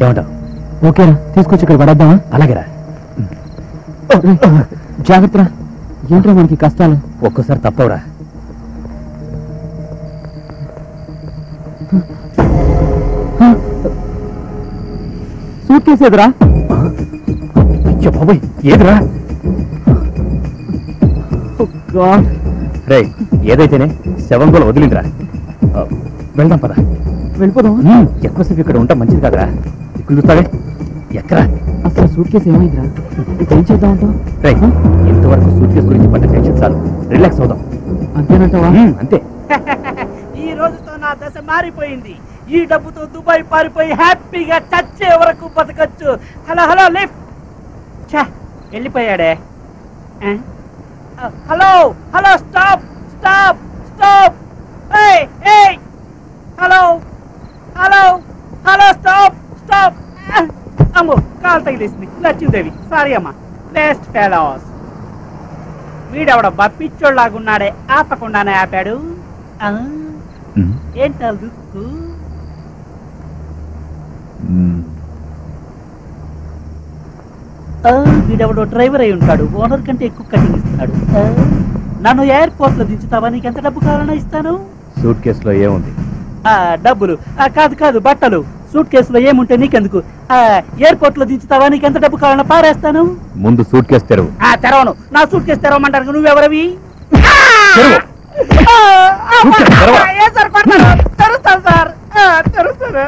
S1: ఏమంటావు?
S6: ఓకేరా, తీసుకొచ్చి ఇక్కడ పడేద్దామా?
S1: అలాగేరా.
S6: జాగ్రత్త. ఏంట్రా మనకి కష్టాలు.
S1: ఒక్కోసారి తప్పవురా.
S6: సూట్ కేసు ఎదురా.
S1: అయ్యో బాబోయ్, ఏదిరా? రే, ఏదైతేనే శవం కూడా వదిలిందిరా. వెళ్దాం పద.
S6: వెళ్ళిపోదాం.
S1: ఎక్కువసేపు ఇక్కడ ఉంటాం మంచిది కాదురా. ఇక్కడ చూస్తావే, ఎక్కరా?
S6: అసలు సూట్ కేసు ఏమైందిరా? ఇప్పుడు ఏం చేద్దాం అంటావు?
S1: రే, ఇంతవరకు సూట్ కేసు గురించి పడ్డ టెన్షన్ చాలు. రిలాక్స్ అవుదాం.
S6: అంతేనంటావా?
S1: అంతే.
S2: ఈ రోజుతో నా దశ మారిపోయింది. ఈ డబ్బుతో దుబాయ్ పారిపోయి హ్యాపీగా చచ్చే వరకు బతకచ్చు. Hello hello lift. వెళ్ళిపోయాడే. Hello hello, stop stop stop. Hello hello hello, stop stop. అమ్మో, కాలు తగిలేసింది. లక్ష్మీదేవి, సారీ అమ్మా. Best fellows. వీడెవడబ్బా పిచ్చోళ్ళలాగున్నాడే, ఆపకుండానే ఆపాడు. ఏంటో దుక్కు. వీడెవడో డ్రైవర్ అయి ఉంటాడు. ఓనర్ కంటే ఎక్కువ కటింగ్ ఇస్తాడు. నన్ను ఎయిర్పోర్ట్ లో దించుతావా? నీకు ఎంత డబ్బు కావాలన్నా ఇస్తాను.
S4: సూట్ కేసులో ఏముంది?
S2: డబ్బులు కాదు కాదు, బట్టలు. సూట్ కేసులో ఏముంటే నీకెందుకు? ఎయిర్పోర్ట్ లో దించుతావా? నీకు ఎంత డబ్బు కావాలన్నా పారేస్తాను.
S4: ముందు సూట్ కేసు తెరవు.
S2: తెరవను. నా సూట్ కేసు తెరవమంటారు. నువ్వెవరవి? తెరుస్తాను సార్, తెరుస్తాను.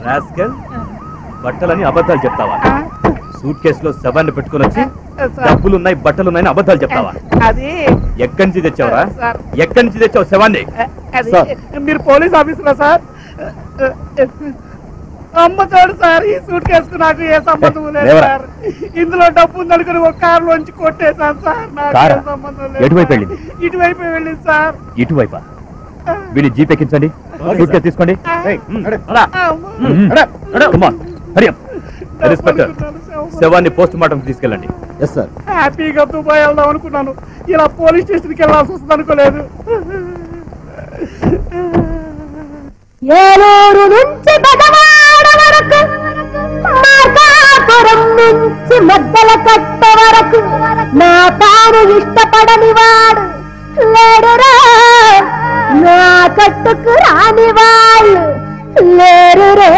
S4: రాస్కల్, బట్టలని అబద్ధాలు చెప్తావా? సూట్ కేసులో శవాన్ని పెట్టుకుని వచ్చి డబ్బులున్నాయి బట్టలున్నాయని అబద్ధాలు చెప్తావా?
S2: అది
S4: ఎక్కడి నుంచి తెచ్చావరా? ఎక్కడి నుంచి తెచ్చావు శవాన్ని?
S2: మీరు పోలీస్ ఆఫీసరా సార్? అమ్మతాడు సార్. ఈ సూట్ కేసుకు నాకు ఏ సంబంధం లేదు సార్. ఇందులో డబ్బు ఉందనుకుని ఒక కారులోంచి కొట్టేశాను సార్. నాకు ఏ సంబంధం లేదు.
S1: ఎటువైపు వెళ్ళింది?
S2: ఇటువైపు వెళ్ళింది సార్.
S1: ఇటువైపా? వీడి జీప్ ఎక్కించండి, తీసుకోండి. ఇన్స్పెక్టర్, శవాన్ని పోస్ట్ మార్టం తీసుకెళ్ళండి.
S2: హ్యాపీగా దుబాయ్ వెళ్దాం అనుకున్నాను. ఇలా పోలీస్ స్టేషన్కి వెళ్ళాల్సి వస్తుంది అనుకోలేదు.
S3: ఏలూరు నుంచి బెజవాడ వరకు, మార్కాపురం నుంచి మద్దల కట్ట వరకు నా తాను ఇష్టపడని వాడు లేడురా. నా కట్టుకు రాని వాళ్ళు లేరురా.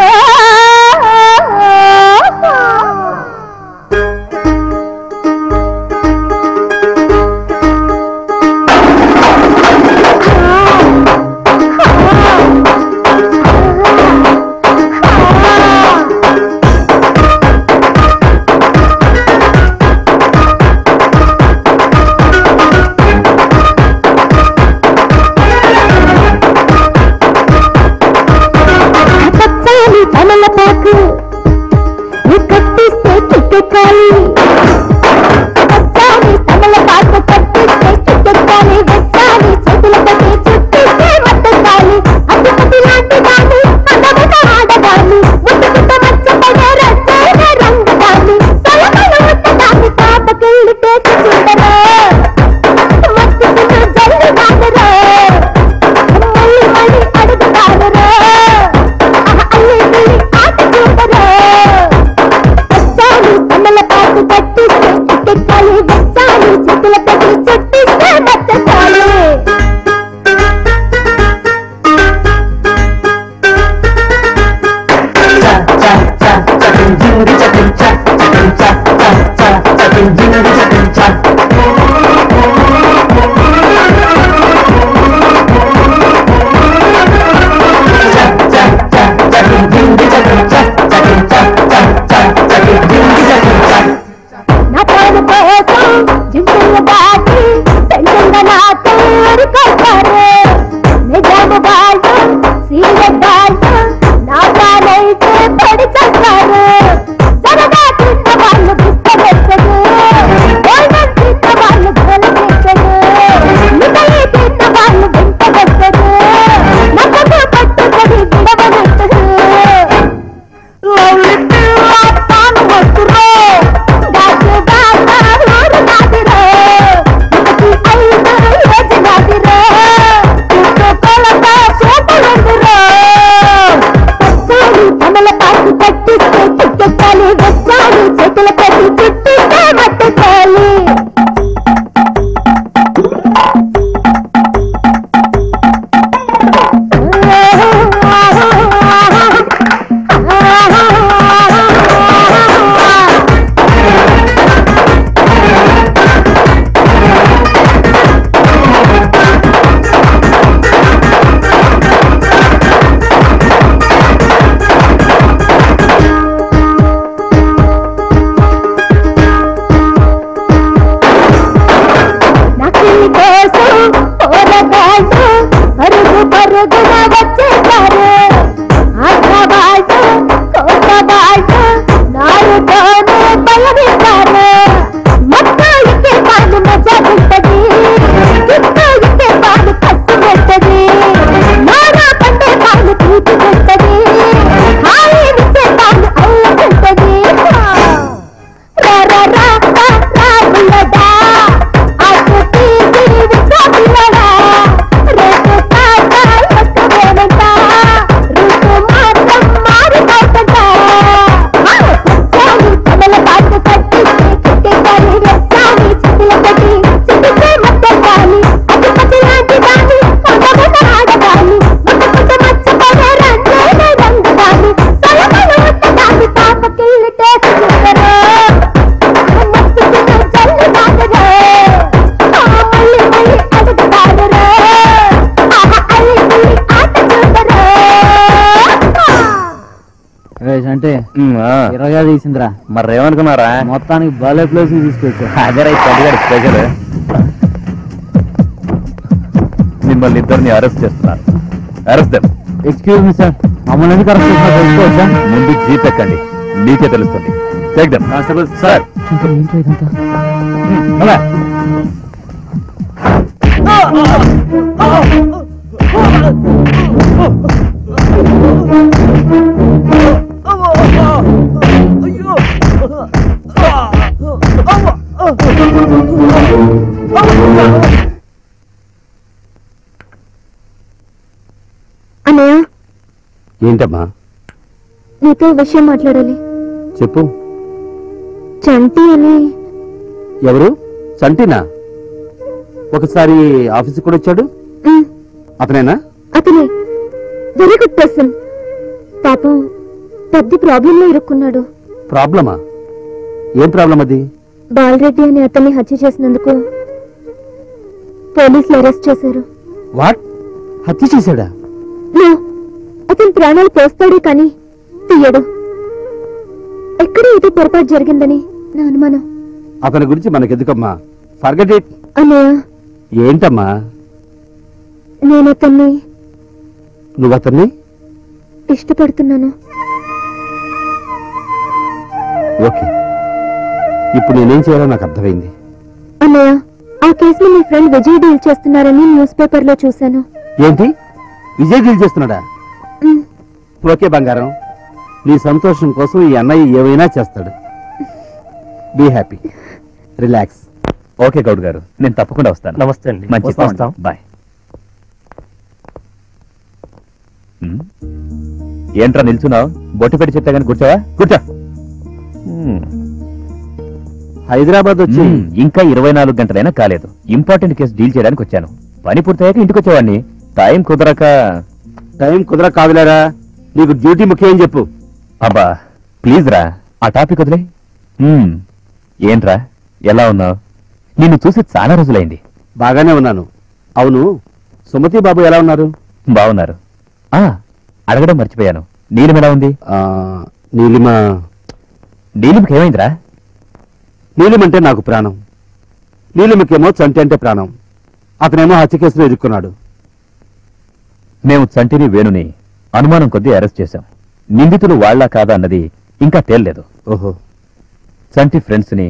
S6: అంటే ఇరగా తీసిందిరా.
S1: మరి ఏమనుకున్నారా?
S6: మొత్తానికి భలే ప్లేస్ తీసుకొచ్చా.
S1: అదే స్పెషల్. మిమ్మల్ని ఇద్దరిని అరెస్ట్ చేస్తున్నారు. Arrest them.
S4: Excuse me sir, మమ్మల్ని ఎందుకు అరెస్ట్ చేస్తున్నారు తెలుసుకోవచ్చా? ముందు జీప్ ఎక్కండి, మీకే తెలుస్తుంది. కానిస్టేబుల్ సార్,
S6: ఏంటో ఇదంతా?
S4: అలా
S3: అన్నయ్య,
S5: ఏంటమ్మా?
S3: నీతో విషయం మాట్లాడాలి.
S5: చెప్పు.
S3: చంటి అని
S5: ఎవరు? చంటినా? ఒకసారి ఆఫీస్కి కూడా వచ్చాడు. అతనేనా?
S3: అతనే. Very good person. పాపం పెద్ద ప్రాబ్లంలో ఇరుక్కున్నాడు.
S5: ప్రాబ్లమా? ఏం ప్రాబ్లం అది?
S3: బాలరెడ్డి అని అతన్ని హత్య చేసినందుకు పోలీసులు అరెస్ట్ చేశారు.
S5: వాట్? హత్య చేశాడా?
S3: నో, అతని ప్రాణాలు పోస్తాడే కానీ తీయడు. ఎక్కడ ఏదో పొరపాటు జరిగిందని నా అనుమానం.
S5: అతని గురించి మనకెందుకమ్మా? Forget it.
S3: అన్నయ్య,
S5: ఏంటమ్మా?
S3: నేను అతన్ని
S5: నువ్వు అతన్ని
S3: ఇష్టపడుతున్నాను.
S5: ఓకే, ఇప్పుడు నేనేం చేయాలో నాకు అర్థమైంది.
S3: అన్నయ్య, ఆ కేసులో మీ ఫ్రెండ్ విజయ్ డీల్ చేస్తున్నారని న్యూస్ పేపర్ లో చూశాను.
S5: ఏంటి? విజయ్ డీల్ చేస్తున్నాడా?
S3: మ్,
S5: ఓకే బంగారం, నీ సంతోషం కోసం ఈ అన్నయ్య ఏమైనా చేస్తాడు. Be happy, relax.
S1: Okay Goud గారు, నేను తప్పకుండా వస్తాను.
S2: నమస్తే అండి.
S1: మంచి
S2: వస్తాం.
S1: బాయ్. ఏంట్రా నిల్చున్నావు? బొట్టు పెట్టి చెప్తా కానీ కూర్చోవా? కూర్చో.
S5: హైదరాబాద్ వచ్చి
S1: ఇంకా 24 గంటలైనా కాలేదు. ఇంపార్టెంట్ కేసు డీల్ చేయడానికి వచ్చాను. పని పూర్తయ్యాక ఇంటికి వచ్చేవాడిని. టైం కుదరక.
S5: టైం కుదర కాదులేరా, నీకు డ్యూటీ ముఖ్యం అని చెప్పు.
S1: అబ్బా ప్లీజ్ రా, ఆ టాపిక్ వదిలే. ఏంట్రా ఎలా ఉన్నావు? నిన్ను చూసి చాలా రోజులైంది.
S5: బాగానే ఉన్నాను. అవును, సుమతి బాబు ఎలా ఉన్నారు?
S1: బాగున్నారు. అడగడం మర్చిపోయాను, నీలిమ ఎలా ఉంది?
S5: నీలిమ
S1: నీలిమకి ఏమైందిరా?
S5: నీలిమంటే నాకు ప్రాణం. నీలిమకేమో చంటి అంటే ప్రాణం. అతనేమో హత్య కేసులో ఇరుక్కున్నాడు.
S1: మేము చంటిని వేణుని అనుమానం కొద్దీ అరెస్ట్ చేశాం. నిందితులు వాళ్లా కాదా అన్నది ఇంకా తేల్లేదు.
S5: ఓహో.
S1: చంటి ఫ్రెండ్స్ ని,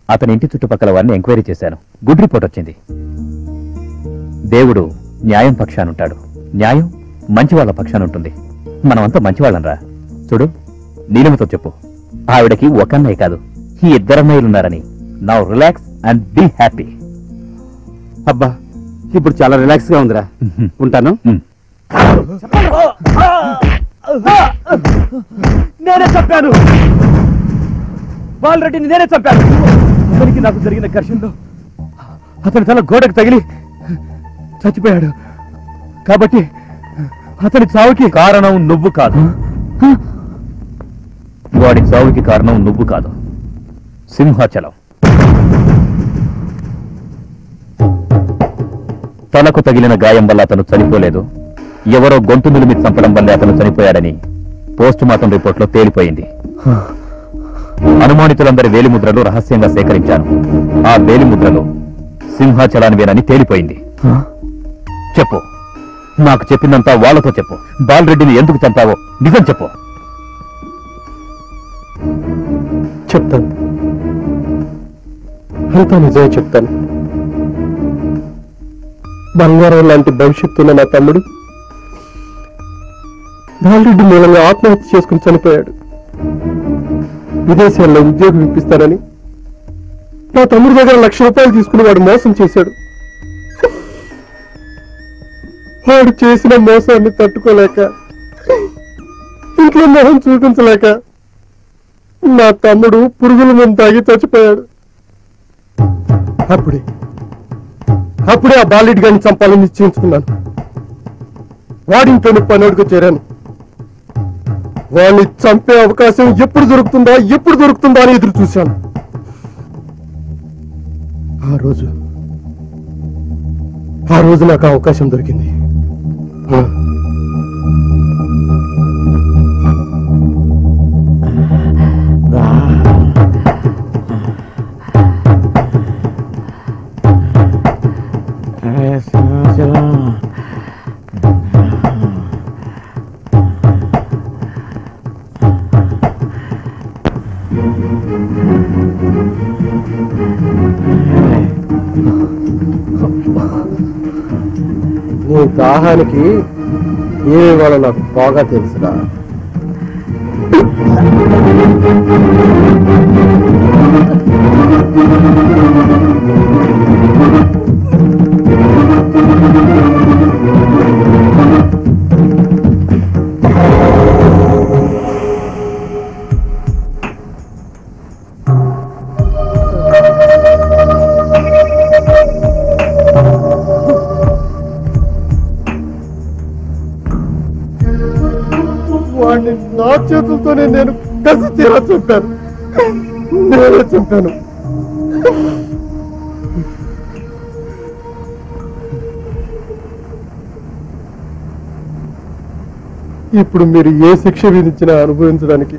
S1: అతని ఇంటి చుట్టుపక్కల వారిని ఎంక్వైరీ చేశాను. గుడ్ రిపోర్ట్ వచ్చింది. దేవుడు న్యాయం పక్షానుంటాడు, న్యాయం మంచి వాళ్ళ పక్షానుంటుంది. మనమంతా మంచివాళ్ళం రా. చూడు, నీలిమతో చెప్పు, ఆవిడకి ఒక అన్నయ్య కాదు, ఈ 2 అన్నయ్యలున్నారని. Now relax and be happy.
S5: అబ్బా, ఇప్పుడు చాలా రిలాక్స్ గా ఉందిరా. ఉంటాను.
S2: నేనే చంపాను బాలరెడ్డిని, నేనే చంపాను. అతనికి నాకు జరిగిన ఘర్షణలో అతని తల గోడకు తగిలి చచ్చిపోయాడు. కాబట్టి అతని చావుకి
S1: కారణం నువ్వు కాదు. వాడి చావుకి కారణం నువ్వు కాదు, సింహాచలం. తలకు తగిలిన గాయం వల్ల అతను చనిపోలేదు. ఎవరో గొంతు నిలిమి చంపడం వల్లే అతను చనిపోయాడని పోస్టుమార్టం రిపోర్ట్లో తేలిపోయింది. అనుమానితులందరి వేలిముద్రలు రహస్యంగా సేకరించాను. ఆ వేలిముద్రలు సింహాచలానివేనని తేలిపోయింది. చెప్పు, నాకు చెప్పిందంతా వాళ్ళతో చెప్పు. బాలరెడ్డిని ఎందుకు చంపావో నిజం చెప్పు.
S5: చెప్తాను, అంతా నిజమే చెప్తాను. బంగారం లాంటి భవిష్యత్తున్న నా తమ్ముడు బాలరెడ్డి మూలంగా ఆత్మహత్య చేసుకుని చనిపోయాడు. విదేశాల్లో ఉద్యోగం ఇప్పిస్తానని నా తమ్ముడి దగ్గర ₹1,00,000 తీసుకుని వాడు మోసం చేశాడు. వాడు చేసిన మోసాన్ని తట్టుకోలేక, ఇంట్లో మొహం చూపించలేక నా తమ్ముడు పురుగుల మందు తాగి చచ్చిపోయాడు. అప్పుడే ఆ బాలరెడ్డి గారిని చంపాలని నిశ్చయించుకున్నాను. వాడింట్లోని పనోడుకు చేరాను. వాడిని చంపే అవకాశం ఎప్పుడు దొరుకుతుందా అని ఎదురు చూశాను. ఆ రోజు నాకు అవకాశం దొరికింది. నీ దాహానికి ఏ వాళ్ళ నాకు బాగా తెలుసురా. వాడిని నా చేతులతోనే నేను కసి తీరా చెప్పాను. నేనే చెప్పాను. ఇప్పుడు మీరు ఏ శిక్ష విధించినా అనుభవించడానికి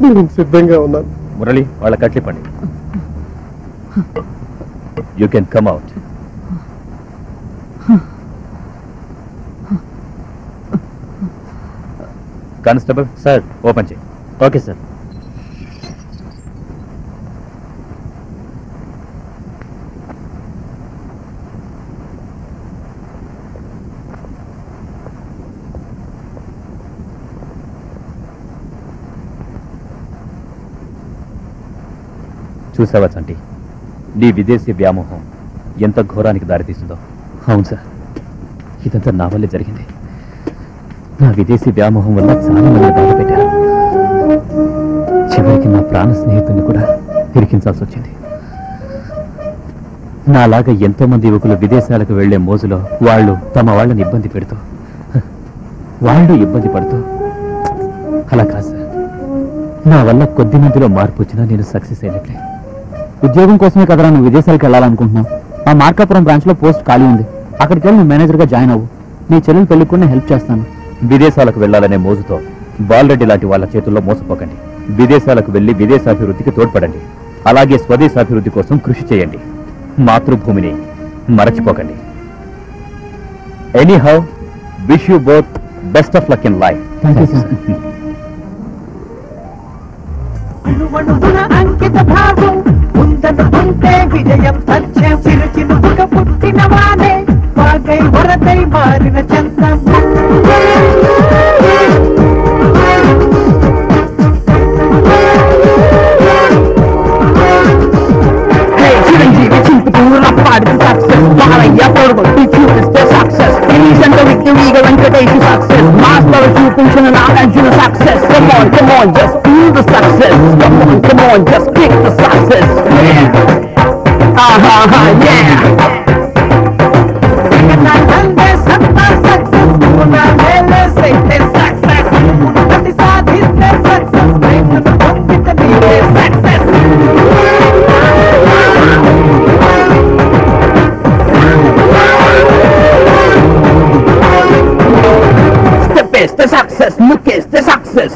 S5: నేను సిద్ధంగా ఉన్నాను.
S1: మురళి, వాళ్ళ కట్లిపండి. You can come out. Constable sir, open చేయి. Okay sir. చూసావా చంటి, నీ విదేశీ వ్యామోహం ఎంత ఘోరానికి దారితీస్తుందో. అవును సార్, ఇదంతా నా వల్లే జరిగింది. నా విదేశీ వ్యామోహం వల్ల చాలా మంది బాధ పెట్టారు. చివరికి నా ప్రాణ స్నేహితుడిని కూడా ఇరికించాల్సి వచ్చింది. నాలాగా ఎంతో మంది యువకులు విదేశాలకు వెళ్లే మోజులో వాళ్ళు తమ వాళ్ళని ఇబ్బంది పెడుతూ, వాళ్ళు ఇబ్బంది పడుతూ, అలా కాదు సార్. నా వల్ల కొద్ది మందిలో మార్పు వచ్చినా నేను సక్సెస్ అయినట్లే.
S6: ఉద్యోగం కోసమే కదరా నువ్వు విదేశాలకు వెళ్ళాలనుకుంటున్నావు. ఆ మార్కాపురం బ్రాంచ్ లో పోస్ట్ ఖాళీ ఉంది. అక్కడికి వెళ్ళి నువ్వు మేనేజర్ గా జాయిన్ అవ్వు. నీ చెల్లెలు పెళ్లికి కూడా హెల్ప్ చేస్తాను.
S1: విదేశాలకు వెళ్లాలనే మోజుతో బాలరెడ్డి లాంటి వాళ్ళ చేతుల్లో మోసపోకండి. విదేశాలకు వెళ్లి విదేశాభివృద్ధికి తోడ్పడండి. అలాగే స్వదేశాభివృద్ధి కోసం కృషి చేయండి. మాతృభూమిని మరచిపోకండి. Anyhow, wish you both best of luck in life.
S6: Thank you sir.
S8: అంకిత భావం ఉంటే విజయం సత్యం చిరుచిరుక పుట్టిన వానే వాగై వరదై మారిన చందం. చిరంజీవి చింపుతూ రప్పాడిన సక్సెస్ బాలయ్య పొడగొట్టి చూపిస్తే సక్సెస్ రీసెంట్ విక్టరీగా వెంకటేష్ సక్సెస్ మాస్టర్ చూపించిన Nagarjuna success. Come on, come on, just feel the success. Come on, just kick the success. Yeah. Aha, yeah. Nande satta success, una lele sete success. Unati sadhite success, maikana pondita neele success. Step is the success, look is the success.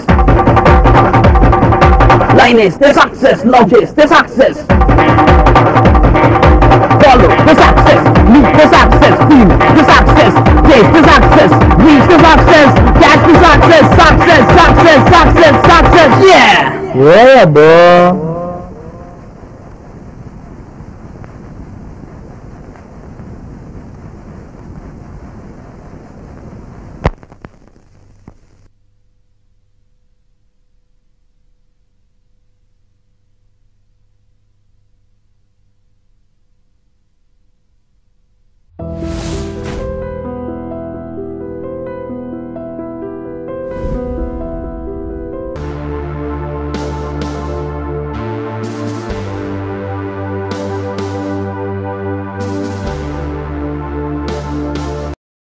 S8: Line is the success, lodge is the success. Follow the success, meet the success, feel the success, taste the success, reach the success, catch the success, success, success, success, success, yeah!
S5: ఓ అబ్బో